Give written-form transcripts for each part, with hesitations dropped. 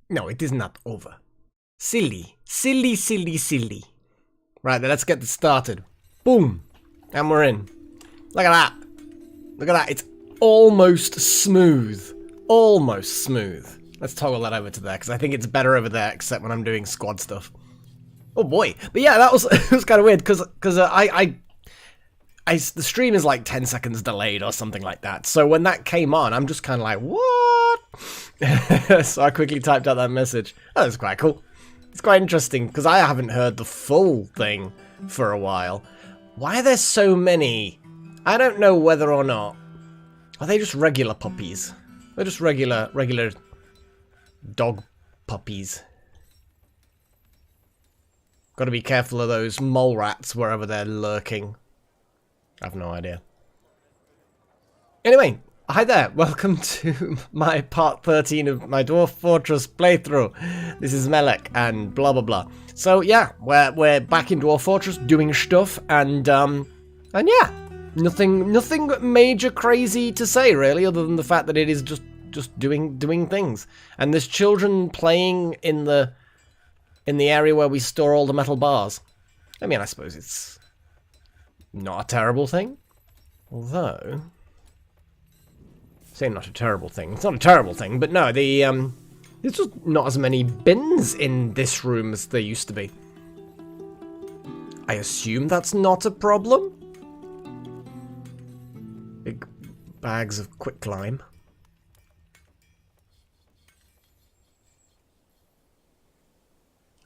No, it is not over. Silly. Silly, silly, silly. Right, then let's get this started. Boom. And we're in. Look at that. Look at that. It's almost smooth. Almost smooth. Let's toggle that over to there, because I think it's better over there, except when I'm doing squad stuff. Oh boy. But yeah, that was, it was kind of weird, because the stream is like 10 seconds delayed or something like that. So when that came on, I'm just kind of like, what? So I quickly typed out that message. Oh, that's quite cool. It's quite interesting, because I haven't heard the full thing for a while. Why are there so many? I don't know whether or not. Are they just regular puppies? They're just regular dog puppies. Gotta be careful of those mole rats wherever they're lurking. I have no idea. Anyway, hi there. Welcome to my part 13 of my Dwarf Fortress playthrough. This is Melek and blah blah blah. So yeah, we're back in Dwarf Fortress doing stuff, and yeah, nothing major crazy to say really, other than the fact that it is just doing things. And there's children playing in the area where we store all the metal bars. I mean, I suppose it's not a terrible thing. Although, say not a terrible thing. It's not a terrible thing, but no, there's just not as many bins in this room as there used to be. I assume that's not a problem. Big bags of quicklime.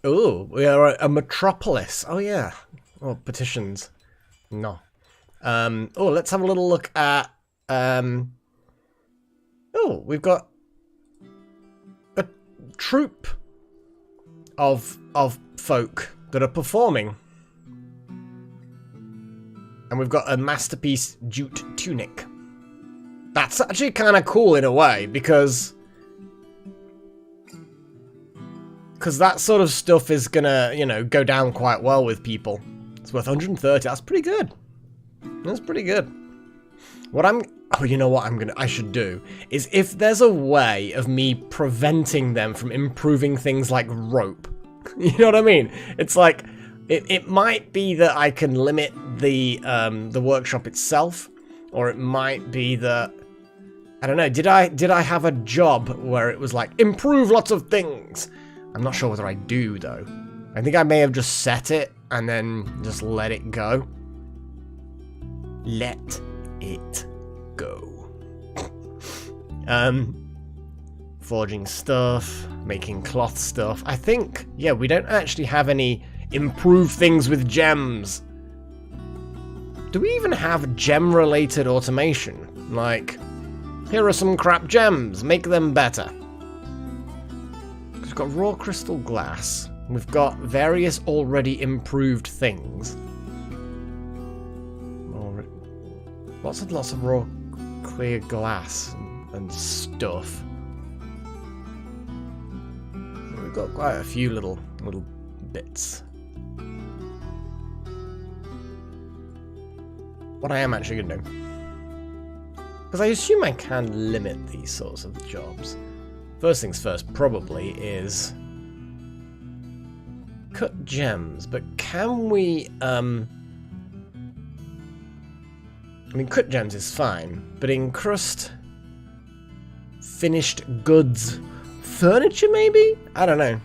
Oh, we are a metropolis. Oh yeah. Oh, petitions. No. Oh, let's have a little look at oh, we've got a troupe of folk that are performing. And we've got a masterpiece jute tunic. That's actually kind of cool in a way, because that sort of stuff is gonna, you know, go down quite well with people. It's worth 130. That's pretty good. That's pretty good. Oh, you know what I should do is, if there's a way of me preventing them from improving things like rope. You know what I mean? It's like it might be that I can limit the workshop itself, or it might be that, I don't know. Did I have a job where it was like improve lots of things? I'm not sure whether I do, though. I think I may have just set it and then just let it go. Let it go. Forging stuff, making cloth stuff. I think, yeah, we don't actually have any improve things with gems. Do we even have gem-related automation? Like, here are some crap gems, make them better. We've got raw crystal glass. We've got various already improved things. Lots of raw clear glass and stuff. We've got quite a few little bits. What I am actually gonna do, because I assume I can limit these sorts of jobs. First things first, probably, is cut gems, but can we, I mean, cut gems is fine, but encrust finished goods, furniture maybe? I don't know.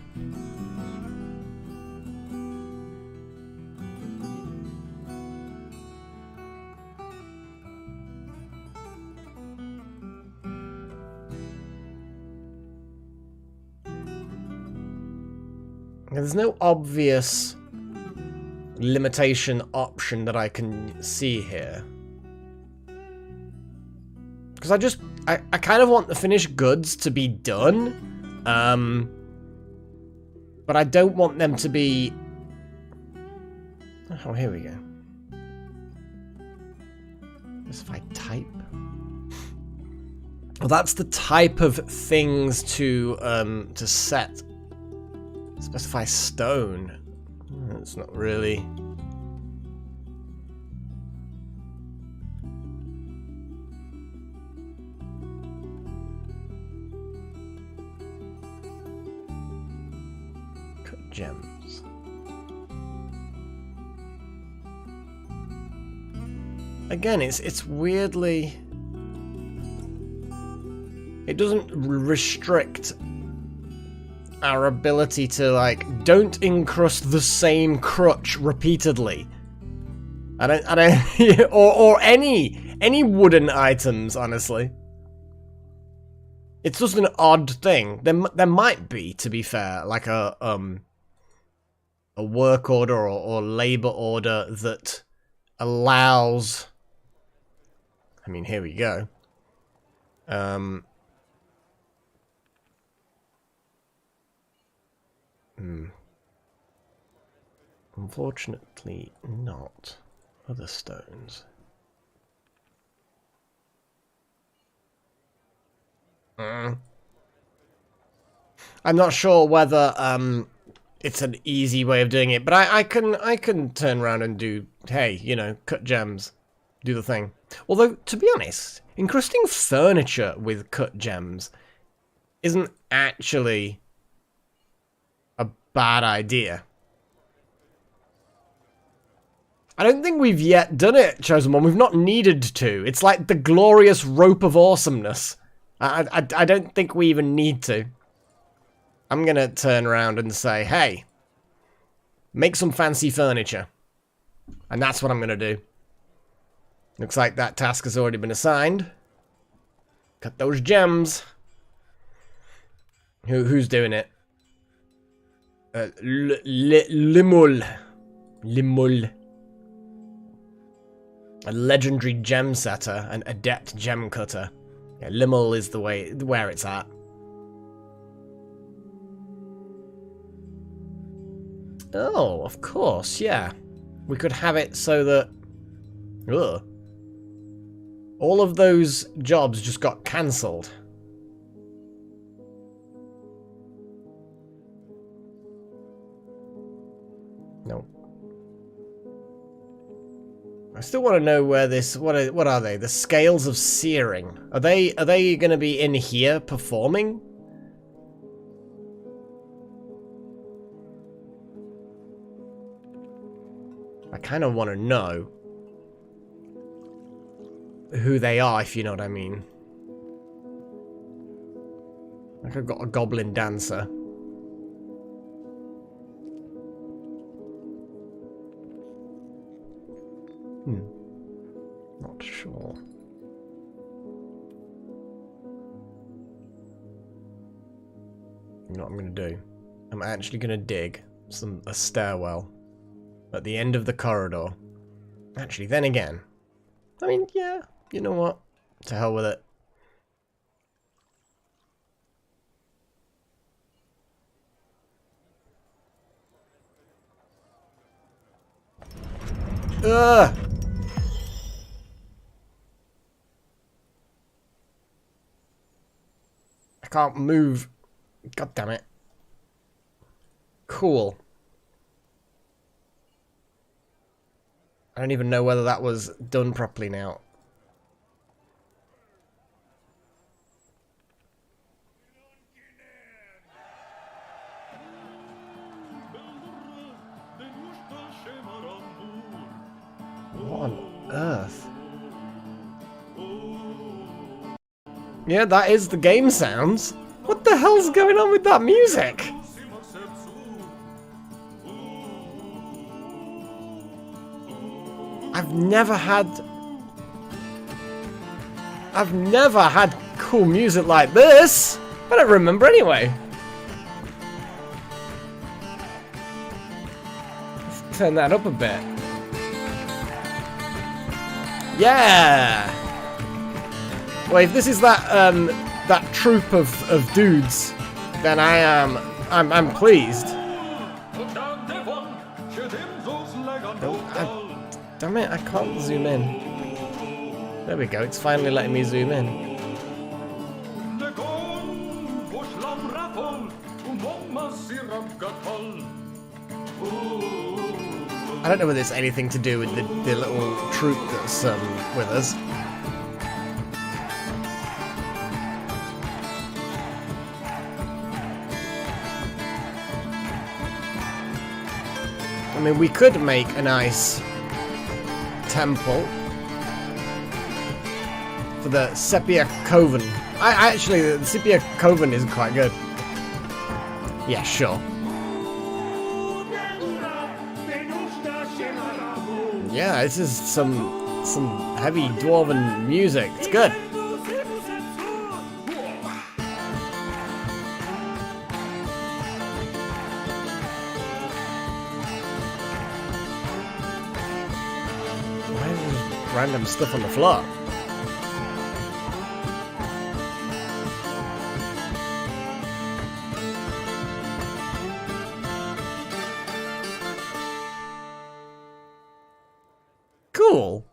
There's no obvious limitation option that I can see here. Because I kind of want the finished goods to be done. But I don't want them to be... Oh, here we go. Specify type. Well, that's the type of things to set. Specify stone. It's not really. again, it's weirdly... It doesn't restrict our ability to, like, don't encrust the same crutch repeatedly. I don't, or any wooden items, honestly. It's just an odd thing. There might be, to be fair, like a work order or labor order that allows... I mean, here we go. Unfortunately not. Other stones. I'm not sure whether it's an easy way of doing it, but I can turn around and do, hey, you know, cut gems, do the thing. Although, to be honest, encrusting furniture with cut gems isn't actually a bad idea. I don't think we've yet done it, Chosen One. We've not needed to. It's like the glorious rope of awesomeness. I don't think we even need to. I'm gonna turn around and say, hey, make some fancy furniture. And that's what I'm gonna do. Looks like that task has already been assigned. Cut those gems. Who's doing it? Limul. Limul. A legendary gem setter, an adept gem cutter. Yeah, Limul is the way where it's at. Oh, of course, yeah. We could have it so that... Ugh. All of those jobs just got cancelled. No. I still want to know where this... What are they? The scales of searing. Are they going to be in here performing? I kind of want to know who they are, if you know what I mean. Like I've got a goblin dancer. Not sure. You know what I'm going to do? I'm actually going to dig a stairwell at the end of the corridor. Actually, then again, I mean, yeah, you know what? To hell with it. Ugh! I can't move. God damn it. Cool. I don't even know whether that was done properly now. What on earth? Yeah, that is the game sounds. What the hell's going on with that music? I've never had cool music like this. I don't remember anyway. Let's turn that up a bit. Yeah. Well, if this is that troop of dudes, then I'm pleased. Damn it, I can't zoom in. There we go, it's finally letting me zoom in. I don't know whether it's anything to do with the little troop that's with us. I mean, we could make a nice temple for the Sepia Coven. Actually, the Sepia Coven is quite good. Yeah, sure. Yeah, this is some heavy dwarven music. It's good. Why is there random stuff on the floor? Cool.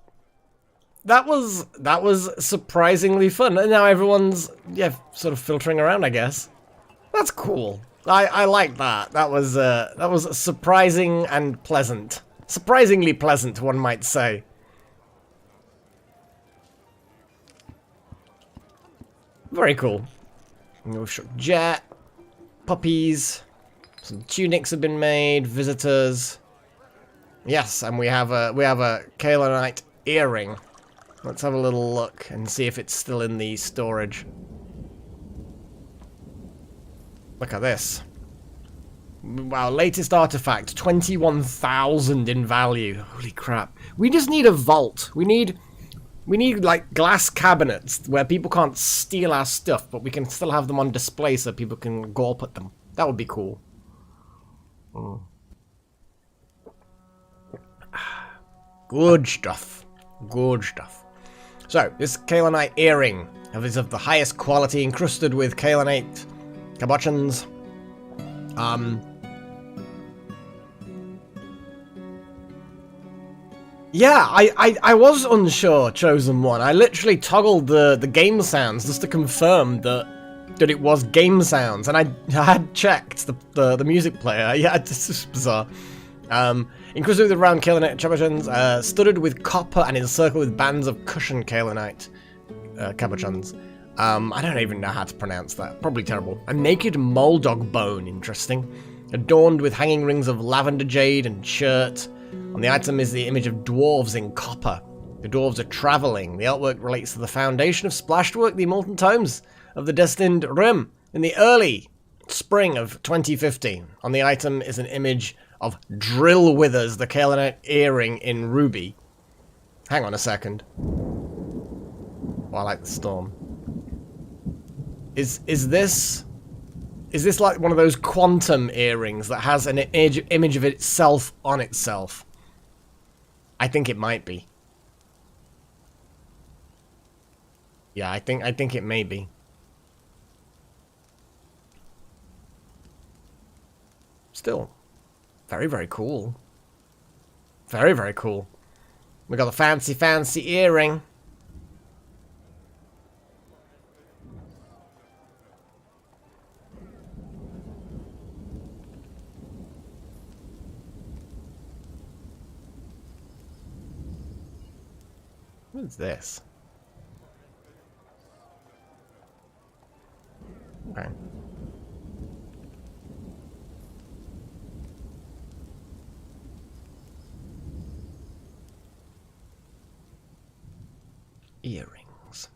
That was surprisingly fun, and now everyone's sort of filtering around, I guess. That's cool. I like that. That was surprising and pleasant. Surprisingly pleasant, one might say. Very cool. Jet, puppies, some tunics have been made, visitors. Yes, and we have a Kaelanite earring. Let's have a little look and see if it's still in the storage. Look at this. Wow, latest artifact, 21,000 in value. Holy crap. We just need a vault. We need like glass cabinets where people can't steal our stuff, but we can still have them on display so people can gawp at them. That would be cool. Mm. Good stuff. Good stuff. So, this Kaelanite earring is of the highest quality, encrusted with Kaelanite cabochons. Yeah, I was unsure, Chosen One. I literally toggled the game sounds just to confirm that it was game sounds, and I had checked the music player. Yeah, this is bizarre. Encrusted with round Kaelanite cabochons, studded with copper and encircled with bands of cushioned Kaelanite cabochons. I don't even know how to pronounce that. Probably terrible. A naked moldog bone, interesting. Adorned with hanging rings of lavender jade and shirt. On the item is the image of dwarves in copper. The dwarves are travelling. The artwork relates to the foundation of Splashedwork, the Immortal Tomes of the Destined Rim, in the early spring of 2015. On the item is an image of Drill Withers, the Kaelanite earring in ruby. Hang on a second. Oh, I like the storm. Is this like one of those quantum earrings that has an image of itself on itself? I think it might be. Yeah, I think it may be. Still, very, very cool. Very, very cool. We got the fancy earring. What is this? Okay. Earrings.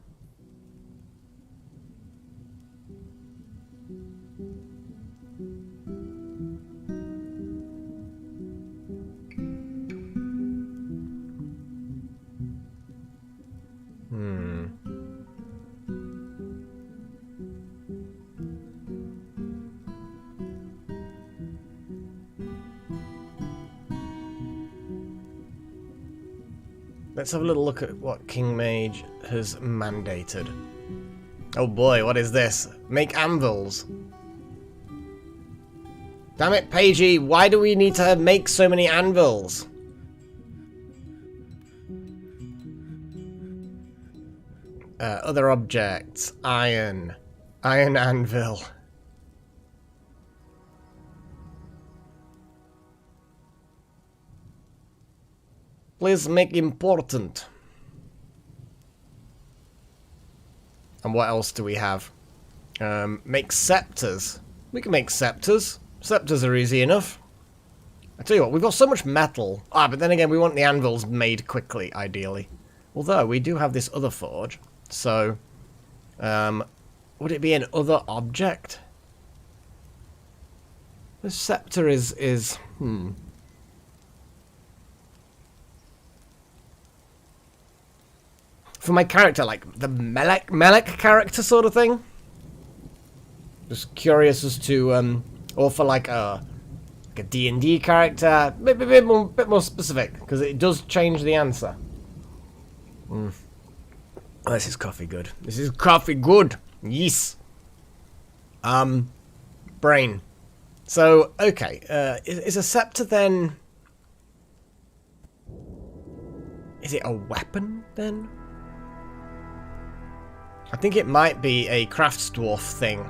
Let's have a little look at what King Mage has mandated. Oh boy, what is this? Make anvils. Damn it, Pagey, why do we need to make so many anvils? Other objects. Iron. Iron anvil. Please make important. And what else do we have? Make scepters. We can make scepters. Scepters are easy enough. I tell you what, we've got so much metal. But then again, we want the anvils made quickly, ideally. Although, we do have this other forge. So, would it be an other object? The scepter is for my character, like the Melek character sort of thing. Just curious as to, or for like a D&D character, a bit more specific, because it does change the answer. Oh, this is coffee good. This is coffee good. Yes. Brain. So, okay, is a scepter then... Is it a weapon, then? I think it might be a crafts dwarf thing.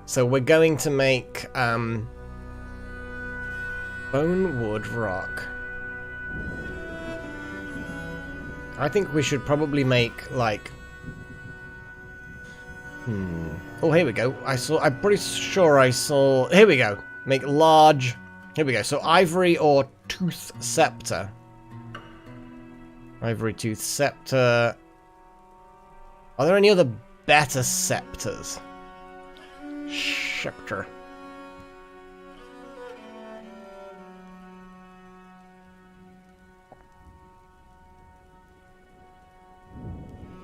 So we're going to make, bone, wood, rock. I think we should probably make, like... Oh, here we go. I'm pretty sure I saw... Here we go. Make large... Here we go. So ivory or tooth scepter. Ivory tooth scepter. Are there any other better scepters? Scepter.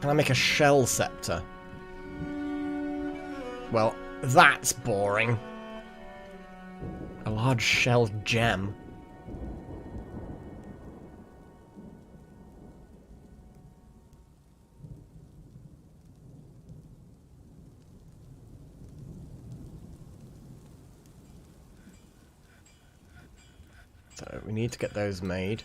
Can I make a shell scepter? Well, that's boring. A large shell gem. So we need to get those made.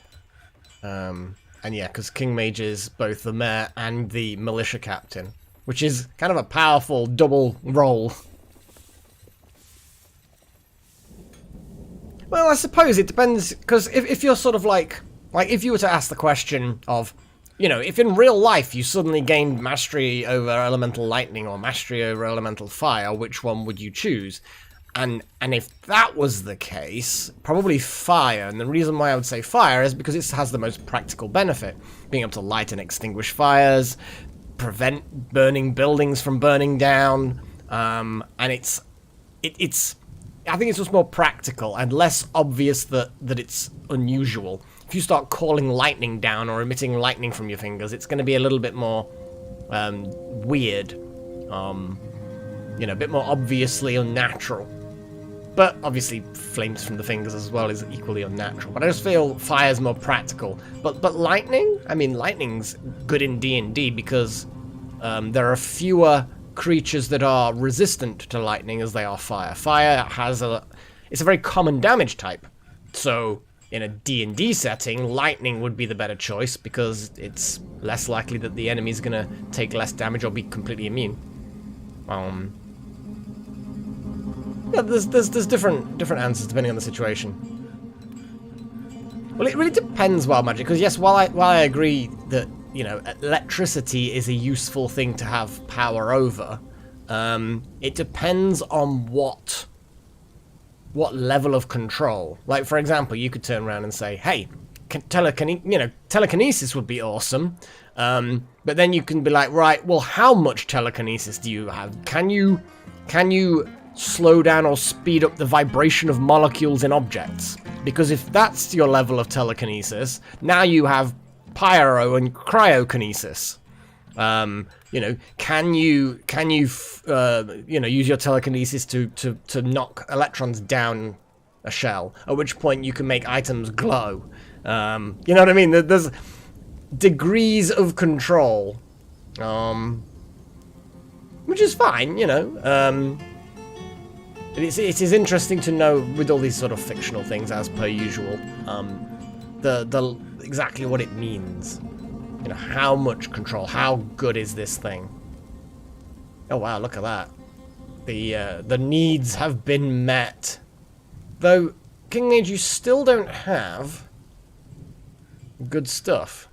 And yeah, because King Mage is both the mayor and the militia captain, which is kind of a powerful double role. Well, I suppose it depends, because if you're sort of like if you were to ask the question of, you know, if in real life you suddenly gained mastery over elemental lightning or mastery over elemental fire, which one would you choose? And if that was the case, probably fire. And the reason why I would say fire is because it has the most practical benefit. Being able to light and extinguish fires, prevent burning buildings from burning down, and it's I think it's just more practical and less obvious that it's unusual. If you start calling lightning down or emitting lightning from your fingers, it's going to be a little bit more weird, you know, a bit more obviously unnatural. But obviously flames from the fingers as well is equally unnatural. But I just feel fire's more practical. But lightning? I mean, lightning's good in D&D because there are fewer creatures that are resistant to lightning as they are fire. Fire it's a very common damage type. So in a D&D setting, lightning would be the better choice because it's less likely that the enemy's gonna take less damage or be completely immune. Yeah, there's different answers depending on the situation. Well, it really depends, Wild Magic, because yes, while I agree that, you know, electricity is a useful thing to have power over, it depends on what level of control. Like, for example, you could turn around and say, hey, telekinesis would be awesome, but then you can be like, right, well, how much telekinesis do you have? Can you slow down or speed up the vibration of molecules in objects? Because if that's your level of telekinesis, now you have pyro and cryokinesis. You know, can you use your telekinesis to knock electrons down a shell? At which point you can make items glow. You know what I mean? There's degrees of control, which is fine. You know. It is interesting to know with all these sort of fictional things, as per usual, the exactly what it means. You know, how much control, how good is this thing? Oh wow, look at that. The needs have been met. Though, King Mage, you still don't have good stuff.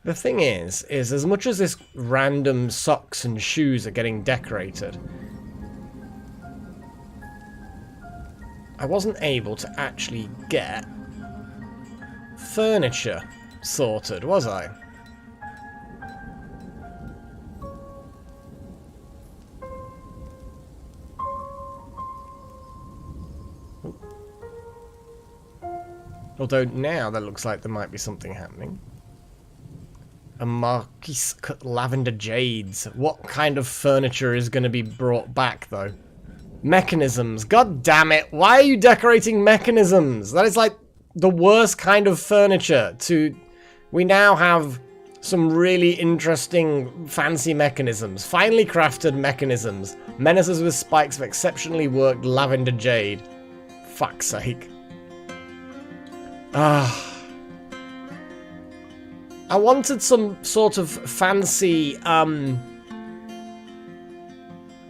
The thing is as much as this random socks and shoes are getting decorated, I wasn't able to actually get furniture sorted, was I? Although now that looks like there might be something happening. A Marquise cut lavender jades. What kind of furniture is going to be brought back, though? Mechanisms. God damn it. Why are you decorating mechanisms? That is like the worst kind of furniture to... We now have some really interesting, fancy mechanisms. Finely crafted mechanisms. Menaces with spikes of exceptionally worked lavender jade. Fuck's sake. I wanted some sort of fancy, I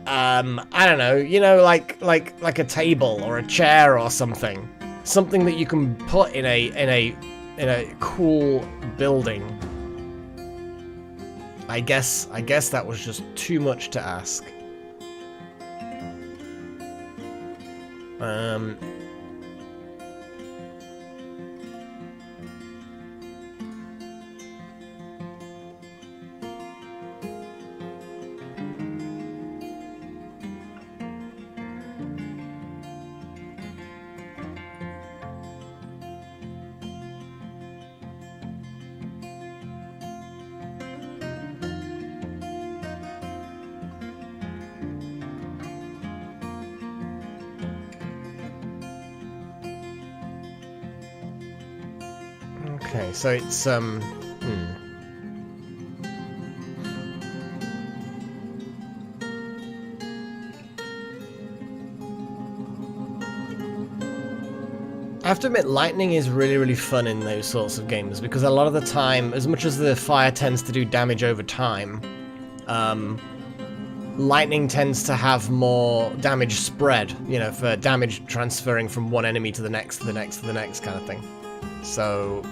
don't know, you know, like a table or a chair or something. Something that you can put in a cool building. I guess that was just too much to ask. Okay, so it's, I have to admit, lightning is really, really fun in those sorts of games, because a lot of the time, as much as the fire tends to do damage over time, lightning tends to have more damage spread, you know, for damage transferring from one enemy to the next, to the next, to the next kind of thing. So...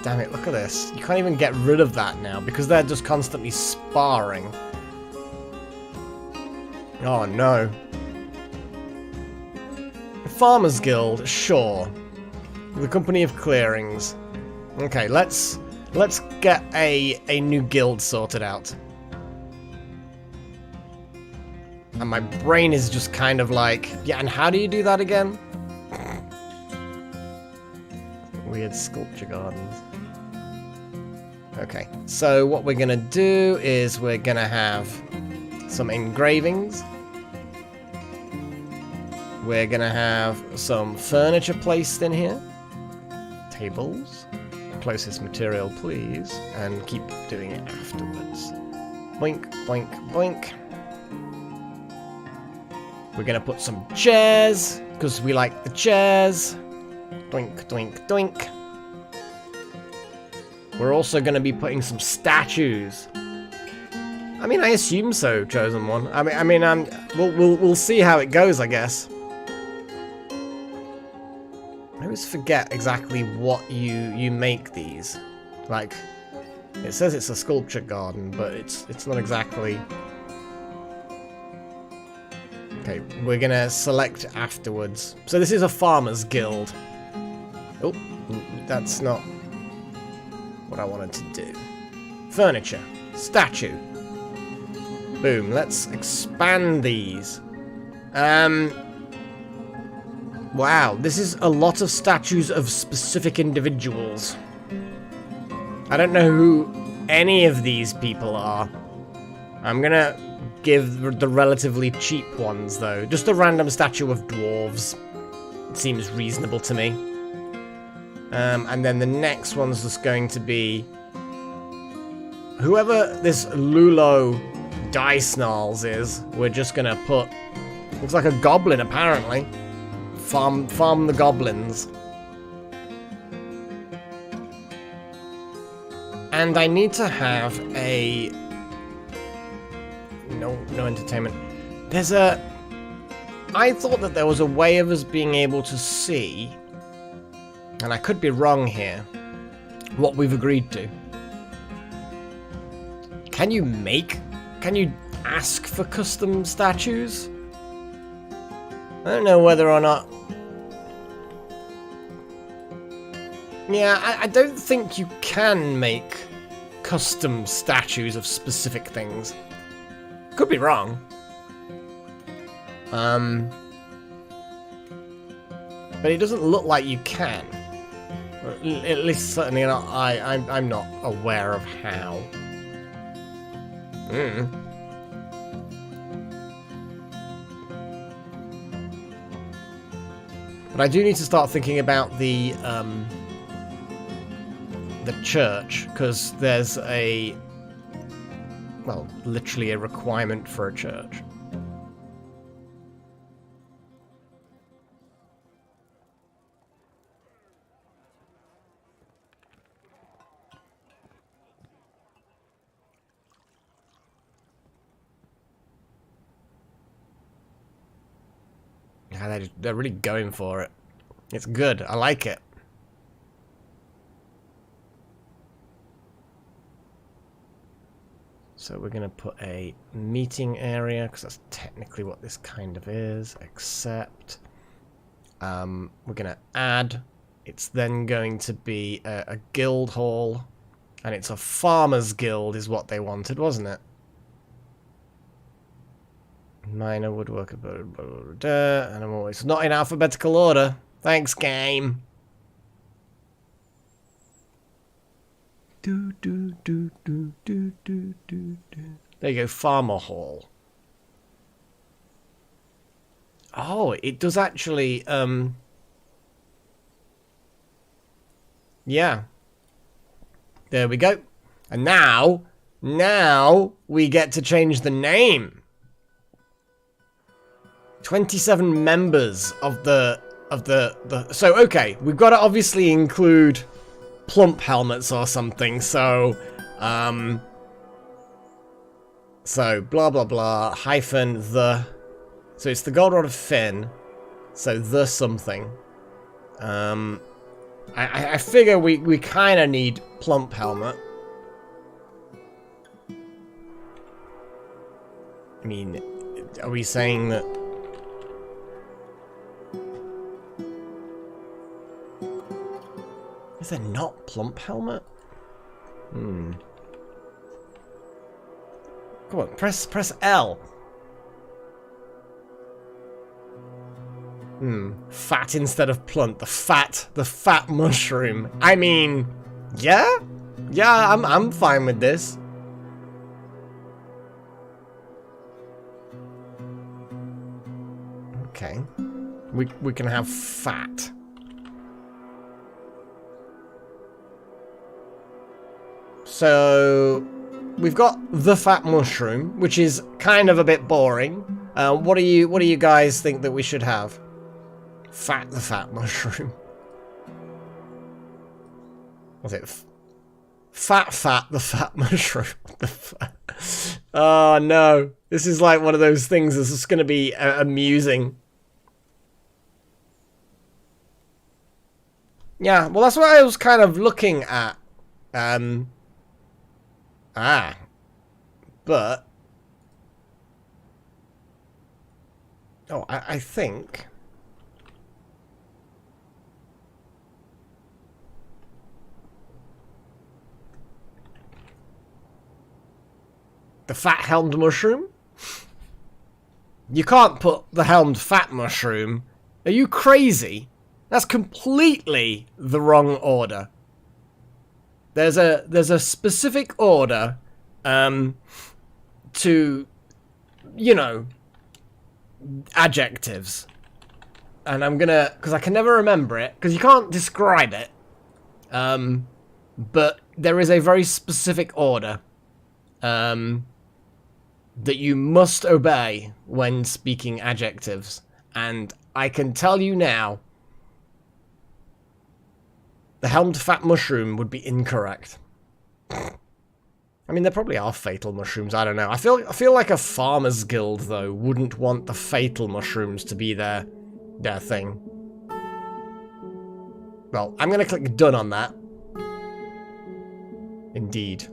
Damn it, look at this. You can't even get rid of that now, because they're just constantly sparring. Oh no. Farmers Guild, sure. The Company of Clearings. Okay, let's get a new guild sorted out. And my brain is just kind of like, yeah, and how do you do that again? Weird sculpture gardens. Okay, so what we're gonna do is we're gonna have some engravings. We're gonna have some furniture placed in here. Tables. Closest material, please. And keep doing it afterwards. Boink, boink, boink. We're gonna put some chairs, because we like the chairs. Doink, doink, doink. We're also going to be putting some statues. I mean, I assume so, Chosen One. We'll see how it goes, I guess. I always forget exactly what you make these. Like, it says it's a sculpture garden, but it's not exactly. Okay, we're gonna select afterwards. So this is a farmers guild. Oh, that's not what I wanted to do. Furniture. Statue. Boom. Let's expand these. Wow, this is a lot of statues of specific individuals. I don't know who any of these people are. I'm gonna give the relatively cheap ones, though. Just a random statue of dwarves. It seems reasonable to me. And then the next one's just going to be whoever this Lulo Dysnarls is. We're just gonna put. Looks like a goblin, apparently. Farm the goblins. And I need to have a no entertainment. There's a. I thought that there was a way of us being able to see. And I could be wrong here, what we've agreed to. Can you ask for custom statues? I don't know whether or not... Yeah, I don't think you can make custom statues of specific things. Could be wrong. But it doesn't look like you can. At least certainly not. I'm not aware of how. But I do need to start thinking about the church, because there's a, well, literally a requirement for a church. Yeah, they're really going for it. It's good. I like it. So we're going to put a meeting area, because that's technically what this kind of is, except we're going to add. It's then going to be a guild hall, and it's a farmer's guild is what they wanted, wasn't it? Miner, woodworker, blah, blah, blah, blah, and I'm always not in alphabetical order. Thanks, game. There you go, farmer hall. Oh, it does actually, yeah. There we go. And now we get to change the name. 27 members of the so okay, we've got to obviously include plump helmets or something, so blah blah blah hyphen the, so it's the gold rod of Finn, so the something. I figure we kind of need plump helmet. I mean, are we saying that? Is there not plump helmet? Come on, press L. Fat instead of plump. The fat mushroom. I mean, yeah, I'm fine with this. Okay, we can have fat. So we've got the fat mushroom, which is kind of a bit boring. What do you guys think that we should have? The fat mushroom. Was it fat the fat mushroom? Oh no, this is like one of those things that's just going to be amusing. Yeah, well, that's what I was kind of looking at. But I think the fat helmed mushroom? You can't put the helmed fat mushroom. Are you crazy? That's completely the wrong order. There's a specific order to, you know, adjectives. And I'm gonna, because I can never remember it, because you can't describe it. But there is a very specific order that you must obey when speaking adjectives. And I can tell you now, the helmed fat mushroom would be incorrect. I mean, there probably are fatal mushrooms, I don't know. I feel like a farmer's guild, though, wouldn't want the fatal mushrooms to be their thing. Well, I'm gonna click done on that. Indeed.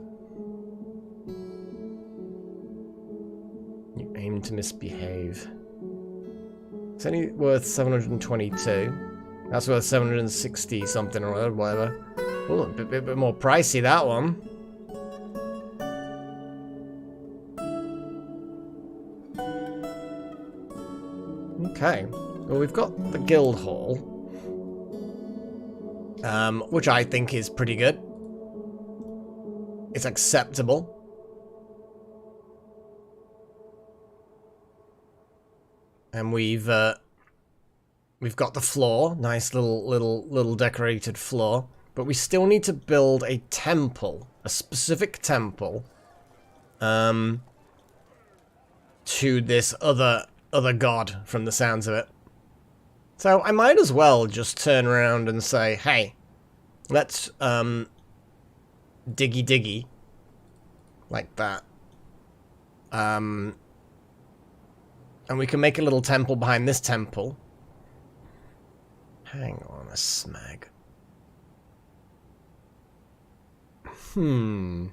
You aim to misbehave. It's only worth 722. That's worth 760 something or whatever. Oh, a bit more pricey, that one. Okay. Well, we've got the guild hall. which I think is pretty good. It's acceptable. And we've got the floor, nice little decorated floor, but we still need to build a temple, a specific temple, to this other god from the sounds of it. So I might as well just turn around and say, hey, let's diggy diggy like that. And we can make a little temple behind this temple. Hang on a smag. I'm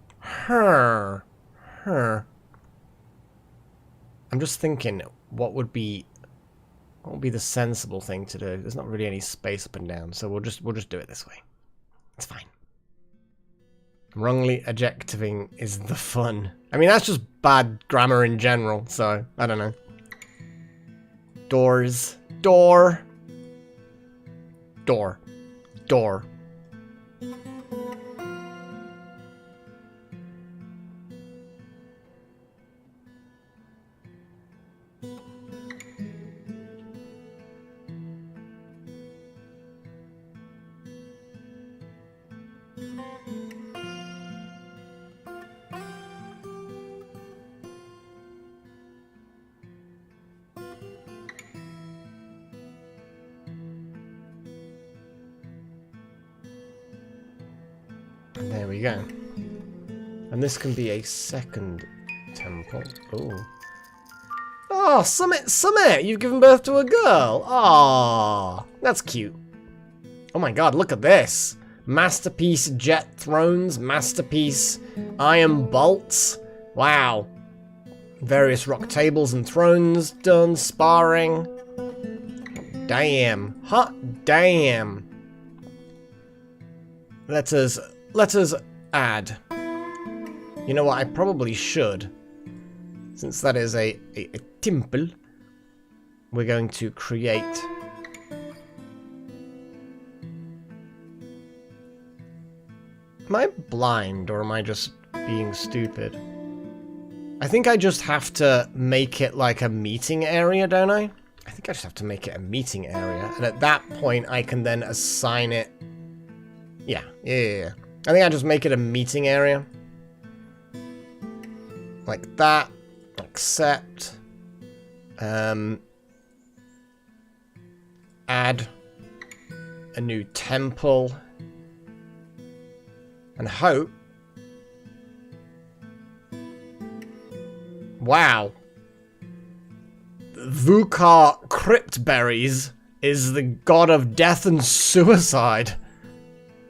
just thinking, what would be the sensible thing to do? There's not really any space up and down, so we'll just do it this way. It's fine. Wrongly adjectiving is the fun. I mean, that's just bad grammar in general, so I don't know. Doors. Door. Door. Door. And there we go. And this can be a second temple. Oh. Oh, Summit! You've given birth to a girl! Aww, that's cute. Oh my god, look at this! Masterpiece jet thrones, masterpiece iron bolts. Wow. Various rock tables and thrones done, sparring. Damn. Hot damn. Let us add. You know what, I probably should. Since that is a temple, we're going to create Am I blind or am I just being stupid? I think I just have to make it like a meeting area, don't I? I think I just have to make it a meeting area, and at that point I can then assign it. Yeah. I think I just make it a meeting area. Like that. Accept. Add a new temple. And hope. Wow. Vukar Cryptberries is the god of death and suicide.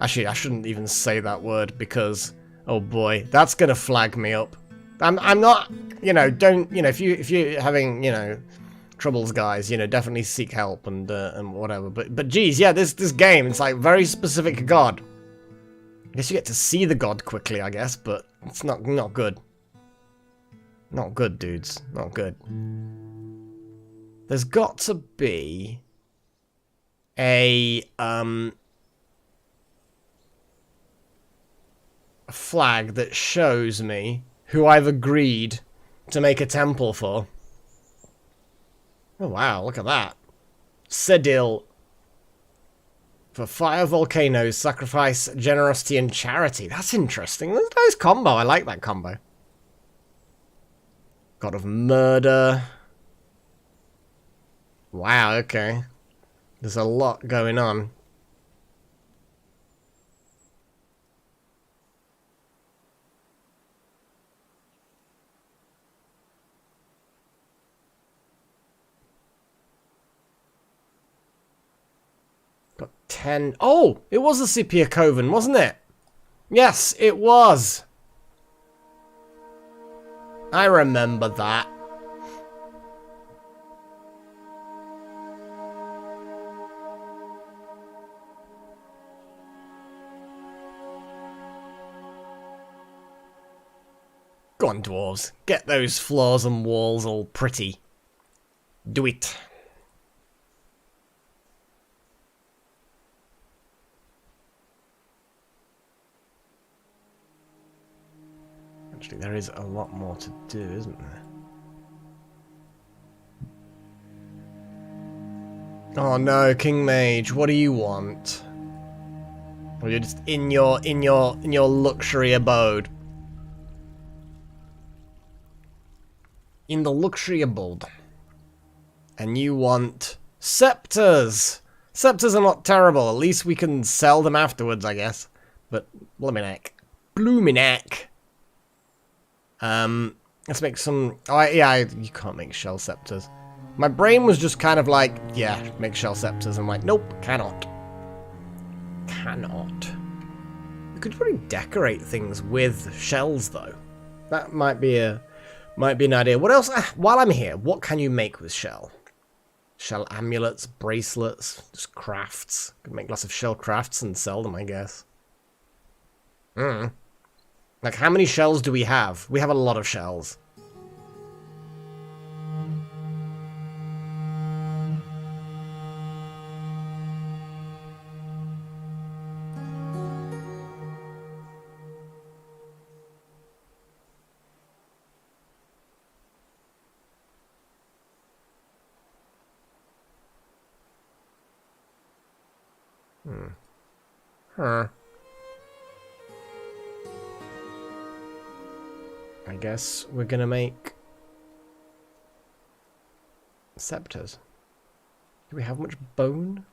Actually, I shouldn't even say that word because, oh boy, that's gonna flag me up. I'm not, you know, don't, you know, if you're having, you know, troubles, guys, you know, definitely seek help and whatever. But geez, yeah, this game, it's like very specific god. I guess you get to see the god quickly, I guess, but it's not good. Not good, dudes. Not good. There's got to be a flag that shows me who I've agreed to make a temple for. Oh wow, look at that. Sedil. For fire, volcanoes, sacrifice, generosity, and charity. That's interesting. That's a nice combo. I like that combo. God of murder. Wow, okay. There's a lot going on. Got 10. Oh, it was a Scipia Coven, wasn't it? Yes, it was. I remember that. Go on, dwarves. Get those floors and walls all pretty. Do it. Actually, there is a lot more to do, isn't there? Oh no, King Mage, what do you want? Or you're just in your luxury abode. In the luxury abode. And you want scepters. Scepters are not terrible. At least we can sell them afterwards, I guess. But Bluminac. Let's make some. Oh, yeah, you can't make shell scepters. My brain was just kind of like, yeah, make shell scepters. I'm like, nope, cannot. Cannot. You could probably decorate things with shells, though. That might be an idea. What else? While I'm here, what can you make with shell? Shell amulets, bracelets, just crafts. Could make lots of shell crafts and sell them, I guess. Like, how many shells do we have? We have a lot of shells. I guess we're gonna make scepters. Do we have much bone?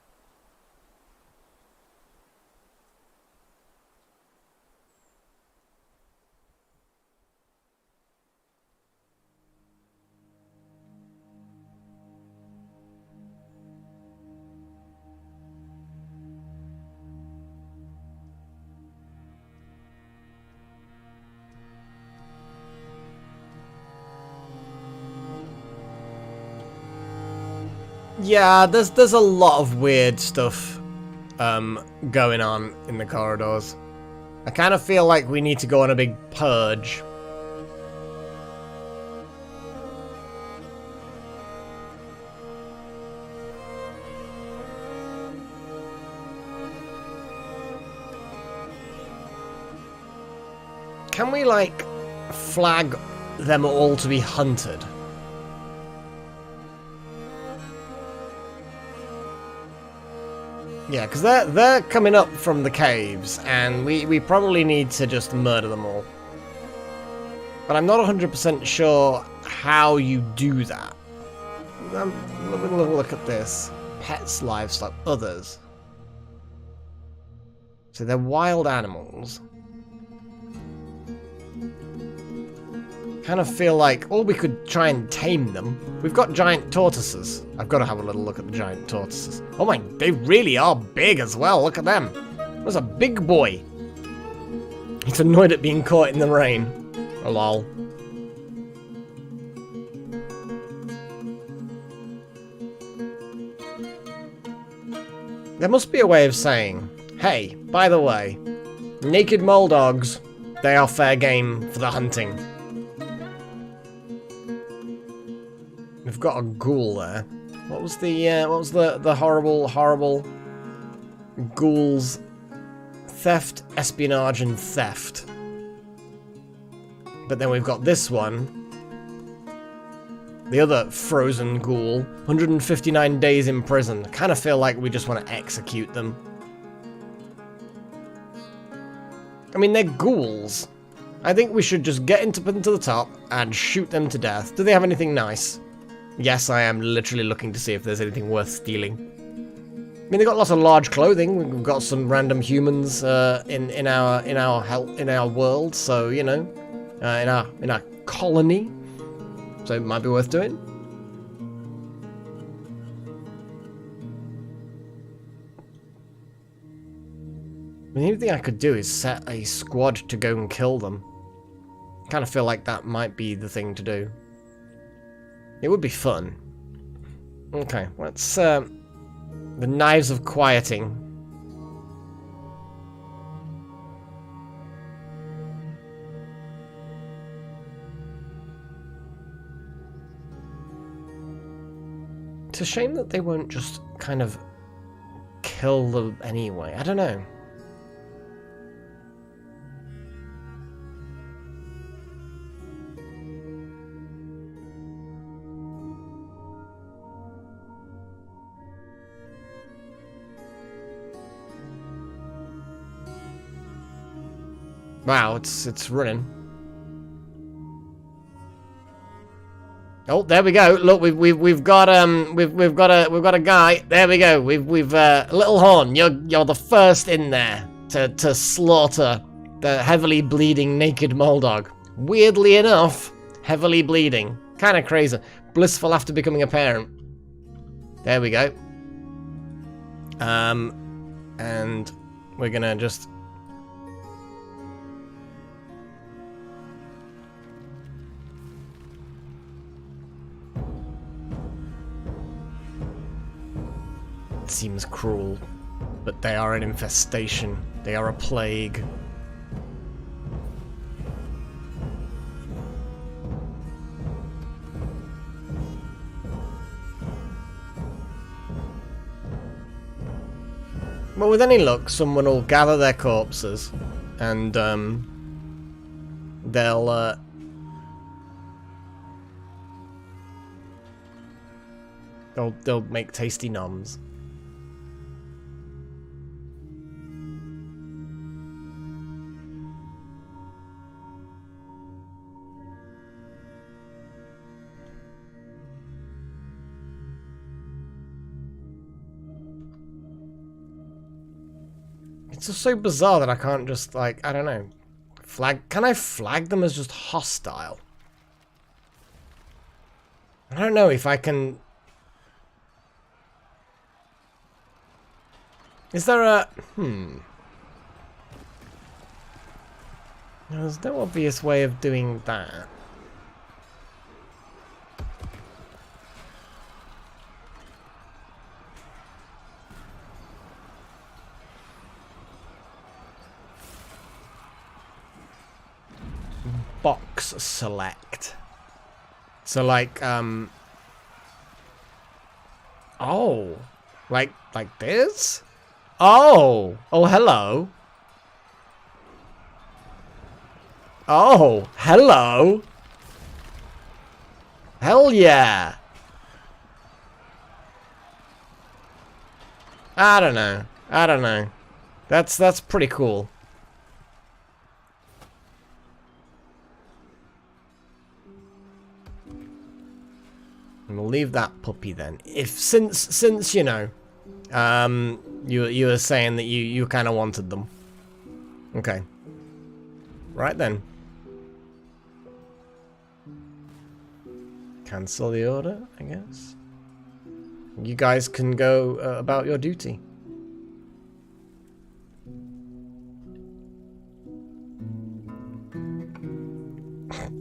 Yeah, there's a lot of weird stuff going on in the corridors. I kind of feel like we need to go on a big purge. Can we, like, flag them all to be hunted? Yeah, because they're coming up from the caves, and we probably need to just murder them all. But I'm not 100% sure how you do that. Let me look at this. Pets, livestock, others. So they're wild animals. Kind of feel like, or we could try and tame them. We've got giant tortoises. I've got to have a little look at the giant tortoises. Oh my, they really are big as well. Look at them. There's a big boy. He's annoyed at being caught in the rain. Oh, lol. There must be a way of saying, hey, by the way, naked mole dogs, they are fair game for the hunting. We've got a ghoul there. What was the horrible ghouls? Theft, espionage, and theft. But then we've got this one. The other frozen ghoul. 159 days in prison. Kind of feel like we just want to execute them. I mean, they're ghouls. I think we should just get into the top and shoot them to death. Do they have anything nice? Yes, I am literally looking to see if there's anything worth stealing. I mean, they've got lots of large clothing. We've got some random humans in our world, so you know, in our colony. So it might be worth doing. The only thing I could do is set a squad to go and kill them. Kind of feel like that might be the thing to do. It would be fun. Okay, let's, the Knives of Quieting. It's a shame that they won't just kind of kill them anyway. I don't know. Wow, it's running. Oh, there we go. Look, we've got a guy. There we go. We've Little Horn. You're the first in there to slaughter the heavily bleeding naked Moldog. Weirdly enough, heavily bleeding. Kind of crazy. Blissful after becoming a parent. There we go. And we're gonna just. It seems cruel, but they are an infestation. They are a plague. Well, with any luck, someone will gather their corpses, and they'll make tasty noms. It's just so bizarre that I can't just, like, I don't know, flag. Can I flag them as just hostile? I don't know if I can. Is there a There's no obvious way of doing that. Box select. So like oh, like this? Oh, hello. Oh, hello. Hell yeah. I don't know. That's pretty cool. And we'll leave that puppy then. If since you know, you were saying that you kind of wanted them. Okay. Right then. Cancel the order, I guess. You guys can go about your duty.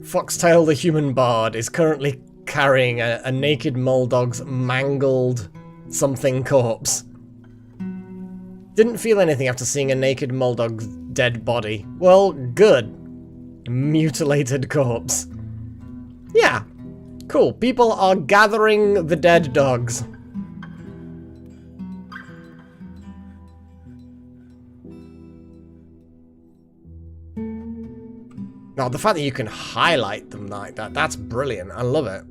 Foxtail the human bard is currently carrying a naked Moldog's mangled something corpse. Didn't feel anything after seeing a naked Moldog's dead body. Well, good. Mutilated corpse. Yeah. Cool. People are gathering the dead dogs. Oh, the fact that you can highlight them like that, that's brilliant. I love it.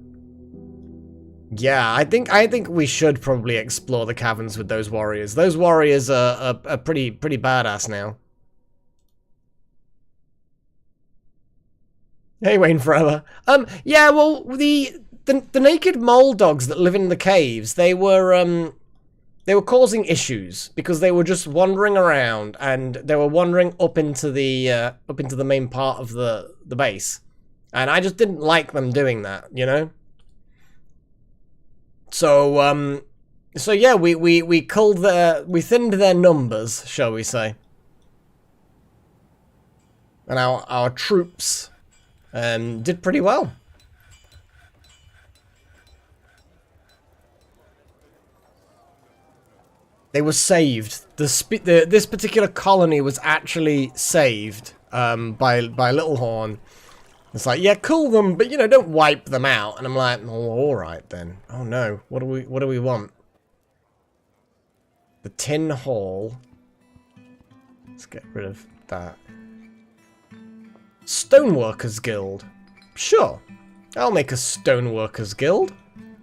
Yeah, I think we should probably explore the caverns with those warriors. Those warriors are pretty badass now. Hey, Wayne Forever. Yeah, well, the naked mole dogs that live in the caves, they were causing issues because they were just wandering around and they were wandering up into the main part of the base, and I just didn't like them doing that, you know. So so yeah, we thinned their numbers, shall we say, and our troops did pretty well. They were saved. This particular colony was actually saved by Little Horn. It's like, yeah, cool them, but you know, don't wipe them out. And I'm like, oh, all right then. Oh no, what do we want? The Tin Hall. Let's get rid of that. Stoneworkers Guild. Sure, I'll make a Stoneworkers Guild.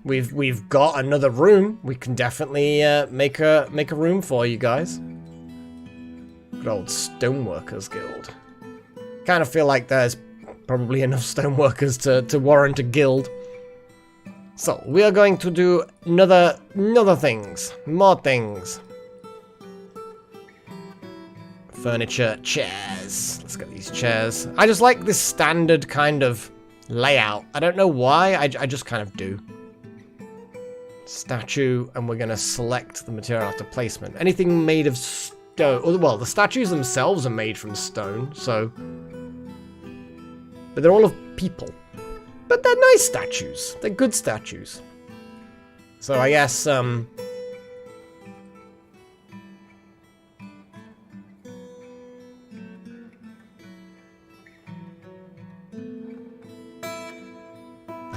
We've got another room. We can definitely make a room for you guys. Good old Stoneworkers Guild. Kind of feel like there's probably enough stoneworkers to warrant a guild. So, we are going to do another things. More things. Furniture, chairs. Let's get these chairs. I just like this standard kind of layout. I don't know why, I just kind of do. Statue, and we're going to select the material after placement. Anything made of stone. Well, the statues themselves are made from stone, so... But they're all of people. But they're nice statues. They're good statues. So I guess, I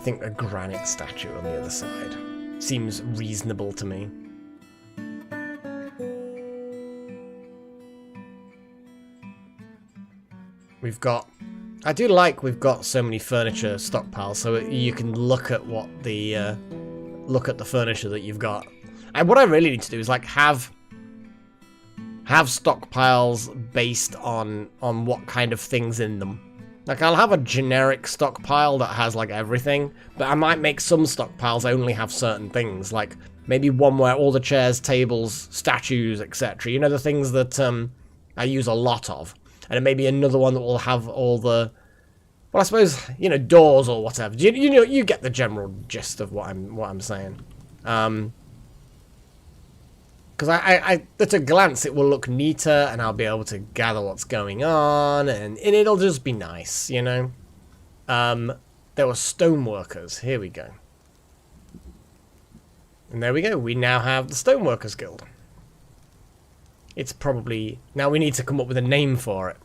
think a granite statue on the other side seems reasonable to me. We've got... I do like we've got so many furniture stockpiles, so you can look at what the furniture that you've got. And what I really need to do is like have stockpiles based on what kind of things in them. Like I'll have a generic stockpile that has like everything, but I might make some stockpiles only have certain things, like maybe one where all the chairs, tables, statues, etc. You know, the things that I use a lot of. And then maybe another one that will have all the, well, I suppose, you know, doors or whatever. You know, you get the general gist of what I'm saying. Because I at a glance it will look neater, and I'll be able to gather what's going on, and it'll just be nice, you know. There were stoneworkers. Here we go. And there we go. We now have the Stoneworkers Guild. It's probably... Now we need to come up with a name for it.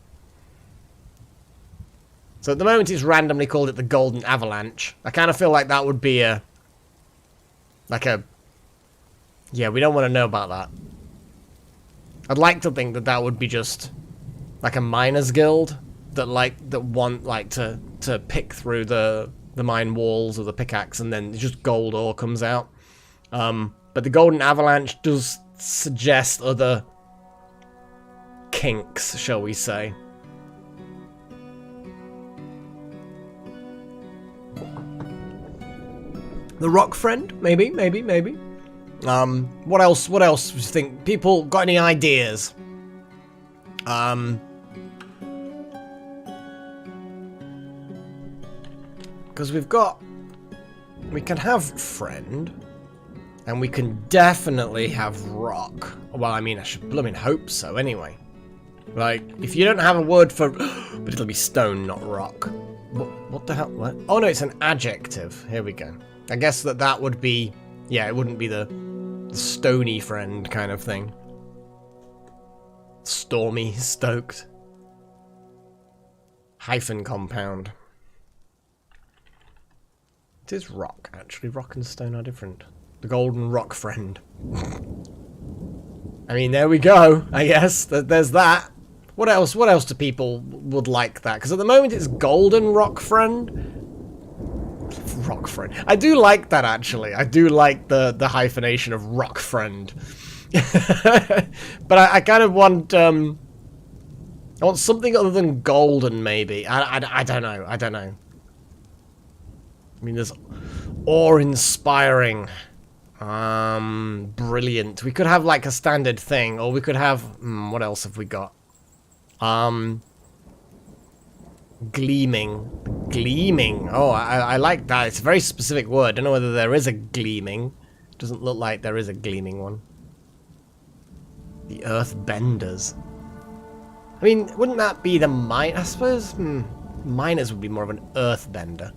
So at the moment it's randomly called it the Golden Avalanche. I kind of feel like that would be a... Like a... Yeah, we don't want to know about that. I'd like to think that that would be just... Like a miners guild. That want like to pick through the mine walls of the pickaxe, and then just gold ore comes out. But the Golden Avalanche does suggest other... kinks, shall we say. The Rock Friend? Maybe. What else do you think? People got any ideas? Because we can have Friend, and we can definitely have Rock. Well, I mean, I should blooming hope so, anyway. Like, if you don't have a word for... But it'll be stone, not rock. What the hell? What? Oh, no, it's an adjective. Here we go. I guess that would be... Yeah, it wouldn't be the stony friend kind of thing. Stormy, stoked. Hyphen compound. It is rock, actually. Rock and stone are different. The golden rock friend. I mean, there we go, I guess. There's that. What else do people would like that? Because at the moment it's golden rock friend. Rock friend. I do like that, actually. I do like the hyphenation of rock friend. But I kind of want... I want something other than golden, maybe. I don't know. I mean, there's awe-inspiring. Brilliant. We could have like a standard thing, or we could have... what else have we got? Gleaming. Gleaming. Oh, I like that. It's a very specific word. I don't know whether there is a gleaming. Doesn't look like there is a gleaming one. The Earthbenders. I mean, wouldn't that be the mine? I suppose miners would be more of an earthbender.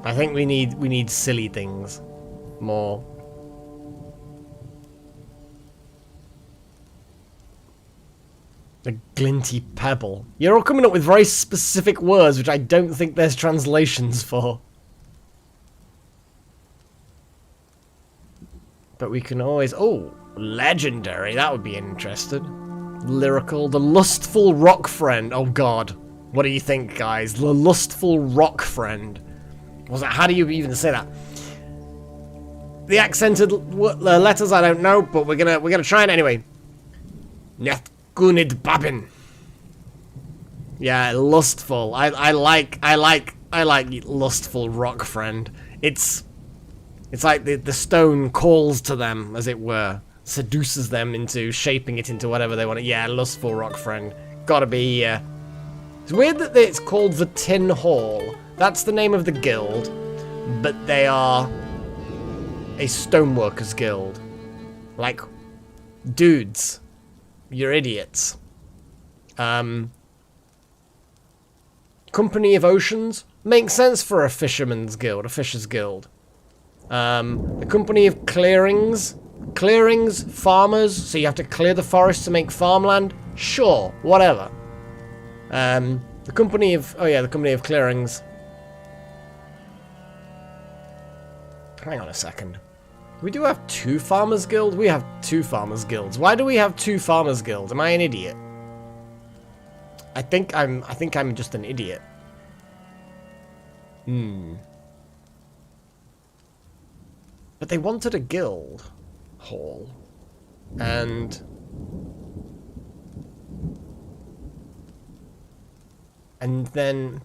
I think we need silly things more. A glinty pebble. You're all coming up with very specific words which I don't think there's translations for. But we can always... Oh, legendary. That would be interesting. Lyrical. The lustful rock friend. Oh, God. What do you think, guys? The lustful rock friend. How do you even say that? the accented letters, I don't know, but we're gonna try it anyway. Nethgunid Babin. Yeah, lustful. I like lustful rock friend. It's like the stone calls to them, as it were, seduces them into shaping it into whatever they want. Yeah, lustful rock friend. Gotta be. It's weird that it's called the Tin Hall. That's the name of the guild, but they are a stoneworkers guild. Like, dudes, you're idiots. Company of Oceans makes sense for a fisherman's guild, a fisher's guild. The Company of Clearings, farmers, so you have to clear the forest to make farmland. Sure, whatever. The Company of, the Company of Clearings. Hang on a second. We do have 2 farmers guilds? We have 2 farmers guilds. Why do we have 2 farmers guilds? Am I an idiot? I think I'm just an idiot. But they wanted a guild hall. And then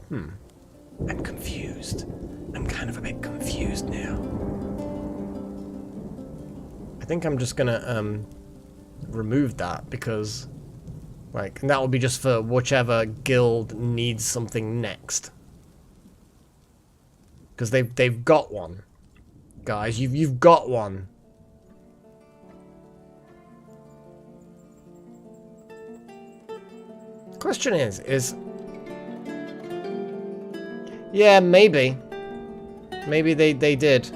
I'm confused. I'm kind of a bit confused now. I think I'm just gonna remove that because, like, and that will be just for whichever guild needs something next. Because they've got one, guys. You've got one. Question is yeah, maybe they did.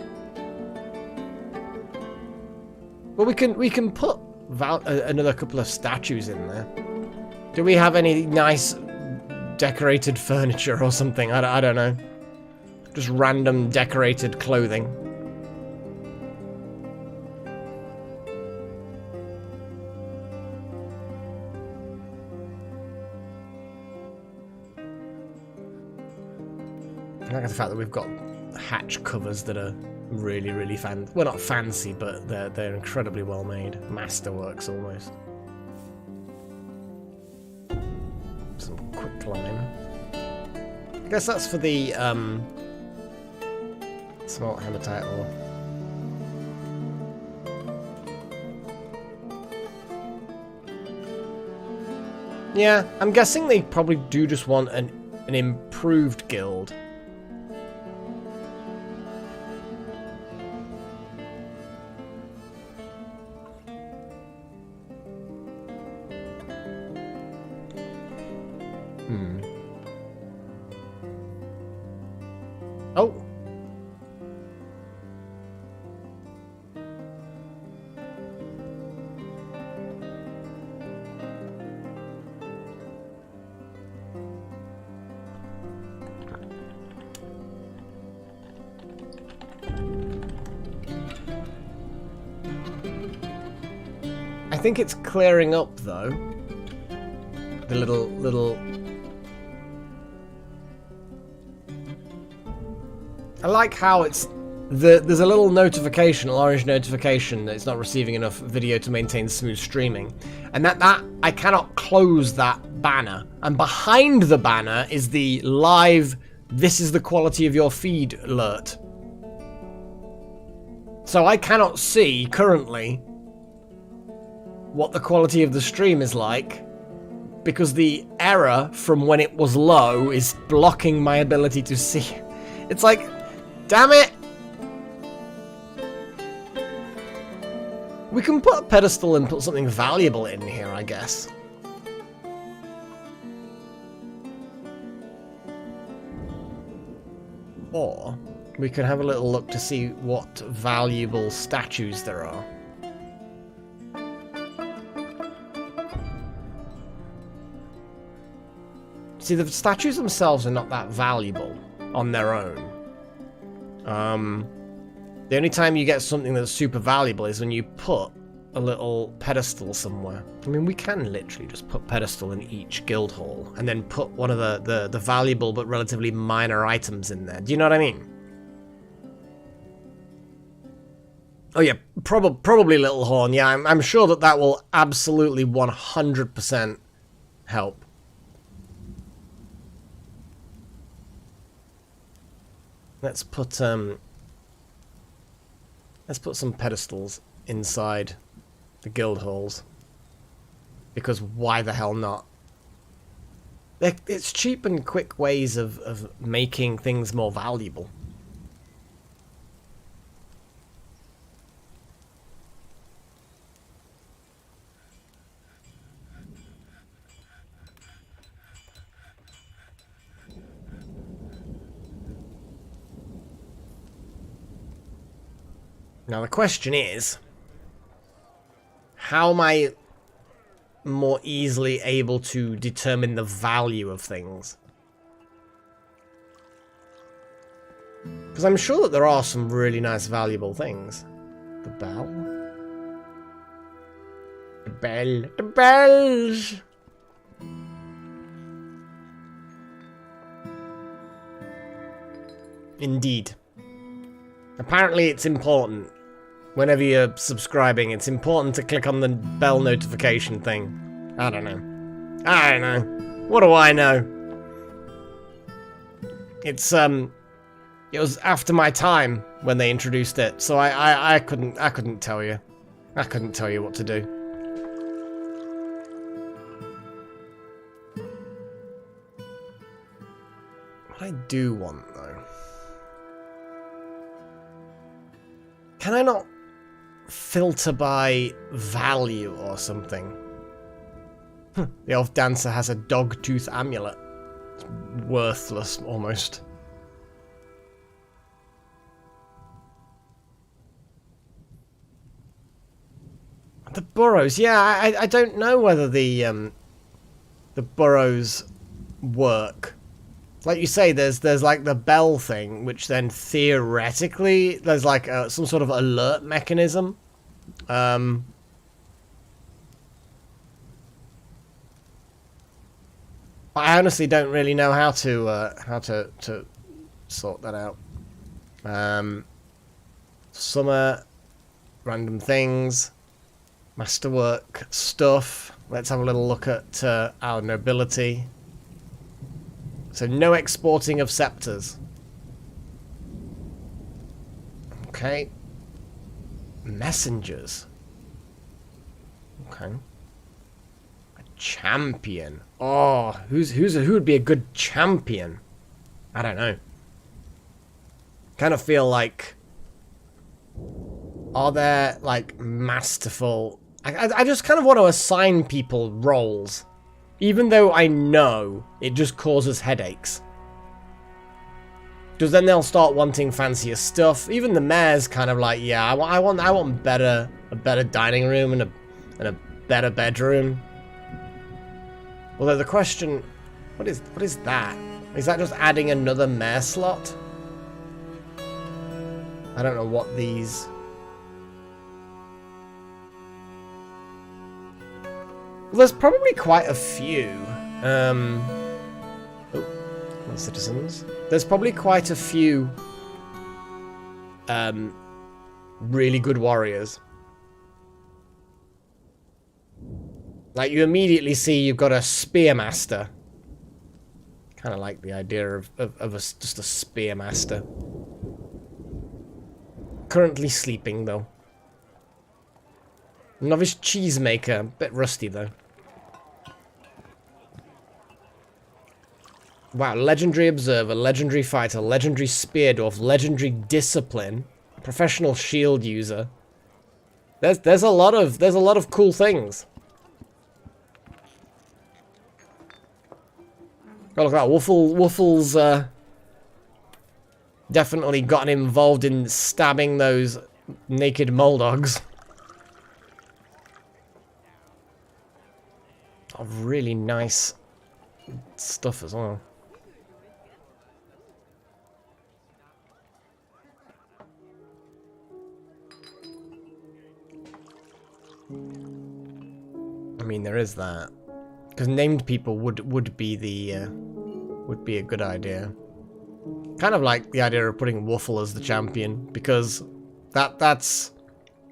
Well, we can put another couple of statues in there. Do we have any nice decorated furniture or something? I don't know. Just random decorated clothing. I like the fact that we've got hatch covers that are really, really well, not fancy, but they're incredibly well made. Masterworks almost. Some quick climb. I guess that's for the small hematite ore. Yeah, I'm guessing they probably do just want an improved guild. Oh. I think it's clearing up though. The little I like how it's there's a little notification, an orange notification that it's not receiving enough video to maintain smooth streaming, and that I cannot close that banner. And behind the banner is the live "This is the quality of your feed" alert. So I cannot see currently what the quality of the stream is like because the error from when it was low is blocking my ability to see. It's like, damn it! We can put a pedestal and put something valuable in here, I guess. Or we can have a little look to see what valuable statues there are. See, the statues themselves are not that valuable on their own. The only time you get something that's super valuable is when you put a little pedestal somewhere. I mean, we can literally just put pedestal in each guild hall and then put one of the valuable but relatively minor items in there. Do you know what I mean? Oh yeah, probably Little Horn. Yeah, I'm sure that that will absolutely 100% help. Let's put some pedestals inside the guild halls. Because why the hell not? It's cheap and quick ways of making things more valuable. Now the question is, how am I more easily able to determine the value of things? Because I'm sure that there are some really nice valuable things. The bell? The bell. The bells! Indeed. Apparently it's important. Whenever you're subscribing, it's important to click on the bell notification thing. I don't know. I don't know. What do I know? It's, it was after my time when they introduced it, so I couldn't tell you. I couldn't tell you what to do. What I do want, though... Can I not filter by value or something? The elf dancer has a dog tooth amulet. It's worthless, almost. The burrows, yeah, I don't know whether the burrows work. Like you say, there's like the bell thing, which then theoretically there's like some sort of alert mechanism. I honestly don't really know how to sort that out. Summer, random things, masterwork stuff. Let's have a little look at our nobility. So no exporting of scepters. Okay. Messengers. Okay. A champion. Oh, who would be a good champion? I don't know. Kind of feel like, are there like masterful? I just kind of want to assign people roles. Even though I know it just causes headaches. Because then they'll start wanting fancier stuff. Even the mayor's kind of like, yeah, I want a better dining room and a better bedroom. Although the question, what is that? Is that just adding another mayor slot? I don't know what these... Well, there's probably quite a few. Citizens. There's probably quite a few really good warriors. Like, you immediately see you've got a spearmaster. Kind of like the idea of just a spearmaster. Currently sleeping, though. Novice cheesemaker. Bit rusty, though. Wow, legendary observer, legendary fighter, legendary spear dwarf, legendary discipline, professional shield user. There's a lot of cool things. Oh, look at that. Wuffle's definitely gotten involved in stabbing those naked moledogs. Oh, really nice stuff as well. I mean, there is that. Because named people would be the would be a good idea. Kind of like the idea of putting Wuffle as the champion, because that's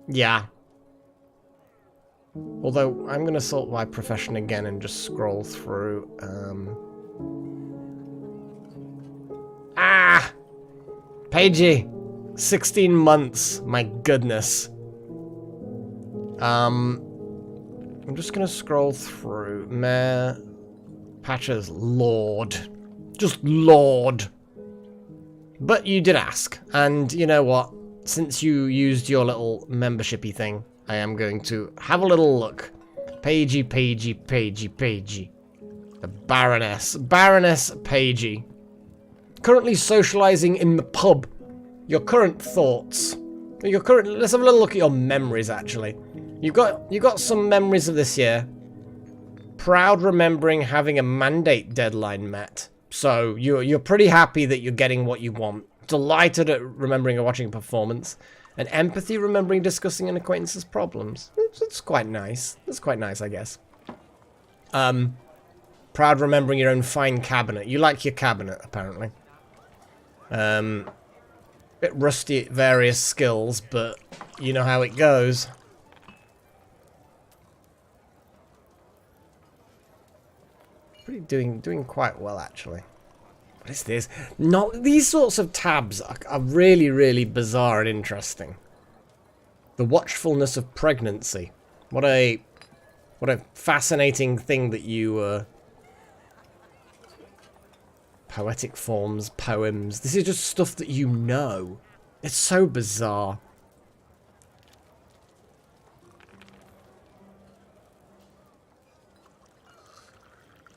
Yeah. Although, I'm going to sort my profession again and just scroll through. Pagey! 16 months. My goodness. I'm just going to scroll through. Mayor. Patches. Lord. Just Lord. But you did ask. And you know what? Since you used your little membership-y thing, I am going to have a little look. Pagey, Pagey, Pagey, Pagey. The Baroness. Baroness Pagey. Currently socializing in the pub. Your current thoughts. Let's have a little look at your memories, actually. You got some memories of this year. Proud remembering having a mandate deadline met. So you're pretty happy that you're getting what you want. Delighted at remembering and watching a performance. And empathy remembering discussing an acquaintance's problems. That's quite nice. That's quite nice, I guess. Proud remembering your own fine cabinet. You like your cabinet, apparently. Bit rusty at various skills, but you know how it goes. Pretty doing quite well, actually. What is this? No, these sorts of tabs are really, really bizarre and interesting. The watchfulness of pregnancy. What a fascinating thing that you poetic forms, poems. This is just stuff that you know. It's so bizarre.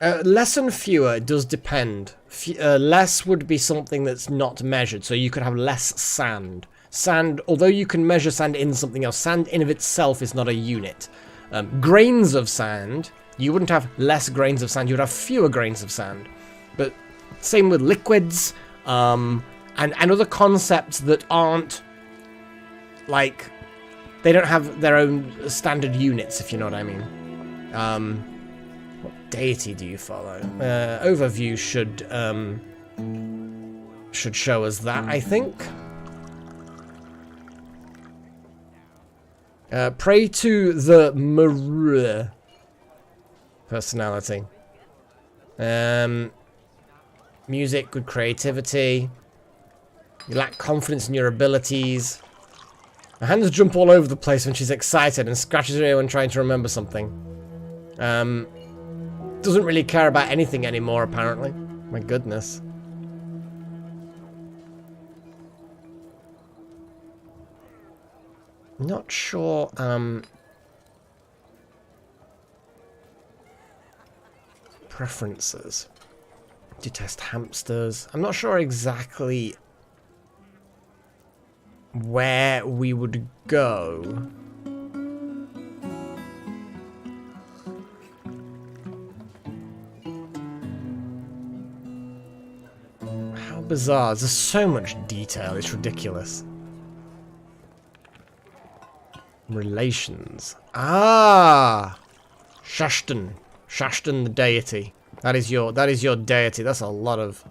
Less and fewer does depend. Less would be something that's not measured, so you could have less sand. Sand, although you can measure sand in something else, sand in of itself is not a unit. Grains of sand, you wouldn't have less grains of sand, you would have fewer grains of sand. But same with liquids, and other concepts that aren't, like, they don't have their own standard units, if you know what I mean. What deity do you follow? Overview should show us that, I think. Pray to the Marur personality. Music, good creativity. You lack confidence in your abilities. Her hands jump all over the place when she's excited and scratches her ear when trying to remember something. Doesn't really care about anything anymore, apparently. My goodness. Not sure, preferences. Detest hamsters. I'm not sure exactly where we would go. How bizarre. There's so much detail. It's ridiculous. Relations. Ah! Shashtan. Shashtan the deity. That is your deity. That's a lot of...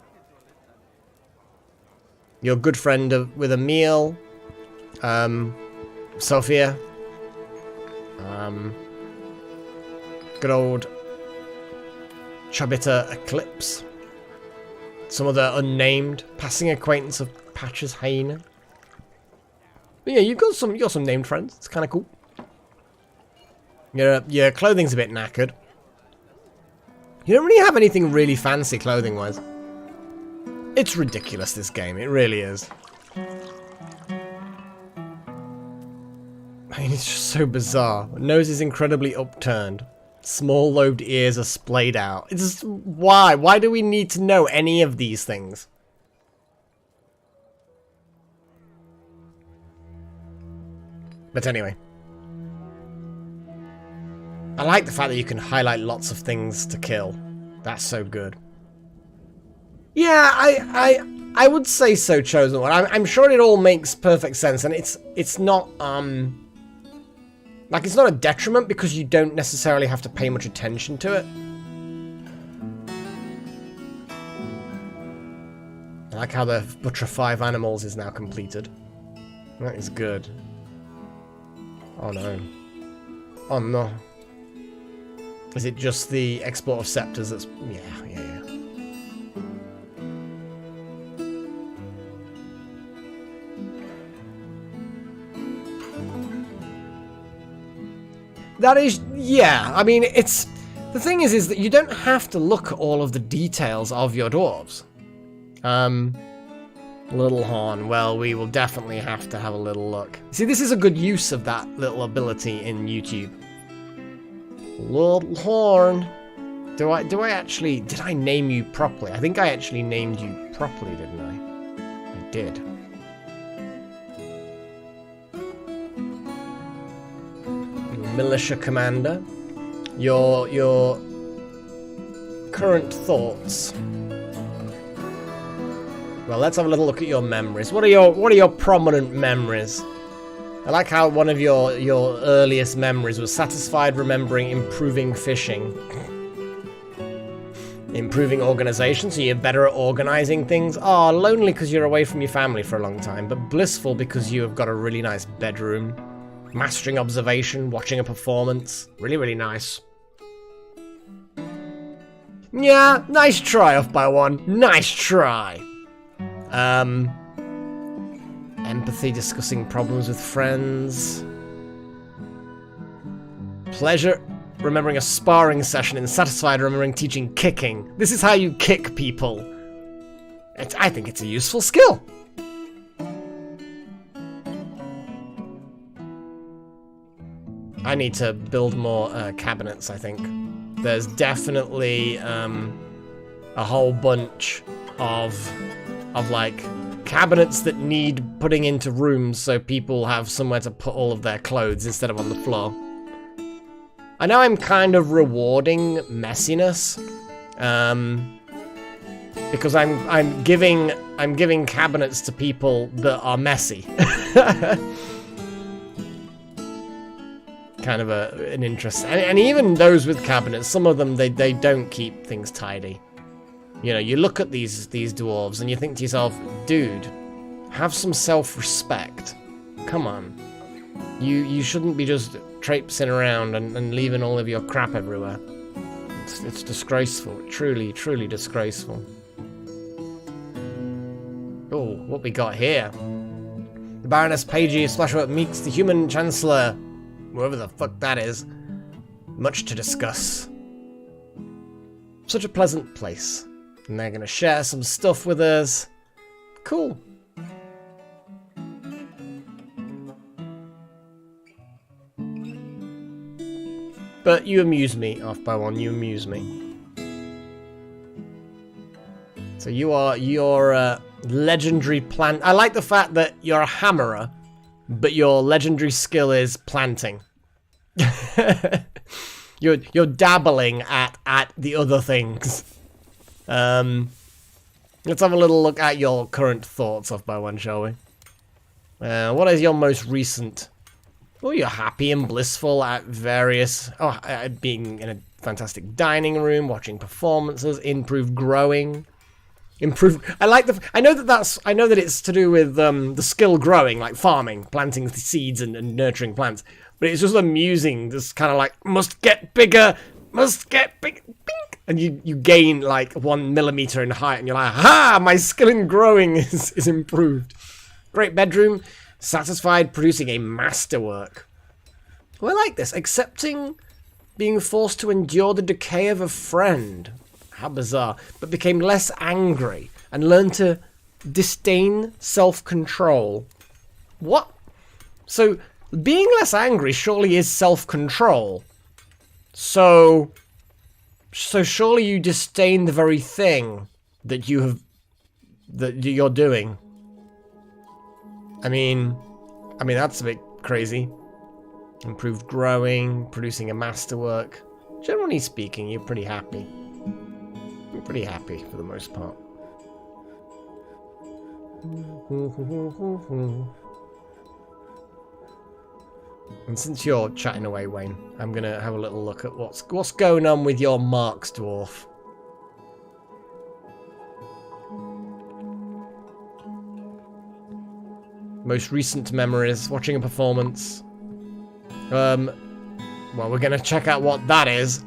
Your good friend with a meal. Sophia. Good old Chabita Eclipse. Some other unnamed. Passing acquaintance of Patch's hyena. But yeah, you got some named friends. It's kind of cool. Your clothing's a bit knackered. You don't really have anything really fancy clothing-wise. It's ridiculous, this game. It really is. I mean, it's just so bizarre. Nose is incredibly upturned. Small lobed ears are splayed out. It's just, why? Why do we need to know any of these things? But anyway. I like the fact that you can highlight lots of things to kill. That's so good. Yeah, I would say so, Chosen One. I'm sure it all makes perfect sense, and it's not like, it's not a detriment because you don't necessarily have to pay much attention to it. I like how the Butcher 5 Animals is now completed. That is good. Oh no. Oh no. Is it just the export of scepters that's... Yeah. That is... Yeah, I mean, it's... The thing is that you don't have to look at all of the details of your dwarves. Little horn. Well, we will definitely have to have a little look. See, this is a good use of that little ability in YouTube. Little horn. Do I actually... Did I name you properly? I think I actually named you properly, didn't I? I did. Militia commander. Your current thoughts. Well, let's have a little look at your memories. What are your prominent memories? I like how one of your earliest memories was satisfied remembering improving fishing. Improving organization, so you're better at organizing things. Oh, lonely because you're away from your family for a long time, but blissful because you have got a really nice bedroom. Mastering observation, watching a performance. Really, really nice. Yeah, nice try off by one. Nice try. Empathy, discussing problems with friends. Pleasure, remembering a sparring session, and satisfied remembering teaching kicking. This is how you kick people. I think it's a useful skill. I need to build more cabinets, I think. There's definitely a whole bunch of like cabinets that need putting into rooms so people have somewhere to put all of their clothes instead of on the floor. I know I'm kind of rewarding messiness, because I'm giving cabinets to people that are messy. Kind of an interest, and even those with cabinets, some of them they don't keep things tidy. You know, you look at these dwarves and you think to yourself, dude, have some self-respect. Come on, you shouldn't be just traipsing around and leaving all of your crap everywhere. It's disgraceful, truly disgraceful. Oh, what we got here? The Baroness Pagey Splashworth meets the human chancellor. Whoever the fuck that is. Much to discuss. Such a pleasant place. And they're gonna share some stuff with us. Cool. But you amuse me, off by one, you amuse me. So you're legendary plant. I like the fact that you're a hammerer, but your legendary skill is planting. You're dabbling at the other things. Let's have a little look at your current thoughts off by one, shall we? What is your most recent? Oh, you're happy and blissful at various. Being in a fantastic dining room, watching performances, improved growing. I like the. I know that it's to do with the skill growing, like farming, planting seeds and nurturing plants. But it's just amusing. Just kind of like must get bigger, bink, and you gain like 1 millimeter in height, and you're like, ha! My skill in growing is improved. Great bedroom, satisfied producing a masterwork. Well, I like this. Accepting being forced to endure the decay of a friend. How bizarre. But became less angry and learned to disdain self-control. What? So, being less angry surely is self-control. So surely you disdain the very thing that you're doing. I mean, that's a bit crazy. Improved growing, producing a masterwork. Generally speaking, you're pretty happy. I'm pretty happy for the most part. And since you're chatting away, Wayne, I'm gonna have a little look at what's going on with your marks, dwarf. Most recent memories, watching a performance. Well, we're going to check out what that is.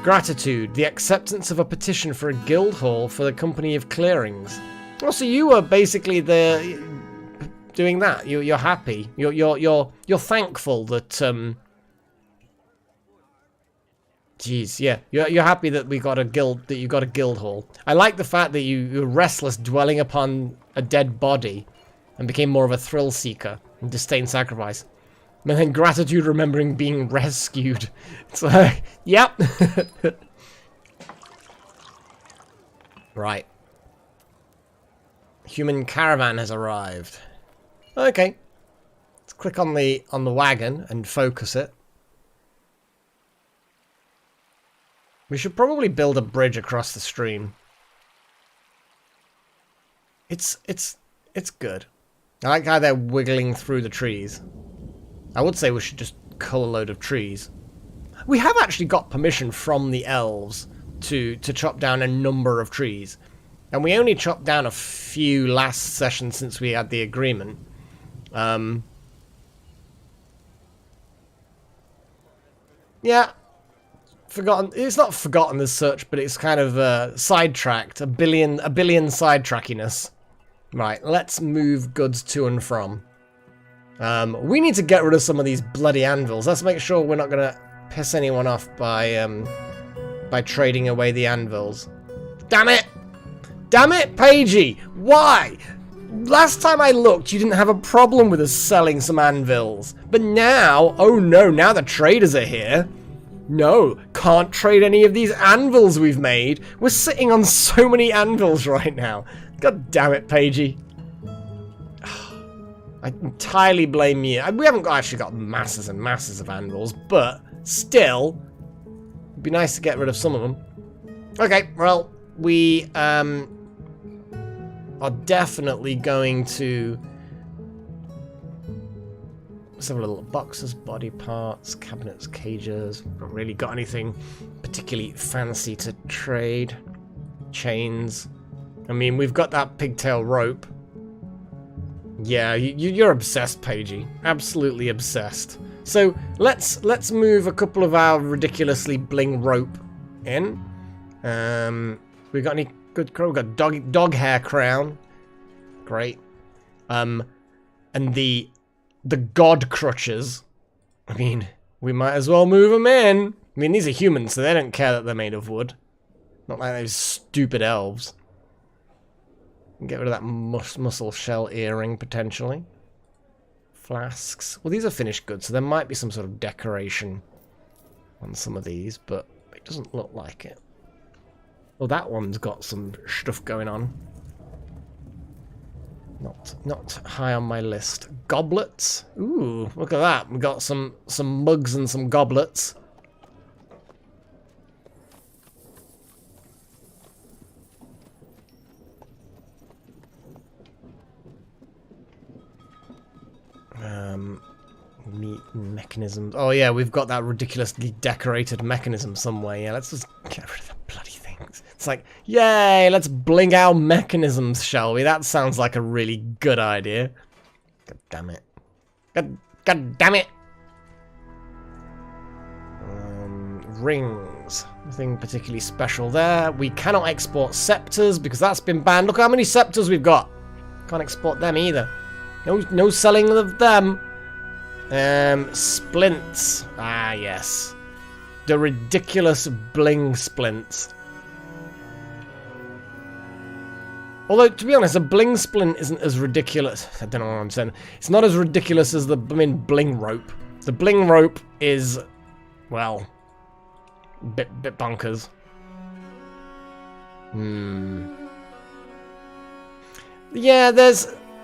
Gratitude. The acceptance of a petition for a guild hall for the Company of Clearings. Oh, so you were basically doing that. You're happy. You're thankful that Jeez, yeah, you're happy that we got a guild, that you got a guild hall. I like the fact that you're restless dwelling upon a dead body, and became more of a thrill seeker and disdain sacrifice. And then gratitude, remembering being rescued. It's like, yep. Right. Human caravan has arrived. Okay. Let's click on the wagon and focus it. We should probably build a bridge across the stream. It's good. I like how they're wiggling through the trees. I would say we should just cull a load of trees. We have actually got permission from the elves to chop down a number of trees. And we only chopped down a few last session since we had the agreement. Yeah. Forgotten. It's not forgotten as such, but it's kind of sidetracked. A billion sidetrackiness. Right, let's move goods to and from. We need to get rid of some of these bloody anvils. Let's make sure we're not gonna piss anyone off by trading away the anvils. Damn it! Damn it, Pagey! Why? Last time I looked, you didn't have a problem with us selling some anvils. But now, oh no, now the traders are here. No, can't trade any of these anvils we've made. We're sitting on so many anvils right now. God damn it, Pagey. I entirely blame you. We haven't actually got masses and masses of anvils, but still, it'd be nice to get rid of some of them. Okay, well, we are definitely going to... Let's have a little boxes, body parts, cabinets, cages. Not really got anything particularly fancy to trade. Chains. I mean, we've got that pigtail rope. Yeah, you're obsessed, Pagey. Absolutely obsessed. So let's move a couple of our ridiculously bling rope in. We got any good crow? We got dog hair crown. Great. And the god crutches. I mean, we might as well move them in. I mean, these are humans, so they don't care that they're made of wood. Not like those stupid elves. Get rid of that muscle shell earring, potentially. Flasks. Well, these are finished goods, so there might be some sort of decoration on some of these, but it doesn't look like it. Well, that one's got some stuff going on. Not high on my list. Goblets. Ooh, look at that. We got some mugs and some goblets. Meat mechanisms. Oh yeah, we've got that ridiculously decorated mechanism somewhere. Yeah, let's just get rid of the bloody things. It's like, yay, let's bling our mechanisms, shall we? That sounds like a really good idea. God damn it. God damn it! Rings. Nothing particularly special there. We cannot export scepters because that's been banned. Look how many scepters we've got. Can't export them either. No selling of them. Splints. Ah, yes. The ridiculous bling splints. Although, to be honest, a bling splint isn't as ridiculous. I don't know what I'm saying. It's not as ridiculous as the bling rope. The bling rope is, well, bit bonkers. Yeah,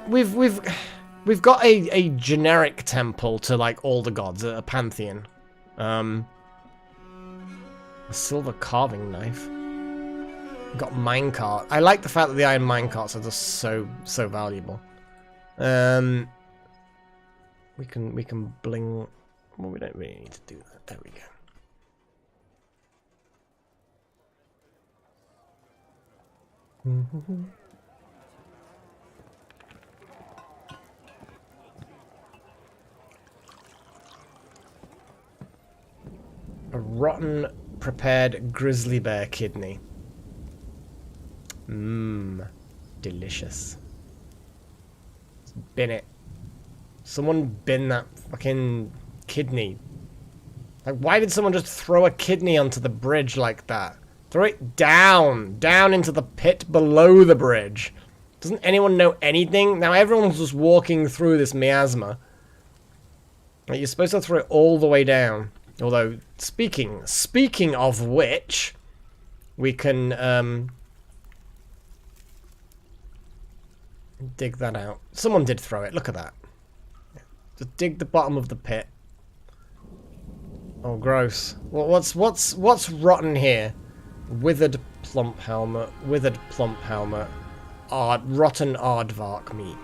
we've got a generic temple to like all the gods, a pantheon. A silver carving knife. We've got minecart. I like the fact that the iron minecarts are just so valuable. We can bling. Well, we don't really need to do that. There we go. A rotten prepared grizzly bear kidney. Mmm. Delicious. Bin it. Someone bin that fucking kidney. Like, why did someone just throw a kidney onto the bridge like that? Throw it down. Down into the pit below the bridge. Doesn't anyone know anything? Now everyone's just walking through this miasma. Like, you're supposed to throw it all the way down. Although, speaking of which, we can, dig that out. Someone did throw it. Look at that. Just dig the bottom of the pit. Oh, gross. Well, what's rotten here? Withered plump helmet. Withered plump helmet. Rotten aardvark meat.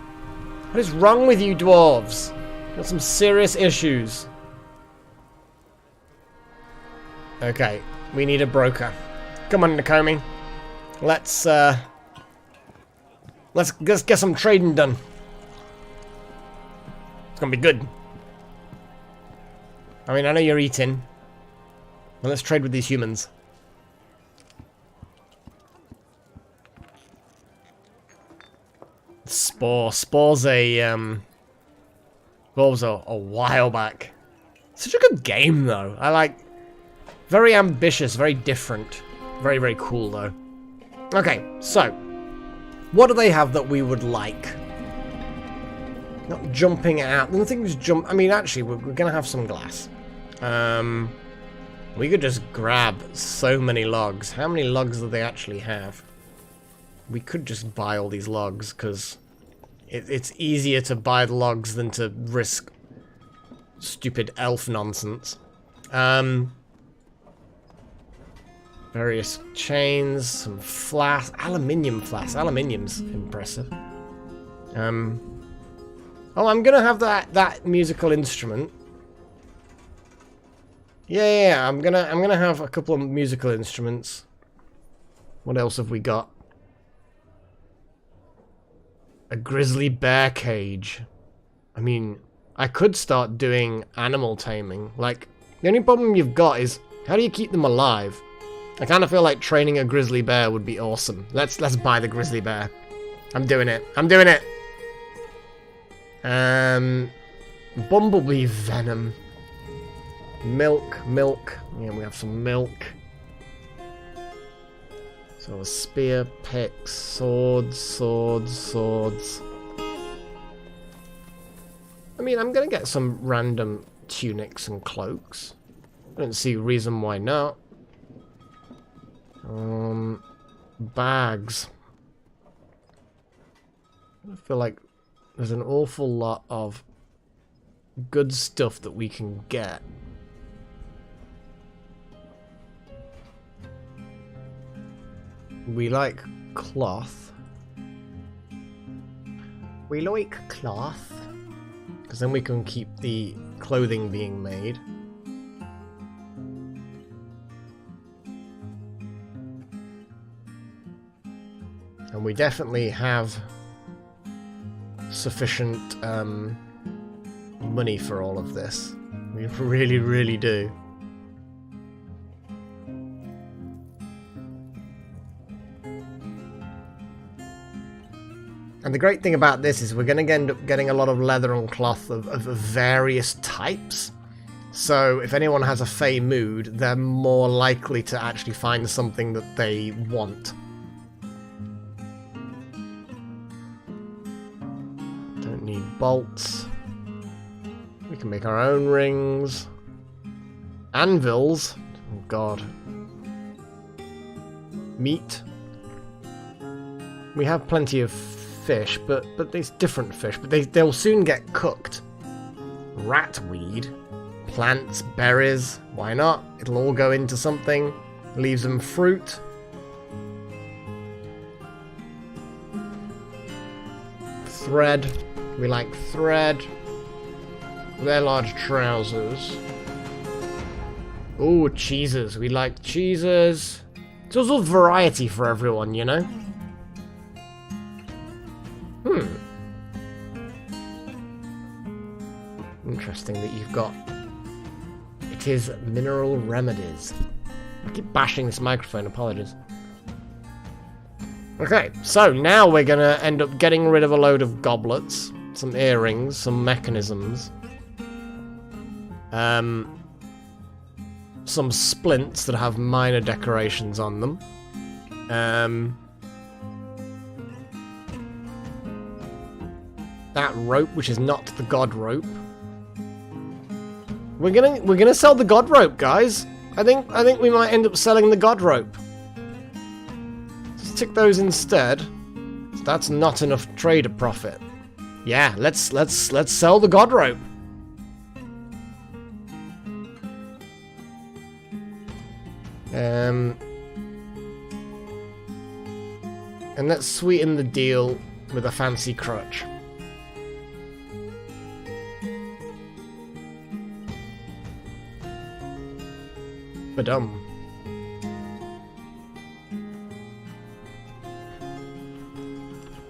What is wrong with you, dwarves? Got some serious issues. Okay, we need a broker. Come on, Nakomi. Let's get some trading done. It's gonna be good. I mean, I know you're eating. Well, let's trade with these humans. Spore. Spore's a, what was a while back. Such a good game, though. I like... Very ambitious, very different. Very, very cool, though. Okay, so... What do they have that we would like? Not jumping out. Nothing's jump... I mean, actually, we're going to have some glass. We could just grab so many logs. How many logs do they actually have? We could just buy all these logs, because it's easier to buy the logs than to risk stupid elf nonsense. Various chains, some flasks, aluminium flasks. Aluminium's impressive. Oh, I'm gonna have that musical instrument. Yeah, I'm gonna have a couple of musical instruments. What else have we got? A grizzly bear cage. I mean, I could start doing animal taming. Like, the only problem you've got is, how do you keep them alive? I kind of feel like training a grizzly bear would be awesome. Let's buy the grizzly bear. I'm doing it. I'm doing it. Bumblebee venom. Milk. Yeah, we have some milk. So a spear, picks, swords. I mean, I'm gonna get some random tunics and cloaks. I don't see a reason why not. Bags. I feel like there's an awful lot of good stuff that we can get. We like cloth. We like cloth. Because then we can keep the clothing being made. And we definitely have sufficient money for all of this. We really, really do. And the great thing about this is we're going to end up getting a lot of leather and cloth of various types. So if anyone has a fey mood, they're more likely to actually find something that they want. Don't need bolts. We can make our own rings. Anvils. Oh god. Meat. We have plenty of fish, but there's different fish, but they'll soon get cooked. Ratweed, plants, berries, why not? It'll all go into something. Leaves them fruit. Thread, we like thread. They're large trousers. Ooh, cheeses, we like cheeses. It's also variety for everyone, you know? Interesting that you've got... It It is mineral remedies. I keep bashing this microphone, apologies. Okay, so now we're gonna end up getting rid of a load of goblets, some earrings, some mechanisms. Some splints that have minor decorations on them. That rope, which is not the god rope. We're gonna sell the god rope, guys. I think we might end up selling the god rope. Let's take those instead. That's not enough trader profit. Yeah, let's sell the god rope. And let's sweeten the deal with a fancy crutch. Badum.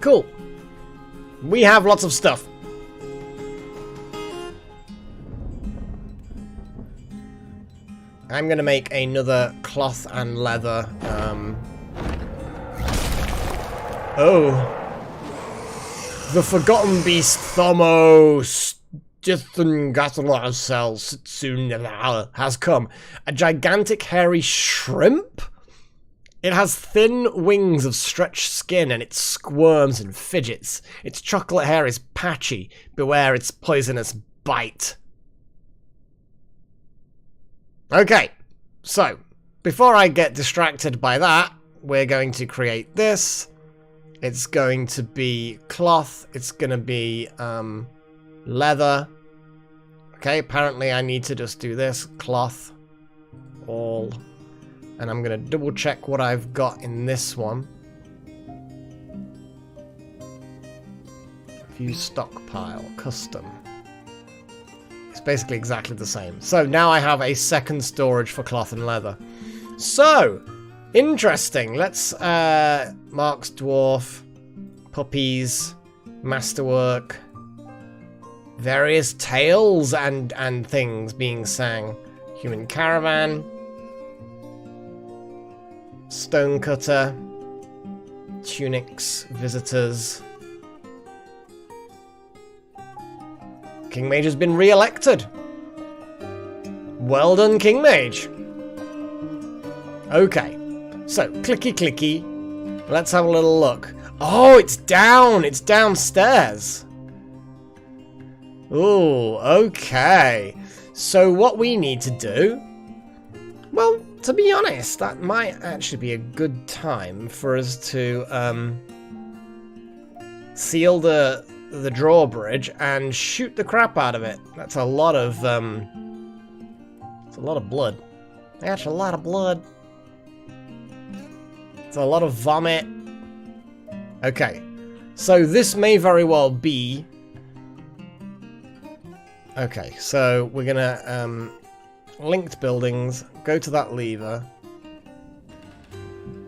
Cool. We have lots of stuff. I'm gonna make another cloth and leather. Oh. The Forgotten Beast Thomos soon has come. A gigantic hairy shrimp? It has thin wings of stretched skin and it squirms and fidgets. Its chocolate hair is patchy. Beware its poisonous bite. Okay, so before I get distracted by that, we're going to create this. It's going to be cloth. It's going to be leather. Okay, apparently I need to just do this. Cloth. All. And I'm going to double check what I've got in this one. View stockpile. Custom. It's basically exactly the same. So now I have a second storage for cloth and leather. So, interesting. Let's Mark's Dwarf, puppies, masterwork, various tales and things being sang. Human caravan, stonecutter, tunics, visitors. King Mage has been re-elected. Well done, King Mage. Okay, so clicky clicky. Let's have a little look. Oh, it's down. It's downstairs. Ooh, okay. So what we need to do... Well, to be honest, that might actually be a good time for us to seal the drawbridge and shoot the crap out of it. That's a lot of it's a lot of blood. That's a lot of blood. It's a lot of vomit. Okay, so this may very well be. Okay, so we're gonna linked buildings. Go to that lever.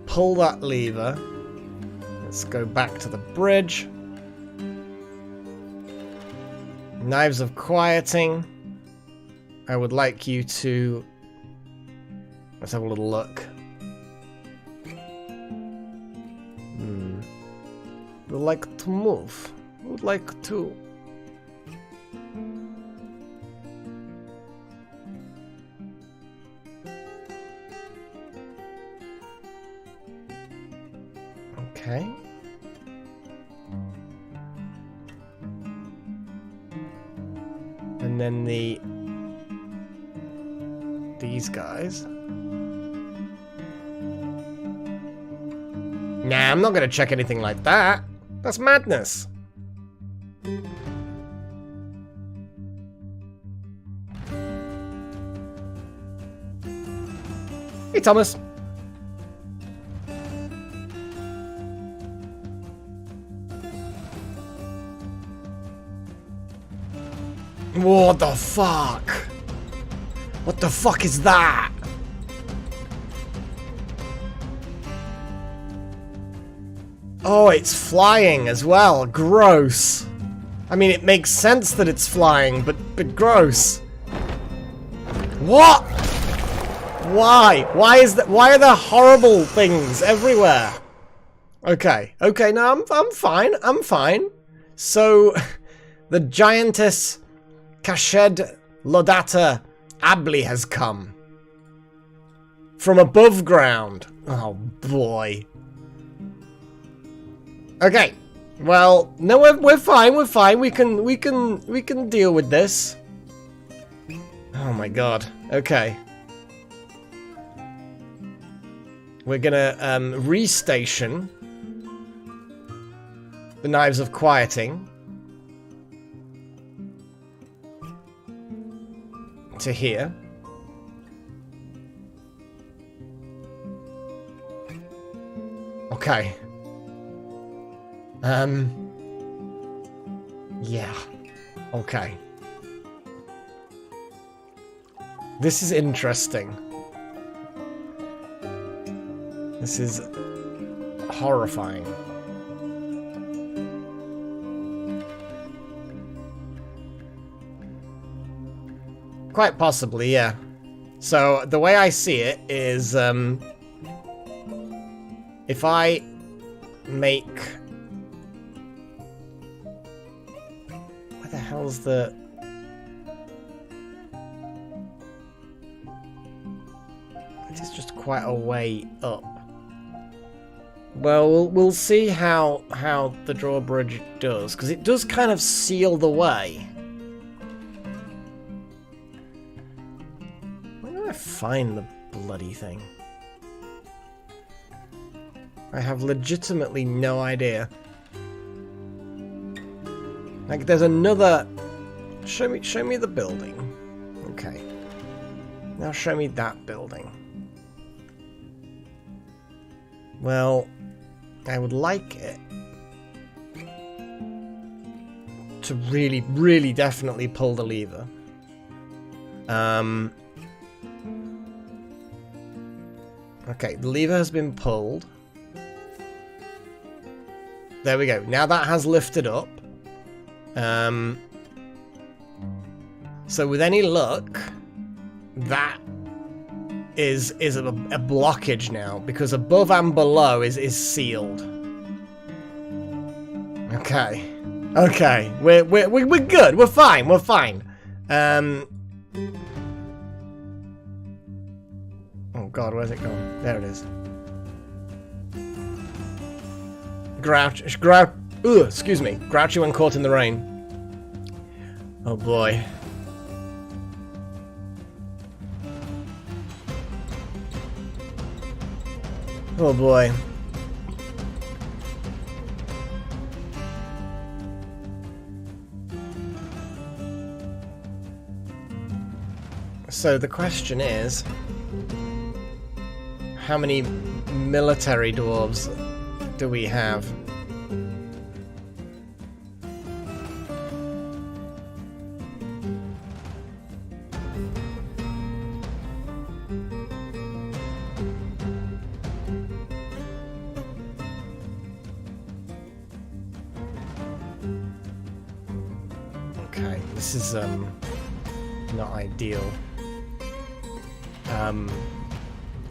Pull that lever. Let's go back to the bridge. Knives of Quieting. I would like you to... Let's have a little look. Would like to move. Would like to... Okay. And then these guys. Nah, I'm not gonna check anything like that. That's madness. Hey, Thomas. What the fuck? What the fuck is that? Oh, it's flying as well. Gross. I mean, it makes sense that it's flying, but gross. What? Why? Why is that? Why are there horrible things everywhere? Okay. Okay, no, I'm fine. I'm fine. So, the giantess Kashed Lodata Abli has come. From above ground. Oh, boy. Okay. Well, no, we're fine. We're fine. We can deal with this. Oh my god. Okay. We're gonna restation the Knives of Quieting to here. Okay. Yeah. Okay. This is interesting. This is horrifying. Quite possibly, yeah. So, the way I see it is, if I make... Where the hell's the... It is just quite a way up. Well, we'll see how the drawbridge does, because it does kind of seal the way. Where do I find the bloody thing? I have legitimately no idea. Like, there's another... Show me the building. Okay. Now show me that building. Well, I would like it to really, really definitely pull the lever. Okay, the lever has been pulled. There we go. Now that has lifted up. So with any luck, that is a blockage now, because above and below is sealed. Okay. Okay. We're good. We're fine. We're fine. Oh god, where's it gone? There it is. Excuse me. Grouchy when caught in the rain. Oh boy. Oh boy. So the question is, how many military dwarves do we have? Okay, this is not ideal.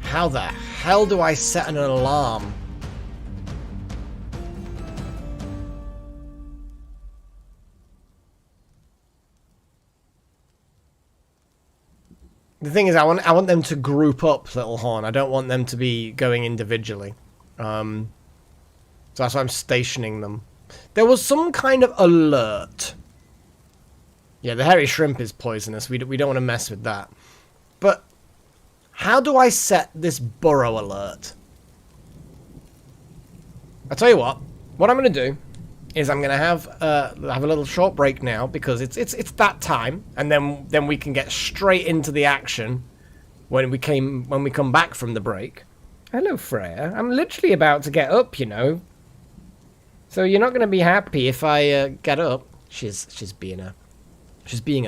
How the hell do I set an alarm? The thing is, I want them to group up, Little Horn. I don't want them to be going individually. So that's why I'm stationing them. There was some kind of alert. Yeah, the hairy shrimp is poisonous. We don't want to mess with that. But how do I set this burrow alert? I'll tell you what. What I'm going to do is I'm going to have a little short break now, because it's that time, and then we can get straight into the action when we come back from the break. Hello, Freya. I'm literally about to get up, you know. So you're not going to be happy if I get up. She's being a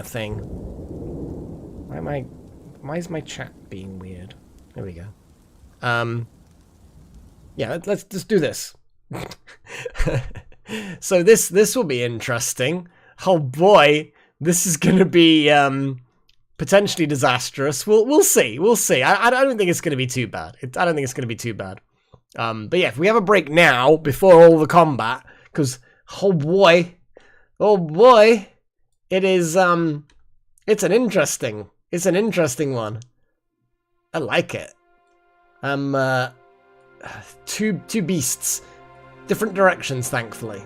thing. Why is my chat being weird? There we go. Yeah, let's just do this. So this will be interesting. Oh boy, this is gonna be potentially disastrous. We'll see. We'll see. I don't think it's going to be too bad. I don't think it's going to be too bad. But yeah, if we have a break now before all the combat, because oh boy, it is it's an interesting one. I like it. Two beasts, different directions. Thankfully,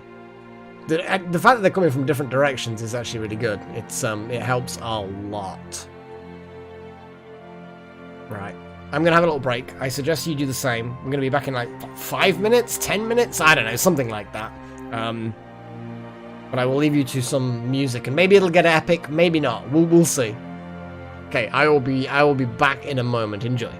the fact that they're coming from different directions is actually really good. It helps a lot. Right, I'm gonna have a little break. I suggest you do the same. I'm gonna be back in like 5 minutes, 10 minutes. I don't know, something like that. But I will leave you to some music, and maybe it'll get epic, maybe not. We'll see. Okay, I will be back in a moment. Enjoy.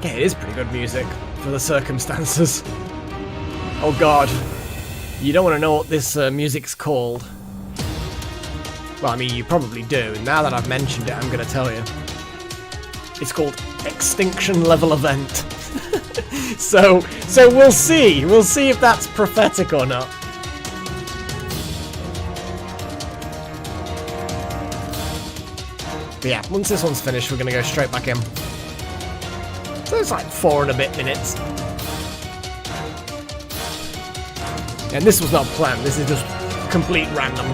Yeah, it is pretty good music for the circumstances. Oh god. You don't want to know what this music's called. Well, I mean, you probably do. Now that I've mentioned it, I'm going to tell you. It's called Extinction Level Event. So we'll see. We'll see if that's prophetic or not. But yeah, once this one's finished, we're going to go straight back in. So it's like 4 and a bit minutes. And this was not planned, this is just complete random.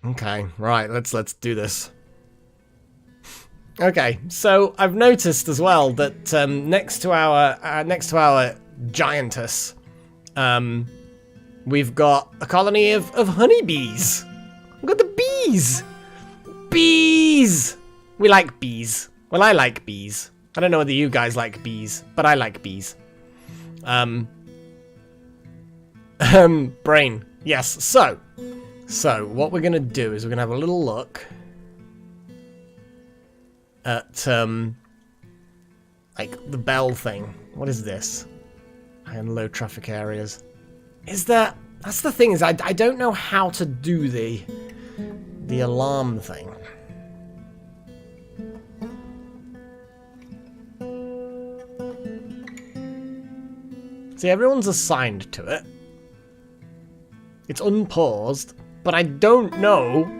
Okay, right, let's do this. Okay, so I've noticed as well that next to our giantess, we've got a colony of honeybees. We've got the bees! Bees! We like bees. Well, I like bees. I don't know whether you guys like bees, but I like bees. Brain. Yes, so what we're gonna do is we're gonna have a little look at like the bell thing. What is this? High and low traffic areas. Is there... That's the thing, is I don't know how to do the alarm thing. See, everyone's assigned to it. It's unpaused, but I don't know.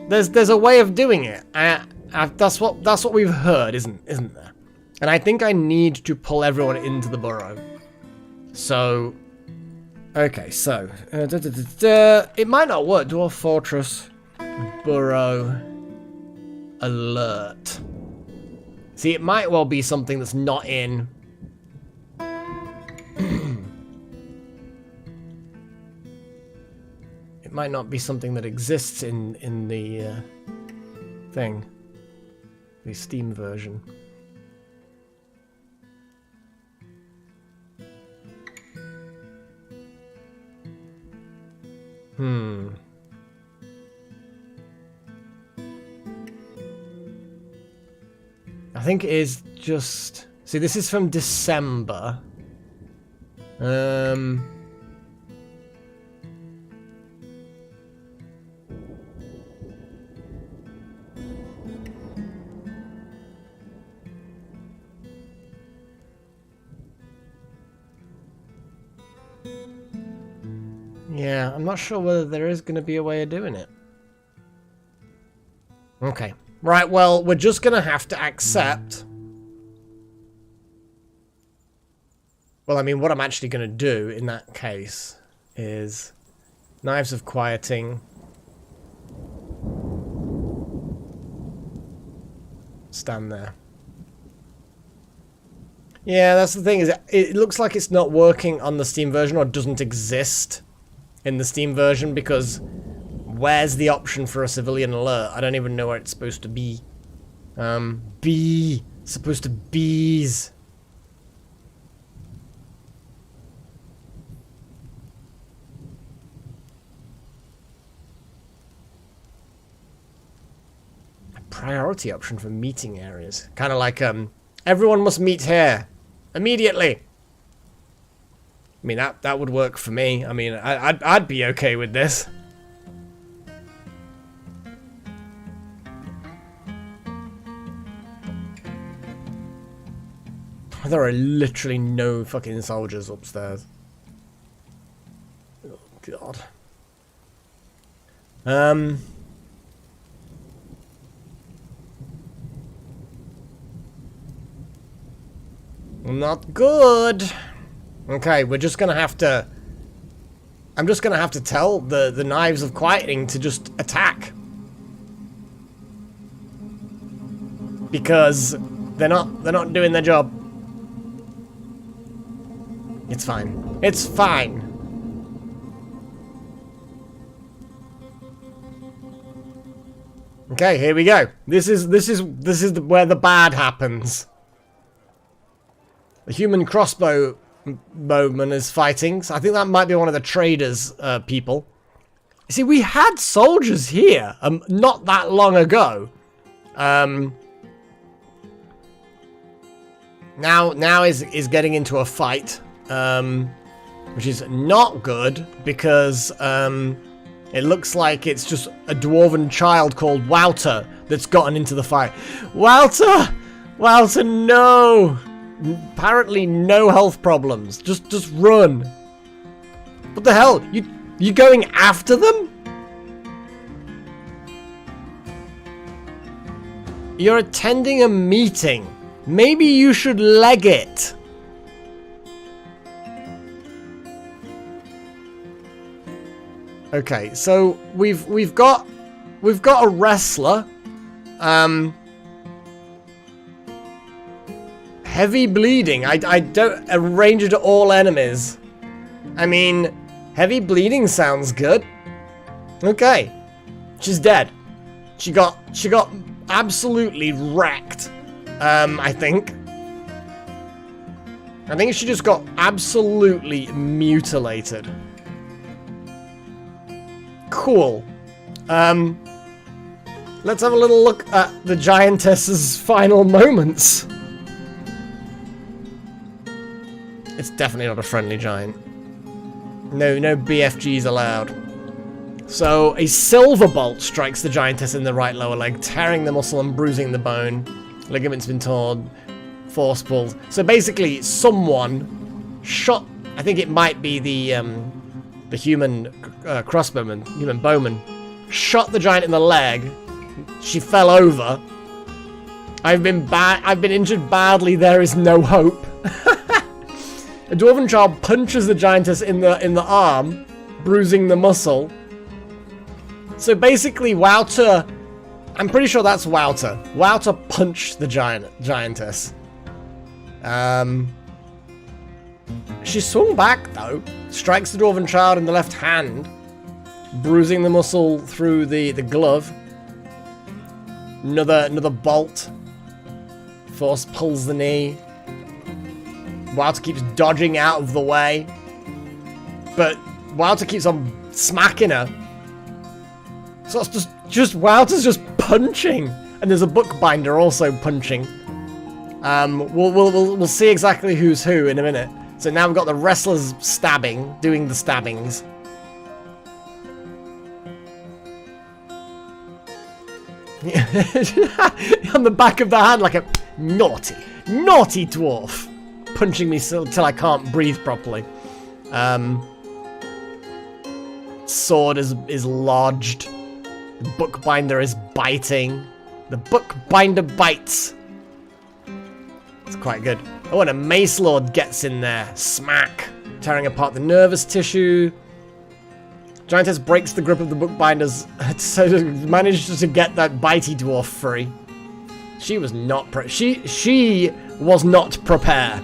There's a way of doing it. That's what we've heard, isn't there? And I think I need to pull everyone into the burrow. So, okay, so it might not work. Dwarf Fortress burrow alert. See, it might well be something that's not in. It might not be something that exists in the thing, the Steam version. I think it is just... See, this is from December. Yeah, I'm not sure whether there is going to be a way of doing it. Okay. Right, well, we're just going to have to accept... Well, I mean, what I'm actually going to do in that case is... Knives of Quieting. Stand there. Yeah, that's the thing, is it looks like it's not working on the Steam version, or doesn't exist in the Steam version, because where's the option for a civilian alert? I don't even know where it's supposed to be. Supposed to bees. A priority option for meeting areas. Kind of like, everyone must meet here. Immediately. I mean, that would work for me. I mean, I'd be okay with this. There are literally no fucking soldiers upstairs. Oh, God. Not good. Okay, we're just gonna have to... I'm just gonna have to tell the Knives of Quieting to just attack. Because they're not doing their job. It's fine. It's fine. Okay, here we go. This is where the bad happens. The human crossbow bowman is fighting. So I think that might be one of the traders people. You see, we had soldiers here not that long ago. Now is getting into a fight, which is not good because it looks like it's just a dwarven child called Wouter that's gotten into the fight. Wouter, no. Apparently no health problems. Just run. What the hell? You going after them? You're attending a meeting. Maybe you should leg it. Okay, so we've got a wrestler. Heavy bleeding. I don't... A ranger to all enemies. I mean, heavy bleeding sounds good. Okay. She's dead. She got absolutely wrecked. I think she just got absolutely mutilated. Cool. Let's have a little look at the giantess's final moments. It's definitely not a friendly giant. No BFGs allowed. So, a silver bolt strikes the giantess in the right lower leg, tearing the muscle and bruising the bone. Ligaments been torn. Force pulled. So basically, someone shot... I think it might be the human crossbowman, human bowman, shot the giant in the leg. She fell over. I've been injured badly. There is no hope. A dwarven child punches the giantess in the arm, bruising the muscle. So basically, Wouter, I'm pretty sure that's Wouter. Wouter punched the giantess. She swung back though, strikes the dwarven child in the left hand, bruising the muscle through the glove. Another bolt. Force pulls the knee. Wouter keeps dodging out of the way. But Wouter keeps on smacking her. So it's just Wouter's just punching. And there's a bookbinder also punching. We'll see exactly who's who in a minute. So now we've got the wrestlers stabbing, doing the stabbings. On the back of the hand like a naughty dwarf. Punching me till I can't breathe properly. Sword is lodged. The bookbinder is biting. The bookbinder bites. It's quite good. Oh, and a mace lord gets in there. Smack. Tearing apart the nervous tissue. Giantess breaks the grip of the bookbinders. So managed to get that bitey dwarf free. She was not she was not prepared.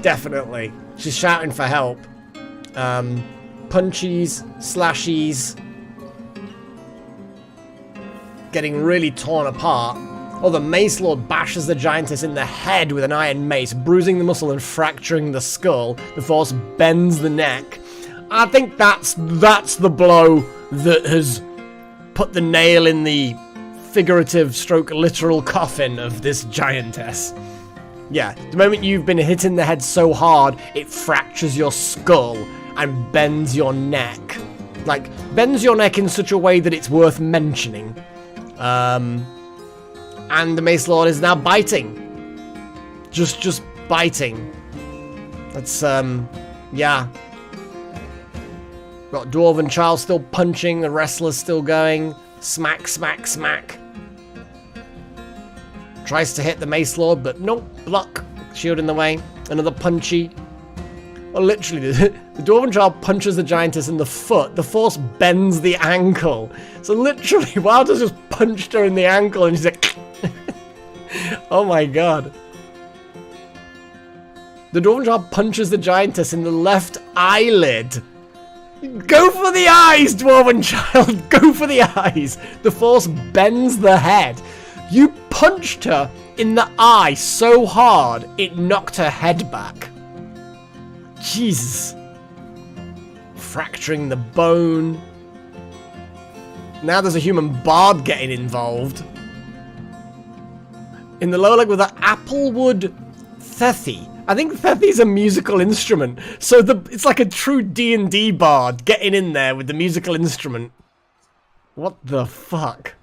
Definitely. She's shouting for help. Punchies, slashies. Getting really torn apart. Oh, the mace lord bashes the giantess in the head with an iron mace, bruising the muscle and fracturing the skull. The force bends the neck. I think that's the blow that has put the nail in the figurative stroke literal coffin of this giantess. Yeah, the moment you've been hit in the head so hard, it fractures your skull and bends your neck. Like, bends your neck in such a way that it's worth mentioning. And the Mace Lord is now biting. Just biting. That's, yeah. Got Dwarven Child still punching, the wrestler's still going. Smack, smack, smack. Tries to hit the Mace Lord, but nope, block. Shield in the way. Another punchy. Well, literally, the Dwarven Child punches the Giantess in the foot. The force bends the ankle. So literally, Wilder's just punched her in the ankle and she's like... Oh my god. The Dwarven Child punches the Giantess in the left eyelid. Go for the eyes, Dwarven Child! Go for the eyes! The force bends the head. You punched her in the eye so hard, it knocked her head back. Jesus. Fracturing the bone. Now there's a human bard getting involved. In the lower leg with an applewood thethi. I think thethi's a musical instrument. So it's like a true D&D bard getting in there with the musical instrument. What the fuck?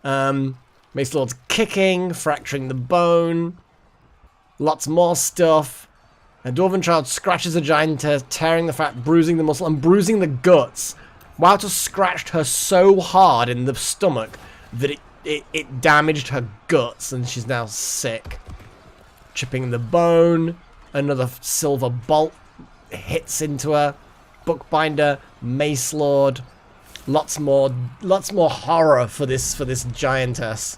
Mace Lord's kicking, fracturing the bone. Lots more stuff. A Dwarven Child scratches a Giantess, tearing the fat, bruising the muscle, and bruising the guts. Wouter scratched her so hard in the stomach that it damaged her guts, and she's now sick. Chipping the bone. Another silver bolt hits into her. Bookbinder, Mace Lord. Lots more horror for this Giantess.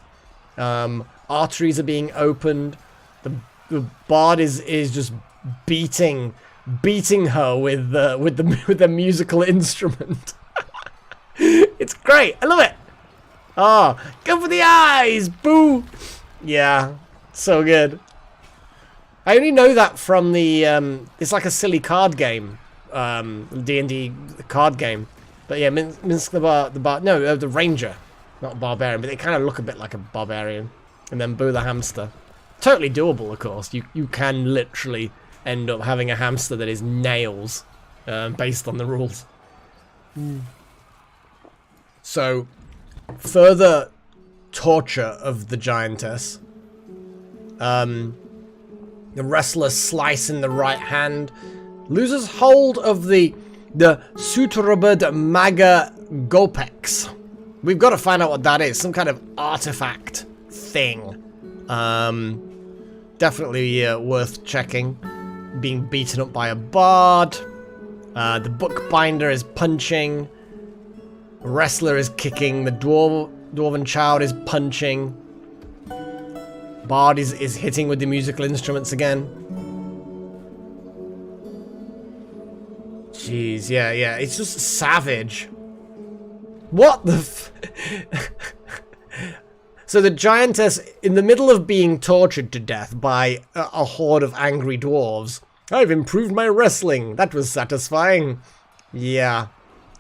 Arteries are being opened. The bard is just beating her with the musical instrument. It's great. I love it. Oh, go for the eyes. Boo. Yeah, so good. I only know that from the it's like a silly card game, D&D card game. But yeah, Minsk the ranger, not barbarian, but they kind of look a bit like a barbarian. And then Boo the hamster. Totally doable, of course. You can literally end up having a hamster that is nails, based on the rules. So, further torture of the giantess. The wrestler slice in the right hand loses hold of the Sutrabad Maga Gopex. We've got to find out what that is. Some kind of artifact thing. Definitely worth checking. Being beaten up by a bard. The bookbinder is punching. The wrestler is kicking. The dwarven child is punching. Bard is hitting with the musical instruments again. Jeez, yeah. It's just savage. What the So the giantess, in the middle of being tortured to death by a horde of angry dwarves, I've improved my wrestling. That was satisfying. Yeah.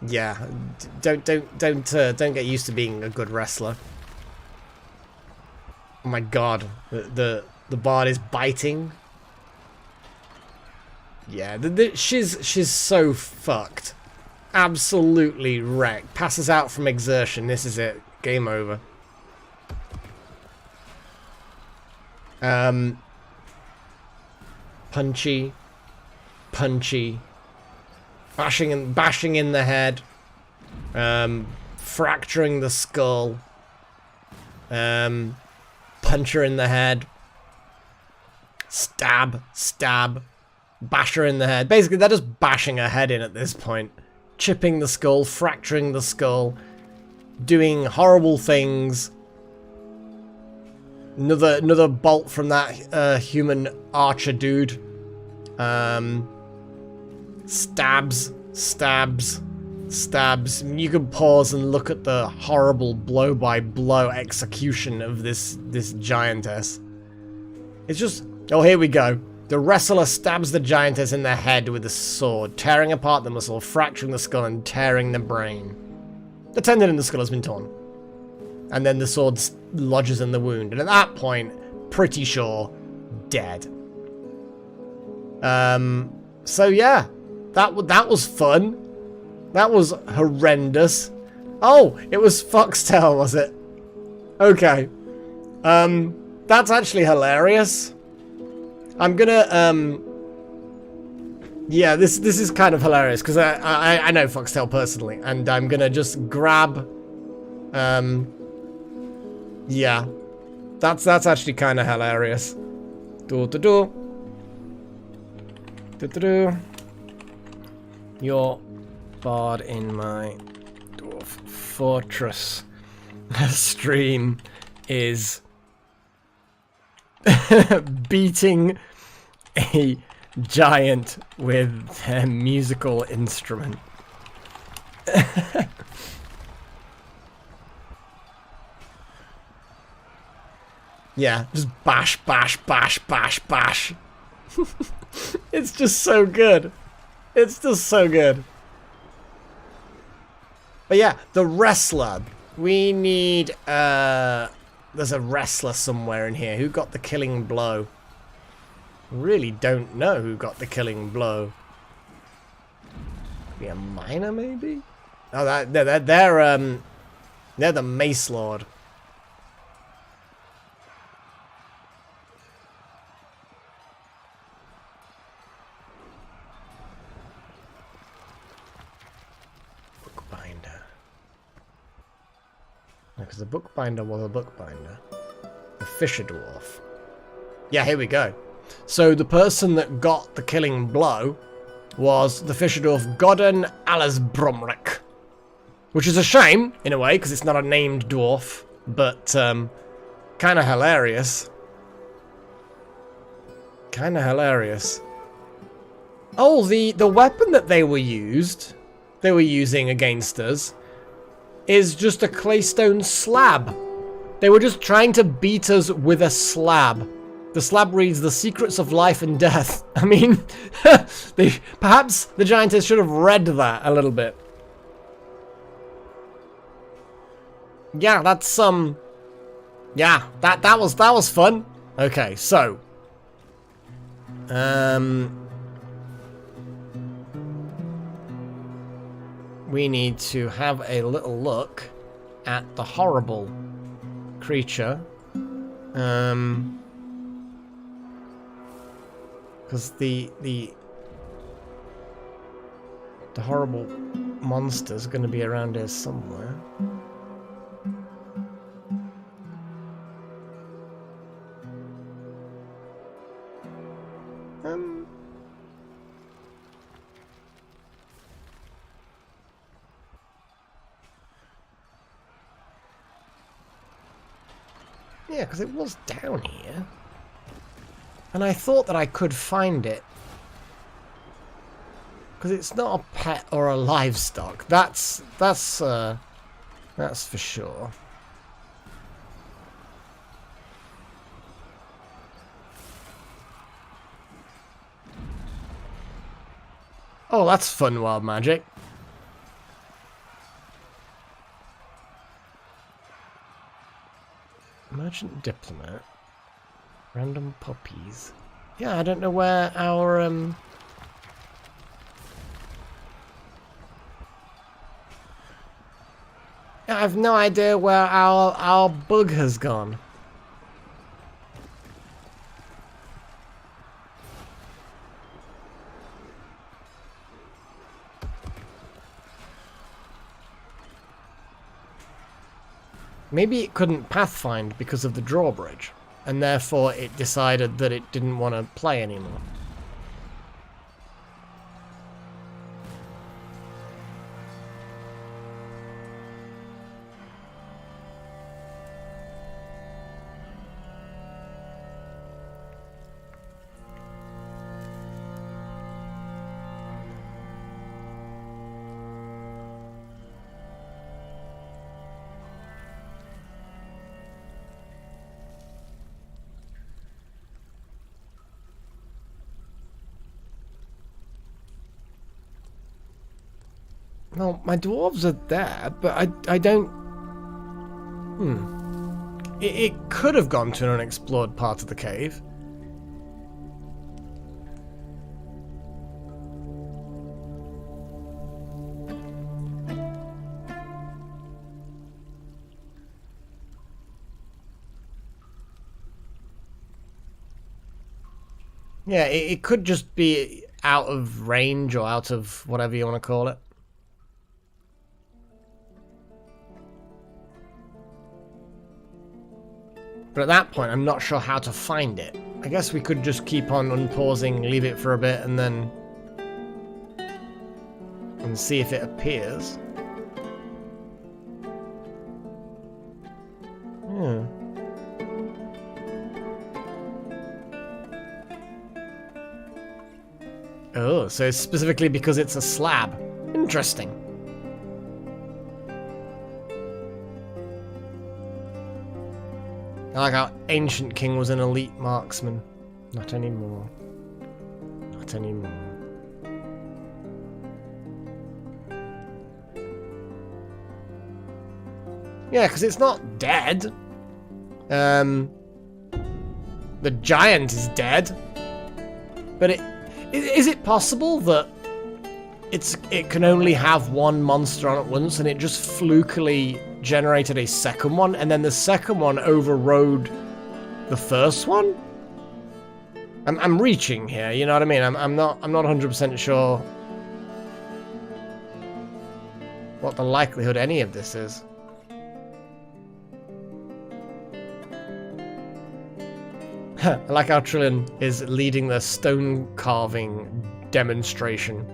Don't get used to being a good wrestler. Oh my god, the bard is biting. Yeah, she's so fucked. Absolutely wrecked. Passes out from exertion. This is it. Game over. Punchy. Bashing in the head. Fracturing the skull. Puncher in the head. Stab. Bash her in the head. Basically, they're just bashing her head in at this point. Chipping the skull, fracturing the skull, doing horrible things. Another bolt from that human archer dude. Stabs. You can pause and look at the horrible blow-by-blow execution of this giantess. It's just... Oh, here we go. The wrestler stabs the giantess in the head with a sword, tearing apart the muscle, fracturing the skull, and tearing the brain. The tendon in the skull has been torn. And then the sword lodges in the wound. And at that point, pretty sure, dead. So yeah, that was fun. That was horrendous. Oh, it was Foxtail, was it? Okay. That's actually hilarious. I'm gonna, yeah, this is kind of hilarious, because I know Foxtail personally, and I'm gonna just grab, yeah, that's actually kind of hilarious. Your bard in my Dwarf Fortress stream is beating a giant with their musical instrument. Yeah, just bash. It's just so good. It's just so good. But yeah, the wrestler. We need, there's a wrestler somewhere in here. Who got the killing blow? Really don't know who got the killing blow. Could be a miner, maybe? Oh, they're the Mace Lord. Bookbinder. Because the bookbinder was a bookbinder. The Fisher Dwarf. Yeah, here we go. So the person that got the killing blow was the Fisher Dwarf Godden Alesbromric. Which is a shame, in a way, because it's not a named dwarf. But, kind of hilarious. Kind of hilarious. Oh, the weapon that they were using against us is just a claystone slab. They were just trying to beat us with a slab. The slab reads, "The secrets of life and death." I mean, perhaps the giantess should have read that a little bit. Yeah, that's yeah, that was fun. Okay, so We need to have a little look at the horrible creature. Because the horrible monster's going to be around here somewhere. Yeah, because it was down here. And I thought that I could find it. Because it's not a pet or a livestock. That's for sure. Oh, that's fun, wild magic. Merchant diplomat. Random puppies. Yeah, I don't know where our I have no idea where our bug has gone. Maybe it couldn't pathfind because of the drawbridge, and therefore it decided that it didn't want to play anymore. Well, my dwarves are there, but I don't... It could have gone to an unexplored part of the cave. Yeah, it could just be out of range or out of whatever you want to call it. But at that point, I'm not sure how to find it. I guess we could just keep on unpausing, leave it for a bit, and then... and see if it appears. Yeah. Oh, so it's specifically because it's a slab. Interesting. I like how Ancient King was an elite marksman. Not anymore. Not anymore. Yeah, because it's not dead. The giant is dead. But is it possible that it can only have one monster on at once and it just flukily generated a second one, and then the second one overrode the first one? I'm reaching here, you know what I mean? I'm not 100% sure what the likelihood any of this is. I like how Trillian is leading the stone carving demonstration.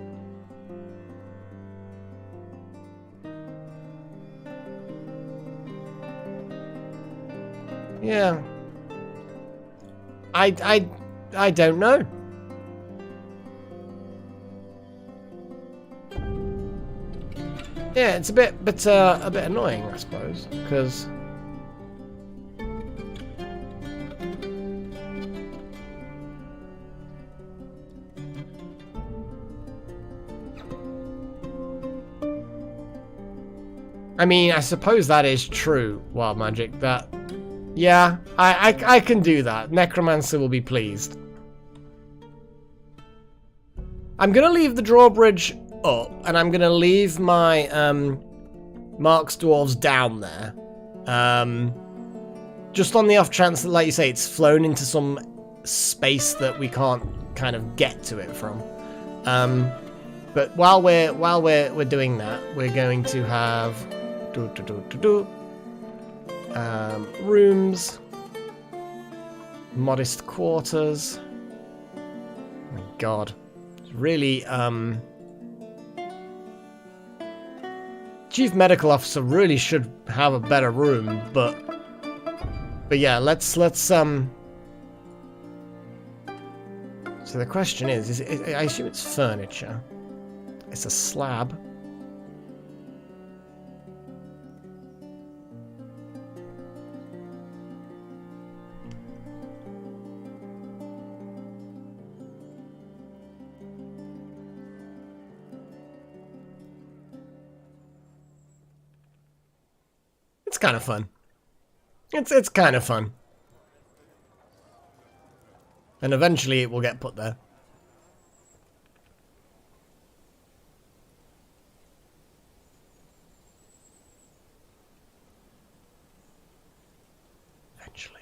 Yeah. I don't know. Yeah, it's a bit annoying, I suppose, because I mean, I suppose that is true, Wild Magic, that... Yeah, I can do that. Necromancer will be pleased. I'm going to leave the drawbridge up, and I'm going to leave my Mark's Dwarves down there. Just on the off chance that, like you say, it's flown into some space that we can't kind of get to it from. But while we're doing that, we're going to have rooms, modest quarters. Oh my God, it's really Chief Medical Officer really should have a better room, but yeah, let's So the question is I assume it's furniture. It's a slab. It's kind of fun. It's kind of fun. And eventually it will get put there. Eventually.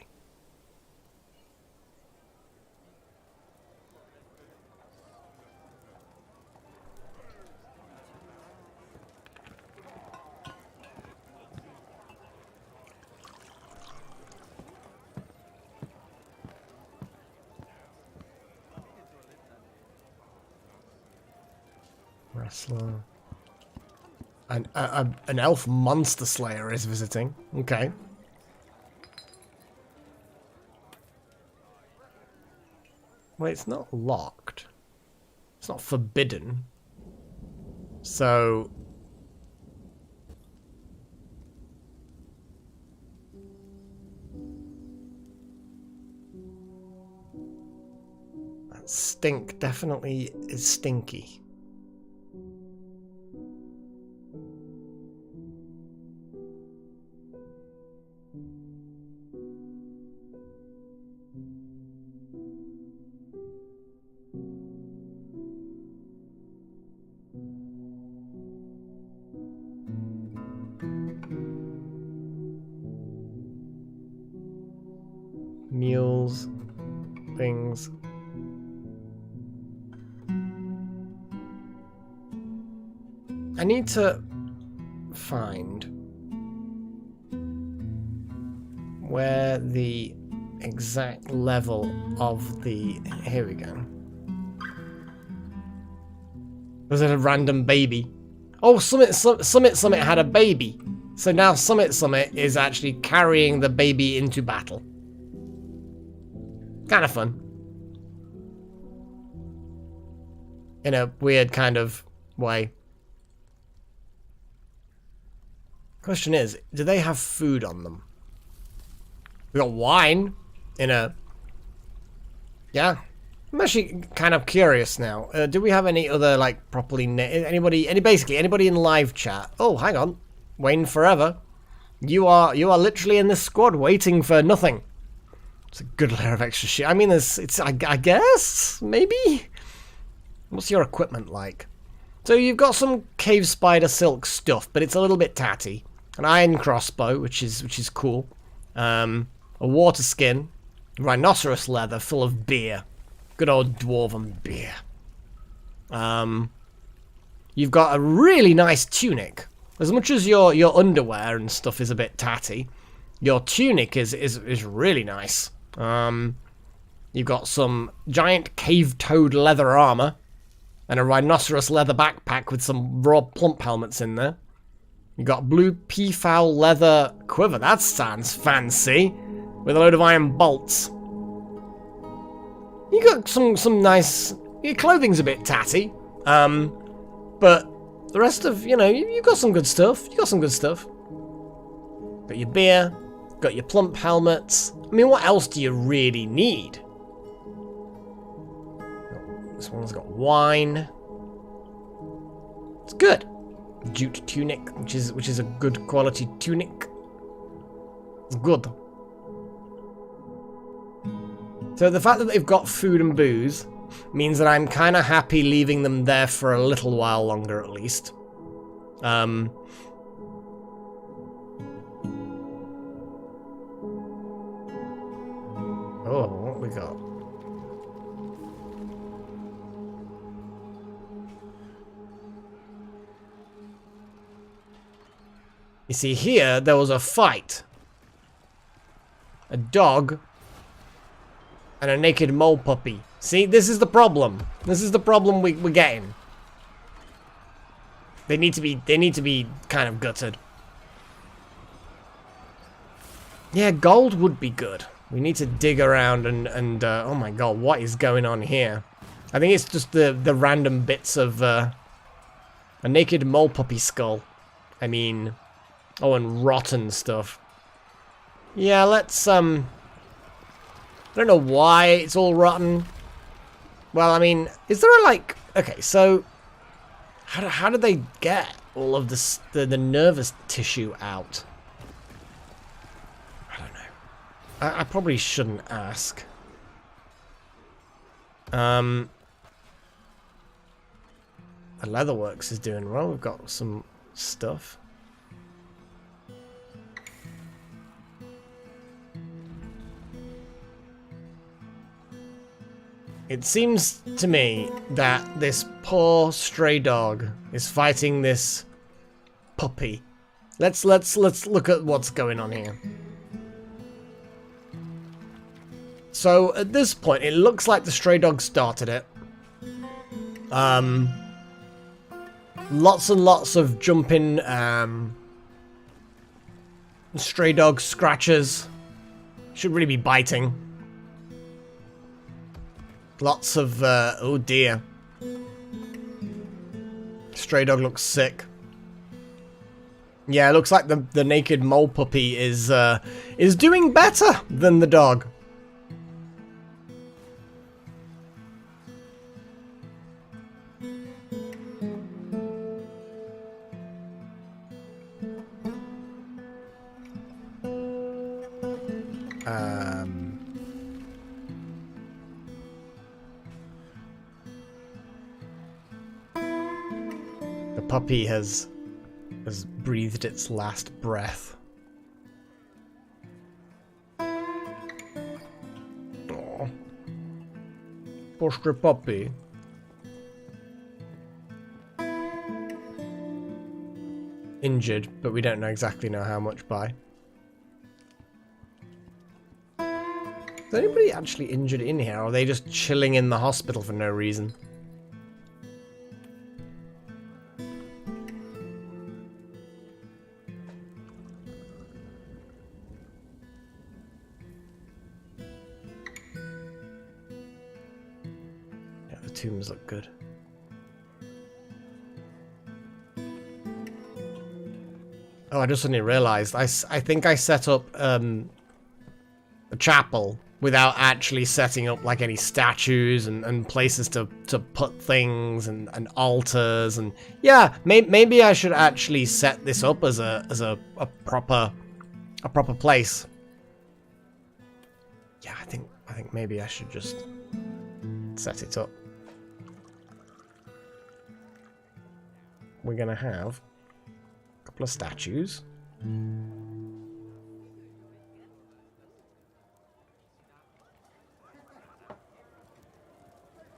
Wrestler. An elf monster slayer is visiting. Okay. Well, it's not locked. It's not forbidden. So... that stink definitely is stinky. Mules, things. I need to find where the exact level of the... Here we go. Was it a random baby? Oh, Summit had a baby. So now Summit is actually carrying the baby into battle. Kind of fun. In a weird kind of way. Question is, do they have food on them? We got wine in a... Yeah. I'm actually kind of curious now. Do we have any other, like, properly... Basically, anybody in live chat? Oh, hang on. Wayne Forever. You are literally in this squad waiting for nothing. It's a good layer of extra shit. I mean, I guess? Maybe? What's your equipment like? So you've got some cave spider silk stuff, but it's a little bit tatty. An iron crossbow, which is cool. A water skin. Rhinoceros leather full of beer. Good old dwarven beer. You've got a really nice tunic. As much as your underwear and stuff is a bit tatty, your tunic is really nice. You've got some giant cave-toad leather armor and a rhinoceros leather backpack with some raw plump helmets in there. You've got blue peafowl leather quiver. That sounds fancy. With a load of iron bolts. You got some nice... Your clothing's a bit tatty. But the rest of, you've got some good stuff. You got some good stuff. Got your beer. Got your plump helmets. I mean, what else do you really need? This one's got wine. It's good. Jute tunic, which is a good quality tunic. It's good. So the fact that they've got food and booze means that I'm kind of happy leaving them there for a little while longer at least. Oh, what we got? You see, here, there was a fight. A dog and a naked mole puppy. See, this is the problem. This is the problem we're getting. They need to be kind of gutted. Yeah, gold would be good. We need to dig around and oh my god, what is going on here? I think it's just the random bits of a naked mole puppy skull. I mean, oh, and rotten stuff. Yeah, let's I don't know why it's all rotten. Well, I mean, is there a like? Okay, so how did they get all of this the nervous tissue out? I don't know. I probably shouldn't ask. The Leatherworks is doing well. We've got some stuff. It seems to me that this poor stray dog is fighting this puppy. Let's look at what's going on here. So at this point, it looks like the stray dog started it. Lots and lots of jumping stray dog scratches. Should really be biting. Lots of, oh dear. Stray dog looks sick. Yeah, it looks like the naked mole puppy is doing better than the dog. The puppy has breathed its last breath. Aww. Poor stray puppy. Injured, but we don't exactly know how much by. Is anybody actually injured in here, or are they just chilling in the hospital for no reason? Yeah, the tombs look good. Oh, I just suddenly realized, I think I set up a chapel without actually setting up like any statues and places to put things and altars, and yeah, maybe I should actually set this up as a proper place. Yeah, I think maybe I should just set it up. We're gonna have a couple of statues.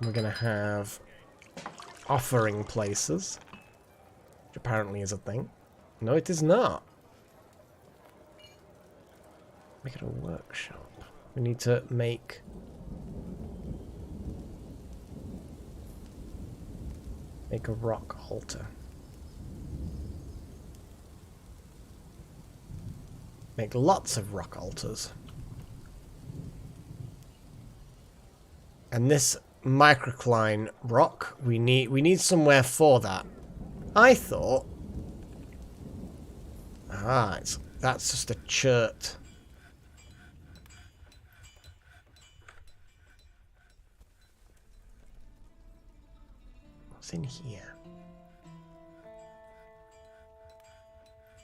We're gonna have offering places, which apparently is a thing. No, it is not. Make it a workshop. We need to make a rock altar. Make lots of rock altars. And this microcline rock, we need somewhere for that. I thought, that's just a chert. What's in here?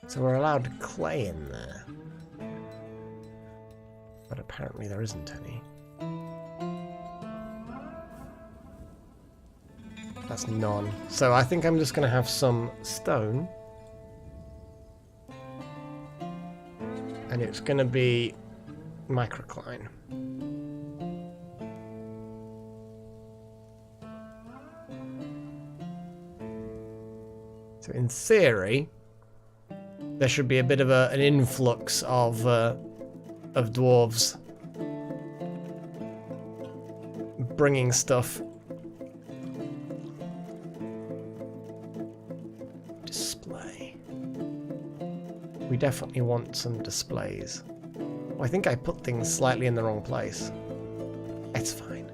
So we're allowed clay in there, but apparently there isn't any. That's none. So I think I'm just going to have some stone. And it's going to be microcline. So in theory, there should be a bit of an influx of dwarves bringing stuff. Display. We definitely want some displays. Oh, I think I put things slightly in the wrong place. It's fine.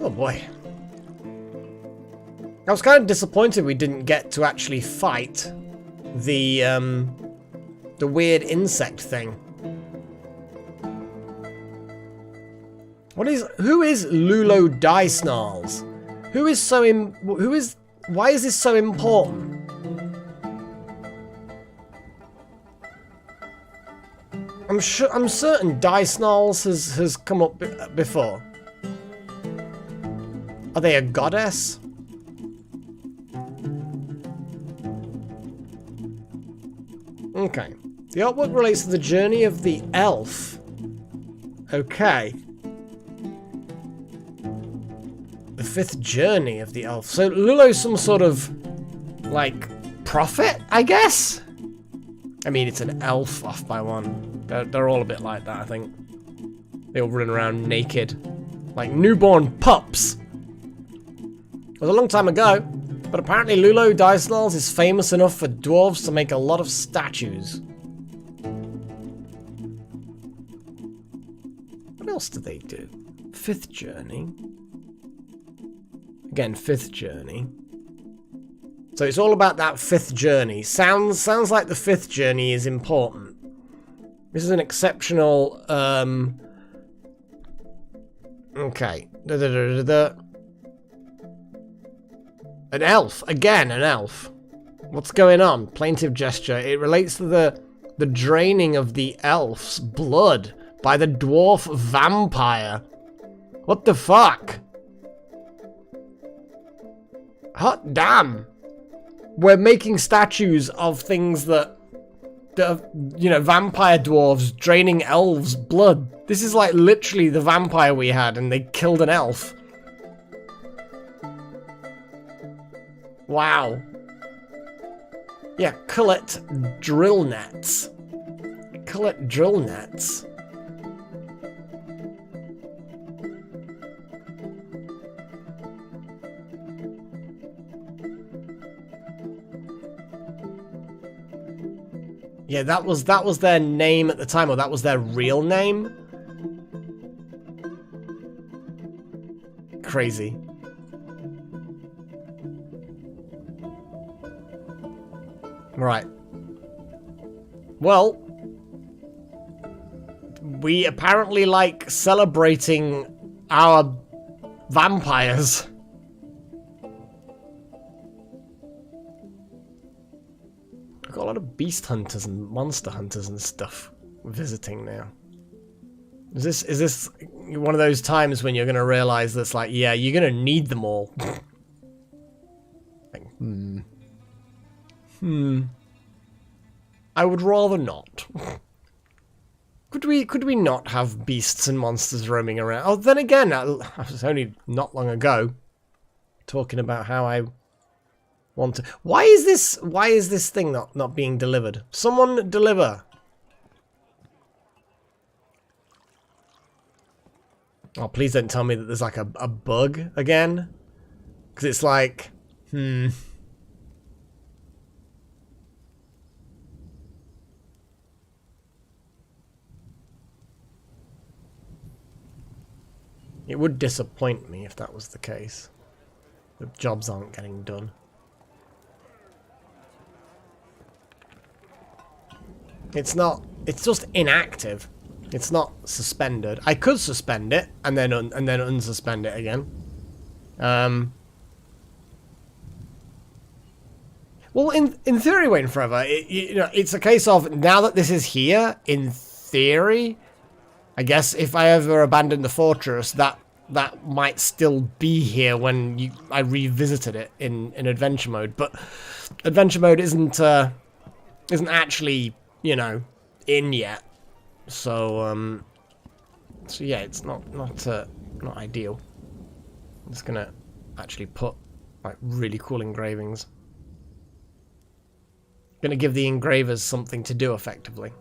Oh boy. I was kind of disappointed we didn't get to actually fight the weird insect thing. Who is Lulo Dysnarls? Why is this so important? I'm certain Dysnarls has come up before. Are they a goddess? Okay. The artwork relates to the journey of the elf. Okay. The 5th journey of the elf. So Lulo's some sort of, like, prophet, I guess? I mean, it's an elf off by one. They're all a bit like that, I think. They all run around naked. Like newborn pups. It was a long time ago, but apparently Lulo Dysnarls is famous enough for dwarves to make a lot of statues. What else do they do? 5th journey. Again, 5th journey. So it's all about that 5th journey. Sounds like the 5th journey is important. This is an exceptional. Okay. An elf. Again, an elf. What's going on? Plaintive gesture. It relates to the draining of the elf's blood by the dwarf vampire. What the fuck? Hot damn. We're making statues of things that are, you know, vampire dwarves draining elves' blood. This is like literally the vampire we had and they killed an elf. Wow. Yeah, collect drill nets. Collect drill nets. Yeah, that was their name at the time, or that was their real name. Crazy. Right. Well, we apparently like celebrating our vampires. We've got a lot of beast hunters and monster hunters and stuff visiting now. Is this one of those times when you're going to realize that's like, yeah, you're going to need them all? Like, I would rather not. Could we not have beasts and monsters roaming around? Oh, then again, I was only not long ago talking about how I want to. Why is this thing not being delivered? Someone deliver. Oh, please don't tell me that there's like a bug again, because it's like, It would disappoint me if that was the case. The jobs aren't getting done. It's not. It's just inactive. It's not suspended. I could suspend it and then unsuspend it again. Well, in theory, waiting forever. You know, it's a case of now that this is here. In theory, I guess if I ever abandon the fortress, that might still be here when I revisited it in adventure mode. But adventure mode isn't actually, you know, in yet. So yeah, it's not ideal. I'm just gonna actually put like really cool engravings. Gonna give the engravers something to do effectively.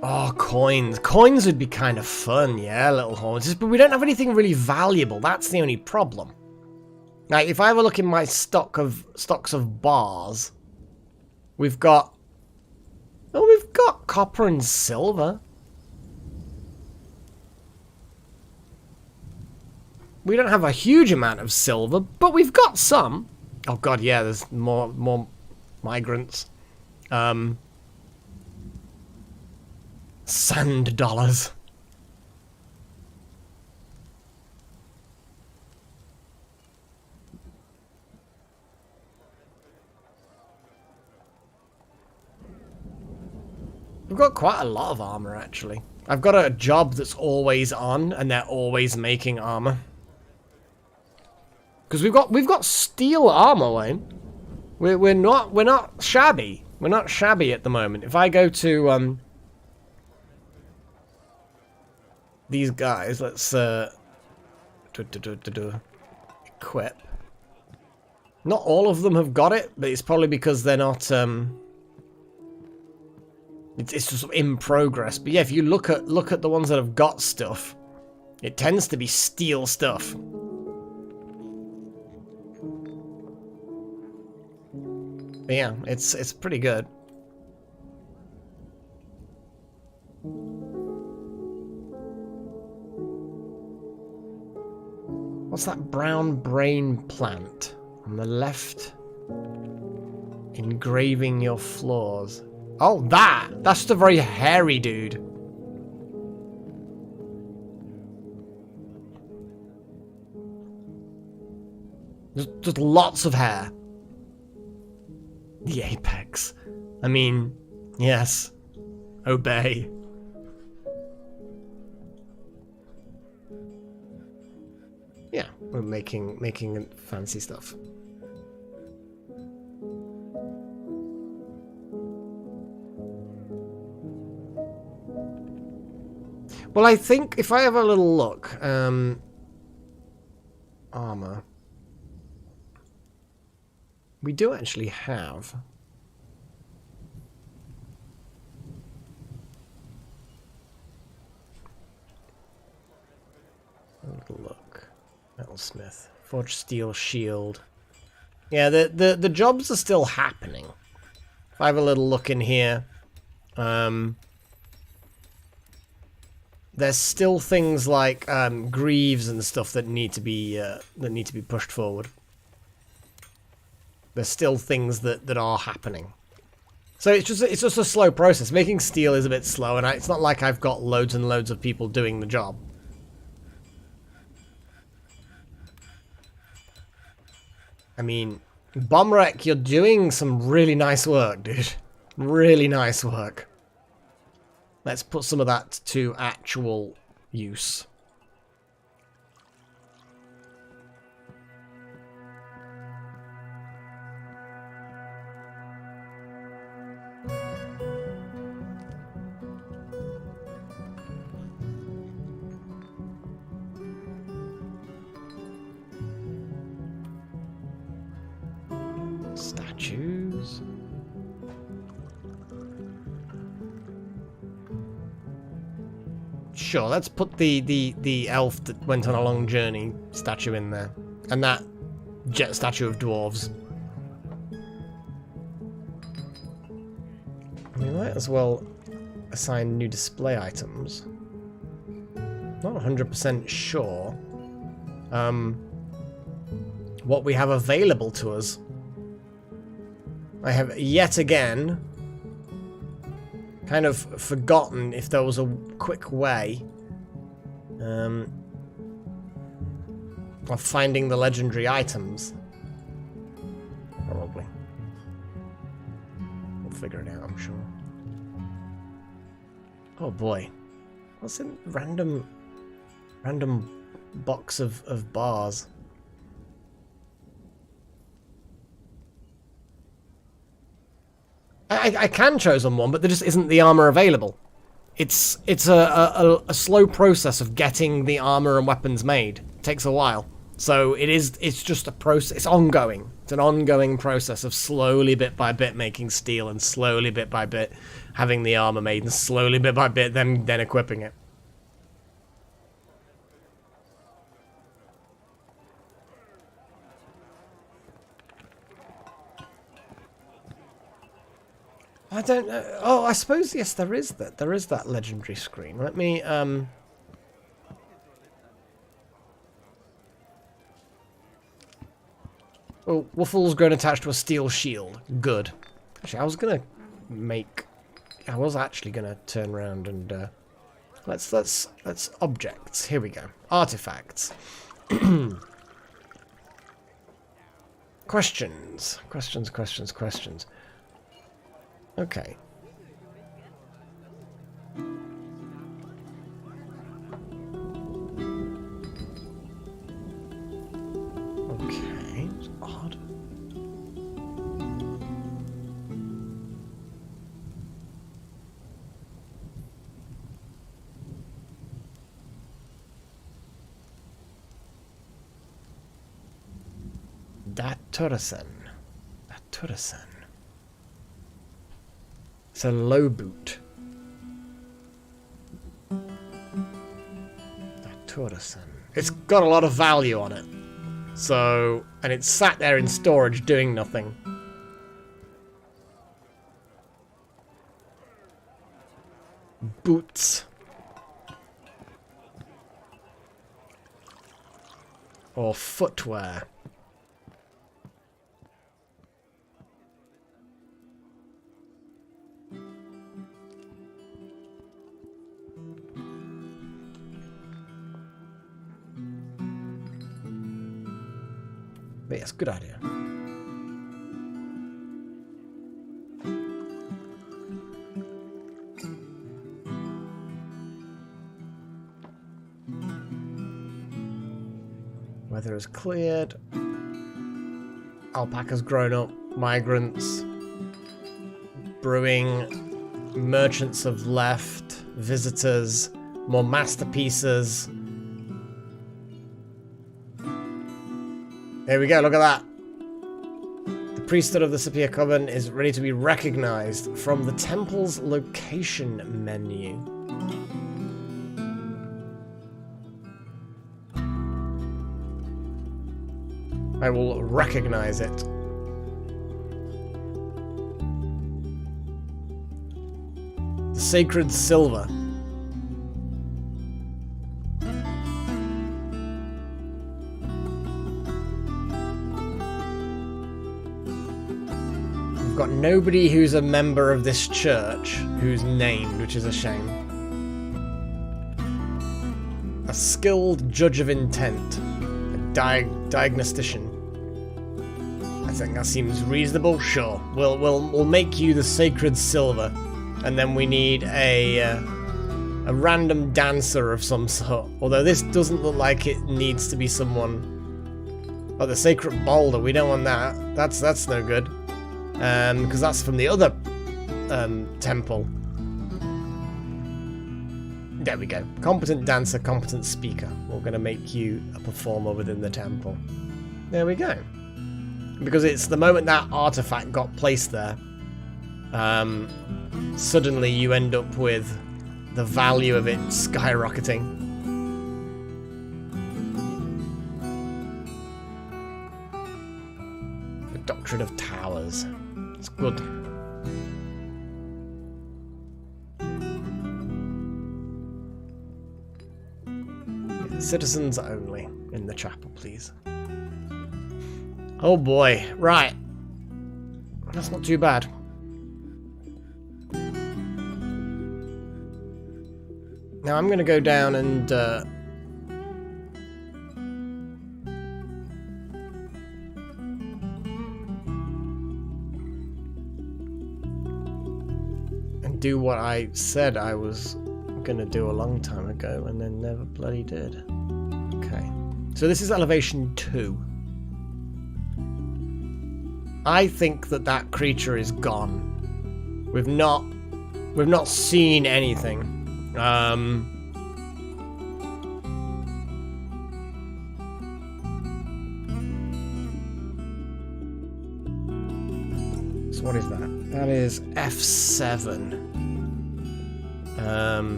Oh, coins. Coins would be kind of fun, yeah, little horns. But we don't have anything really valuable. That's the only problem. Like, if I have a look in my stocks of bars, we've got... Oh, we've got copper and silver. We don't have a huge amount of silver, but we've got some. Oh god, yeah, there's more migrants. Sand dollars. We've got quite a lot of armor, actually. I've got a job that's always on, and they're always making armor. Because we've got steel armor, Wayne. We're not shabby. We're not shabby at the moment. If I go to these guys, let's equip. Not all of them have got it, but it's probably because they're not it's just in progress. But yeah, if you look at the ones that have got stuff, it tends to be steel stuff. But yeah, it's pretty good. What's that brown brain plant on the left? Engraving your floors. Oh, that's just a very hairy dude. Just lots of hair. The apex. I mean, yes. Obey. Yeah, we're making fancy stuff. Well, I think if I have a little look, armor. We do actually have a little look. Metalsmith, forged steel shield. Yeah, the jobs are still happening. If I have a little look in here, there's still things like greaves and stuff that need to be pushed forward. There's still things that are happening. So it's just a slow process. Making steel is a bit slow, and it's not like I've got loads and loads of people doing the job. I mean, Bombwreck, you're doing some really nice work, dude. Really nice work. Let's put some of that to actual use. Statues. Sure, let's put the elf that went on a long journey statue in there. And that jet statue of dwarves. We might as well assign new display items. Not 100% sure what we have available to us. I have yet again kind of forgotten if there was a quick way of finding the legendary items. Probably. We'll figure it out, I'm sure. Oh boy. What's in random box of bars? I can choose on one, but there just isn't the armor available. It's a slow process of getting the armor and weapons made. It takes a while. So it's just a process. It's ongoing. It's an ongoing process of slowly bit by bit making steel, and slowly bit by bit having the armor made, and slowly bit by bit then equipping it. I don't know. Oh, I suppose, yes, there is that. There is that legendary screen. Let me, Oh, Waffle's grown attached to a steel shield. Good. Actually, I was actually gonna turn around and, let's objects. Here we go. Artifacts. Questions. Okay. Okay, it's odd. Turrison. It's a low boot. Turrison. It's got a lot of value on it. So, and it's sat there in storage doing nothing. Boots. Or footwear. But yes, good idea. Weather is cleared. Alpacas grown up. Migrants. Brewing. Merchants have left. Visitors. More masterpieces. There we go, look at that. The priesthood of the Sepia Coven is ready to be recognized from the temple's location menu. I will recognize it. The sacred silver. Got nobody who's a member of this church who's named, which is a shame. A skilled judge of intent, a diagnostician. I think that seems reasonable. Sure, we'll make you the sacred silver, and then we need a random dancer of some sort. Although this doesn't look like it needs to be someone. Oh, the sacred boulder. We don't want that. That's no good. Because that's from the other temple. There we go. Competent dancer, competent speaker. We're going to make you a performer within the temple. There we go. Because it's the moment that artifact got placed there, suddenly you end up with the value of it skyrocketing. The Doctrine of Towers. It's good. Citizens only in the chapel, please. Oh boy, right. That's not too bad. Now I'm going to go down and do what I said I was going to do a long time ago and then never bloody did. Okay. So this is elevation 2. I think that that creature is gone. We've not seen anything. So what is that? That is F7.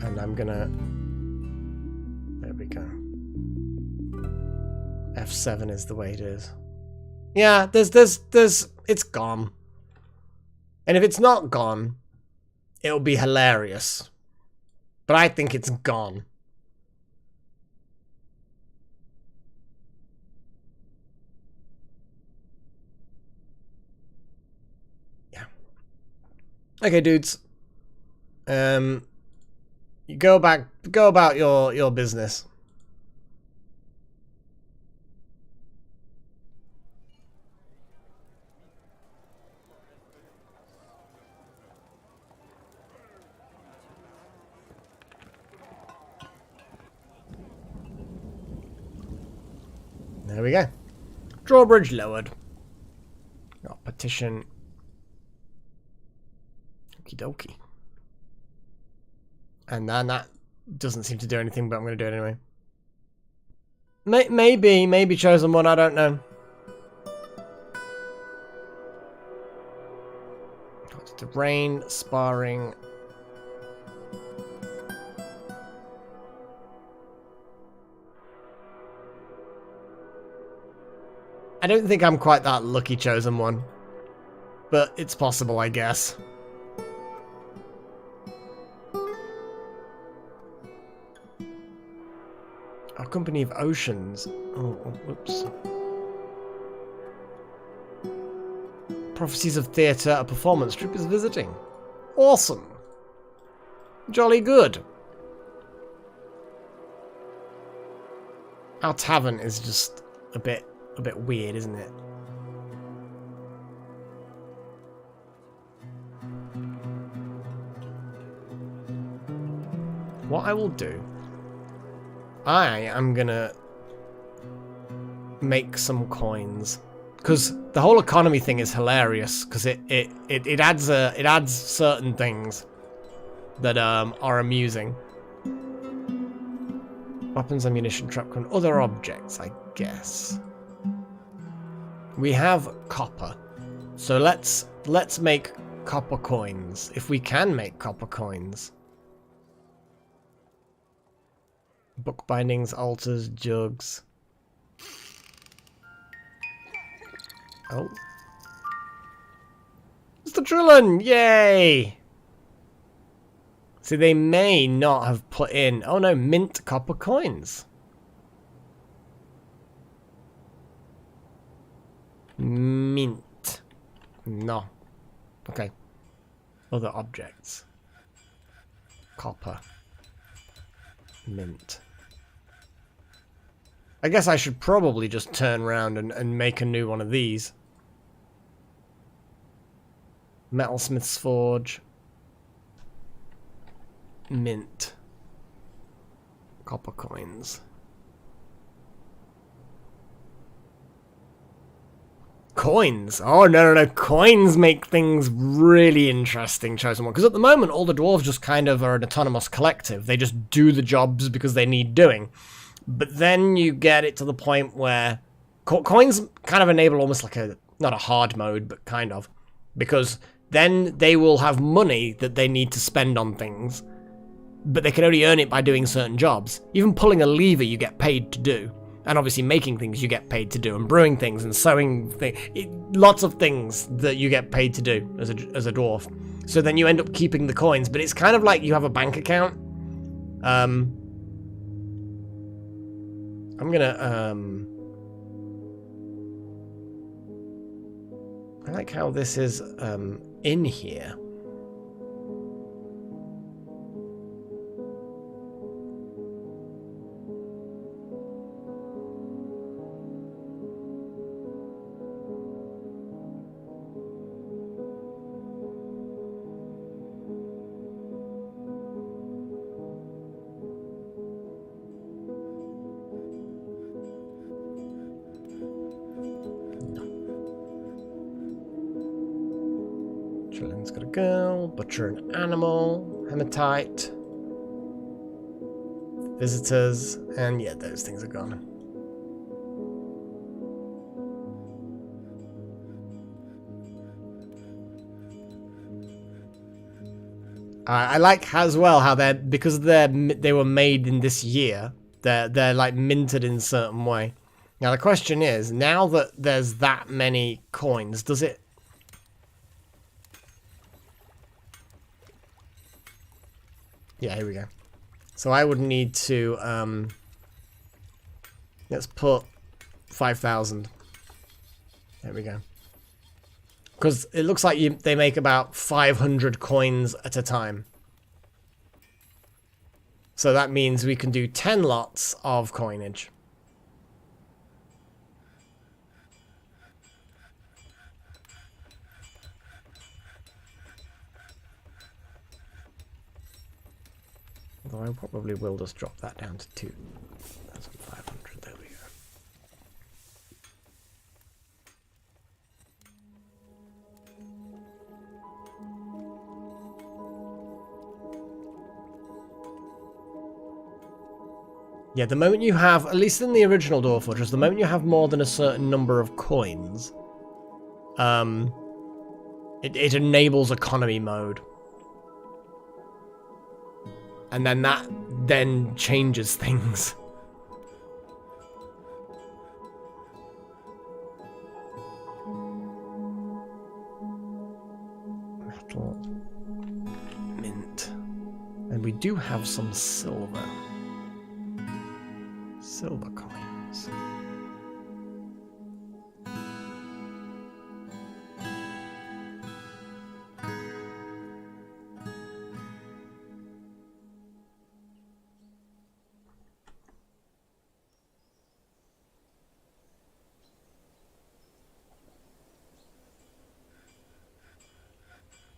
And I'm gonna... There we go. F7 is the way it is. Yeah, it's gone. And if it's not gone, it'll be hilarious. But I think it's gone. Yeah. Okay, dudes. You go about your business. There we go. Drawbridge lowered. Got petition. Okie dokie. And then that doesn't seem to do anything, but I'm going to do it anyway. Maybe chosen one, I don't know. Got the rain, sparring. I don't think I'm quite that lucky chosen one. But it's possible, I guess. Our Company of Oceans. Oh, whoops. Prophecies of Theatre, a performance troupe is visiting. Awesome. Jolly good. Our tavern is just a bit weird, isn't it? What I will do, I am gonna make some coins, because the whole economy thing is hilarious, because it adds certain things that are amusing. Weapons, ammunition, trap, and other objects, I guess. We have copper, so let's make copper coins if we can make copper coins. Book bindings, altars, jugs. Oh, Mr. Trillin! Yay! See, they may not have put in. Oh no, mint copper coins. Mint. No. Okay. Other objects. Copper. Mint. I guess I should probably just turn around and make a new one of these. Metalsmith's Forge. Mint. Copper coins. Coins! Oh, no. Coins make things really interesting, Chosen One. Because at the moment, all the dwarves just kind of are an autonomous collective. They just do the jobs because they need doing. But then you get it to the point where coins kind of enable almost like a, not a hard mode, but kind of. Because then they will have money that they need to spend on things, but they can only earn it by doing certain jobs. Even pulling a lever you get paid to do, and obviously making things you get paid to do, and brewing things and sewing things, lots of things that you get paid to do as a dwarf. So then you end up keeping the coins, but it's kind of like you have a bank account. I'm gonna I like how this is in here. Chillin's got a girl, butcher an animal, hematite, visitors, and yeah, those things are gone. I like as well how because they were made in this year, they're like minted in a certain way. Now the question is, now that there's that many coins, does it? Yeah, here we go. So I would need to, let's put 5,000. There we go. Because it looks like they make about 500 coins at a time. So that means we can do 10 lots of coinage. Although I probably will just drop that down to 2,500. There we go. Yeah, the moment you have, at least in the original Dwarf Fortress, the moment you have more than a certain number of coins, it enables economy mode. And then that then changes things. Metal. Mint. And we do have some silver. Silver coins.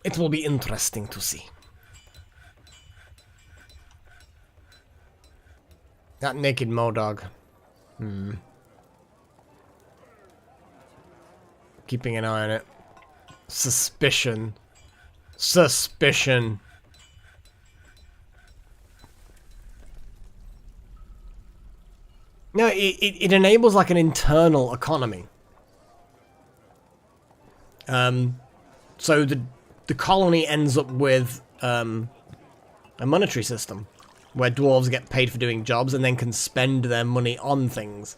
It will be interesting to see. That naked Modog. Keeping an eye on it. Suspicion. Suspicion. No, it enables like an internal economy. So the colony ends up with a monetary system where dwarves get paid for doing jobs and then can spend their money on things.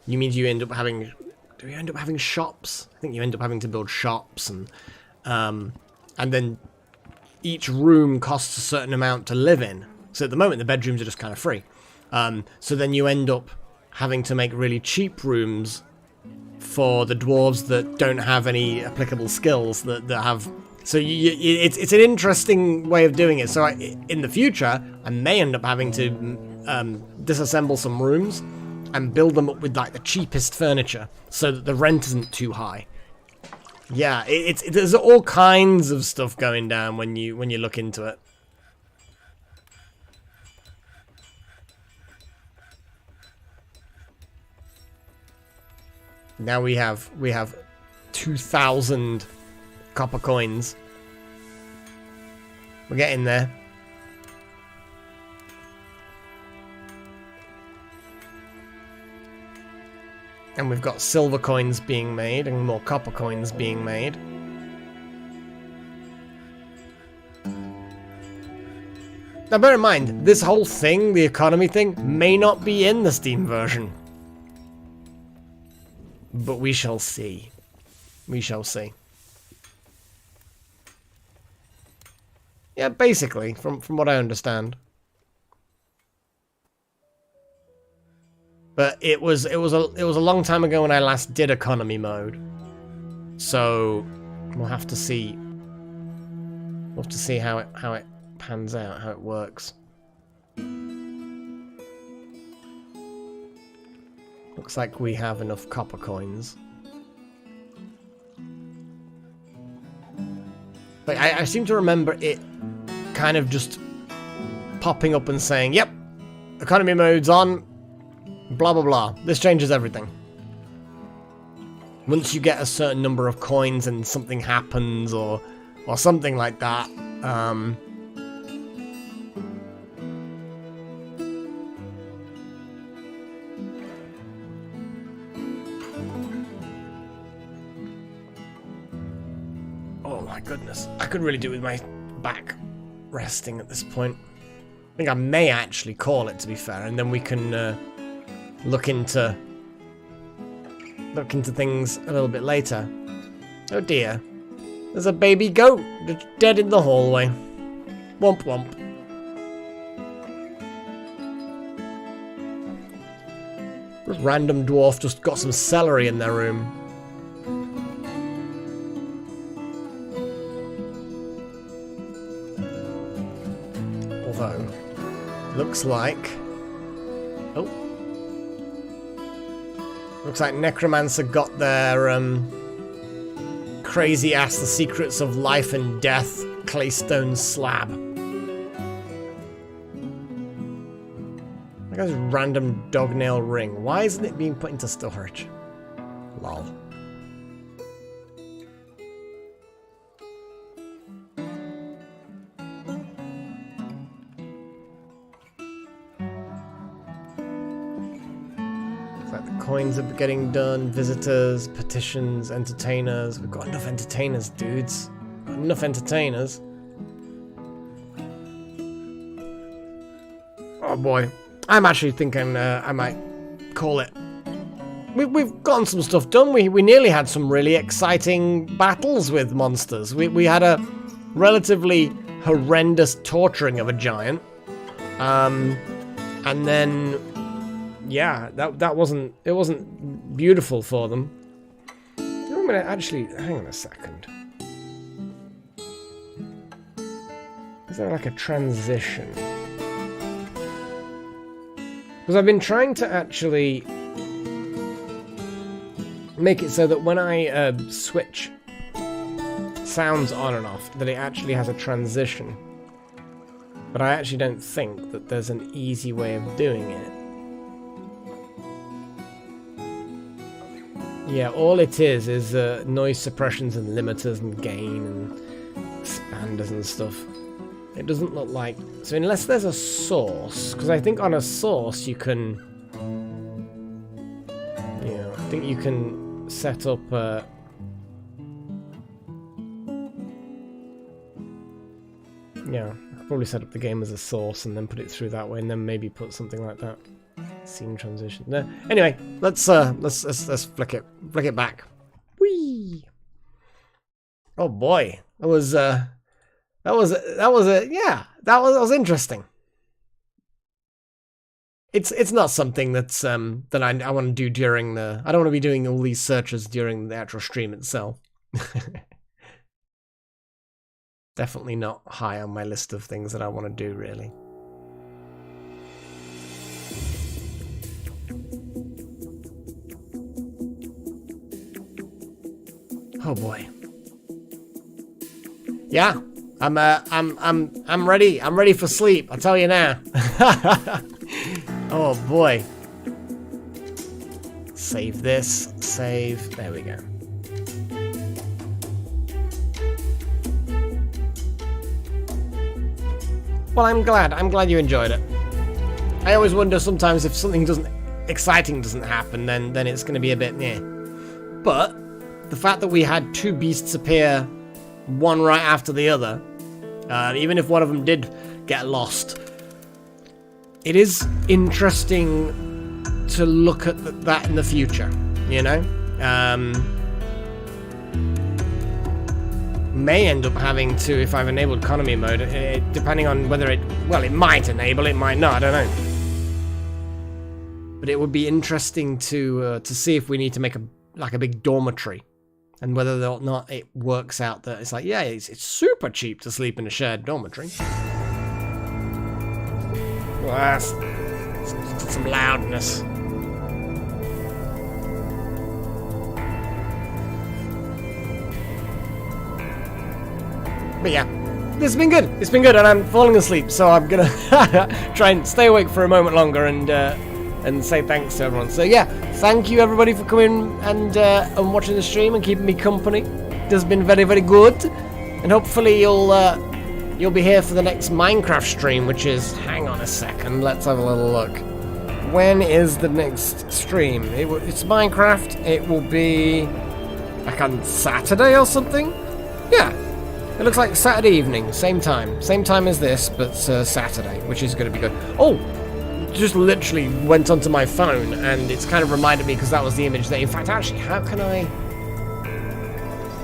You mean you end up having... Do you end up having shops? I think you end up having to build shops, and then each room costs a certain amount to live in. So at the moment the bedrooms are just kind of free. So then you end up having to make really cheap rooms for the dwarves that don't have any applicable skills that have... So it's an interesting way of doing it. So in the future, I may end up having to disassemble some rooms and build them up with like the cheapest furniture, so that the rent isn't too high. Yeah, there's all kinds of stuff going down when you look into it. Now we have 2,000 copper coins. We're getting there. And we've got silver coins being made and more copper coins being made. Now bear in mind, this whole thing, the economy thing, may not be in the Steam version. But we shall see. We shall see. Yeah, basically, from what I understand. But it was a long time ago when I last did economy mode. So we'll have to see. We'll have to see how it pans out, how it works. Looks like we have enough copper coins. But I seem to remember it kind of just popping up and saying, yep, economy mode's on, blah blah blah. This changes everything. Once you get a certain number of coins and something happens or something like that, oh my goodness, I could really do with my back resting at this point. I think I may actually call it, to be fair, and then we can look into things a little bit later. Oh dear. There's a baby goat dead in the hallway. Womp womp. This random dwarf just got some celery in their room. Although, looks like... Oh. Looks like Necromancer got their, crazy ass The Secrets of Life and Death claystone slab. That guy's random dognail ring. Why isn't it being put into storage? Lol. Coins are getting done, visitors, petitions, entertainers. We've got enough entertainers, dudes. Got enough entertainers. Oh boy. I'm actually thinking I might call it. We've gotten some stuff done. We nearly had some really exciting battles with monsters. We had a relatively horrendous torturing of a giant. And then... yeah, that wasn't beautiful for them. I'm gonna actually hang on a second. Is there like a transition? Because I've been trying to actually make it so that when I switch sounds on and off, that it actually has a transition. But I actually don't think that there's an easy way of doing it. Yeah, all it is noise suppressions and limiters and gain and expanders and stuff. It doesn't look like... so unless there's a source, because I think on a source you can... yeah, I think you can set up yeah, I could probably set up the game as a source and then put it through that way and then maybe put something like that. Scene transition. No. Anyway, let's flick it back. Whee! Oh boy, that was interesting. It's not something that's that I want to do during the. I don't want to be doing all these searches during the actual stream itself. Definitely not high on my list of things that I want to do, really. Oh boy. Yeah, I'm ready. I'm ready for sleep. I'll tell you now. Oh boy. Save this. Save. There we go. Well, I'm glad you enjoyed it. I always wonder sometimes if something exciting doesn't happen, then it's going to be a bit meh. But the fact that we had two beasts appear, one right after the other, even if one of them did get lost, it is interesting to look at that in the future, you know? May end up having to, if I've enabled economy mode, depending on whether it might enable, it might not, I don't know. But it would be interesting to see if we need to make a big dormitory, and whether or not it works out that it's like, yeah, it's super cheap to sleep in a shared dormitory. Well, that's some loudness. But yeah, this has been good. It's been good, and I'm falling asleep, so I'm gonna try and stay awake for a moment longer and say thanks to everyone. So yeah, thank you everybody for coming and watching the stream and keeping me company. It has been very, very good, and hopefully you'll be here for the next Minecraft stream, which is, hang on a second, let's have a little look. When is the next stream? It's Minecraft. It will be like on Saturday or something. Yeah. It looks like Saturday evening, same time as this, but Saturday, which is going to be good. Oh, just literally went onto my phone, and it's kind of reminded me, because that was the image there. In fact, actually, how can I...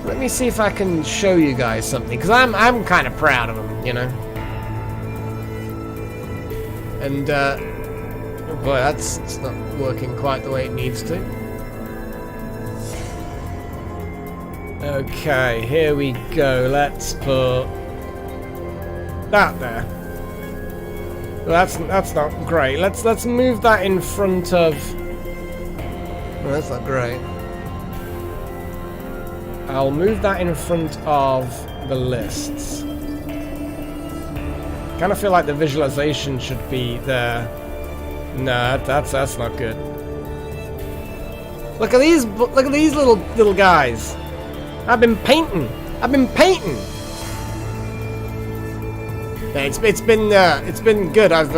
Let me see if I can show you guys something, because I'm kind of proud of them, you know? And, oh boy, it's not working quite the way it needs to. Okay, here we go. Let's put that there. Well, that's not great. Let's move that in front of. Oh, that's not great. I'll move that in front of the lists. Kind of feel like the visualization should be there. No, that's not good. Look at these little guys. I've been painting. Yeah, it's been good. I've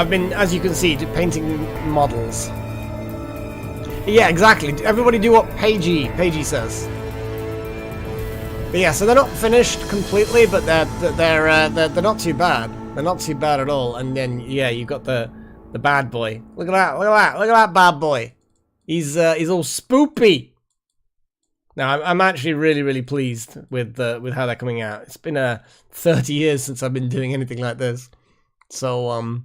been, as you can see, painting models. Yeah, exactly. Everybody do what Paigey says. But yeah, so they're not finished completely, but they're not too bad. They're not too bad at all. And then yeah, you got the bad boy. Look at that bad boy. He's all spoopy. Now, I'm actually really, really pleased with how they're coming out. It's been 30 years since I've been doing anything like this, so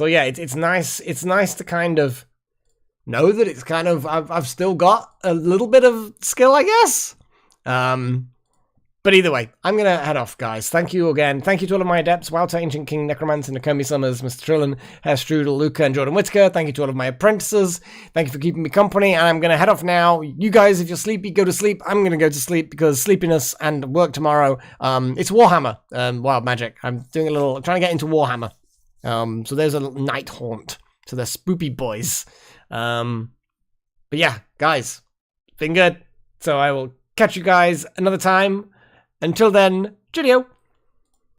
yeah, it's nice. It's nice to kind of know that it's kind of I've still got a little bit of skill, I guess. But either way, I'm going to head off, guys. Thank you again. Thank you to all of my adepts, Wildcat, Ancient King, Necromancer, Nakomi Summers, Mr. Trillin, Herr Strudel, Luca, and Jordan Whitaker. Thank you to all of my apprentices. Thank you for keeping me company, and I'm going to head off now. You guys, if you're sleepy, go to sleep. I'm going to go to sleep because sleepiness and work tomorrow. It's Warhammer, Wild Magic. I'm trying to get into Warhammer. So there's a night haunt. So they're spoopy boys. But yeah, guys, it's been good. So I will catch you guys another time. Until then, cheerio!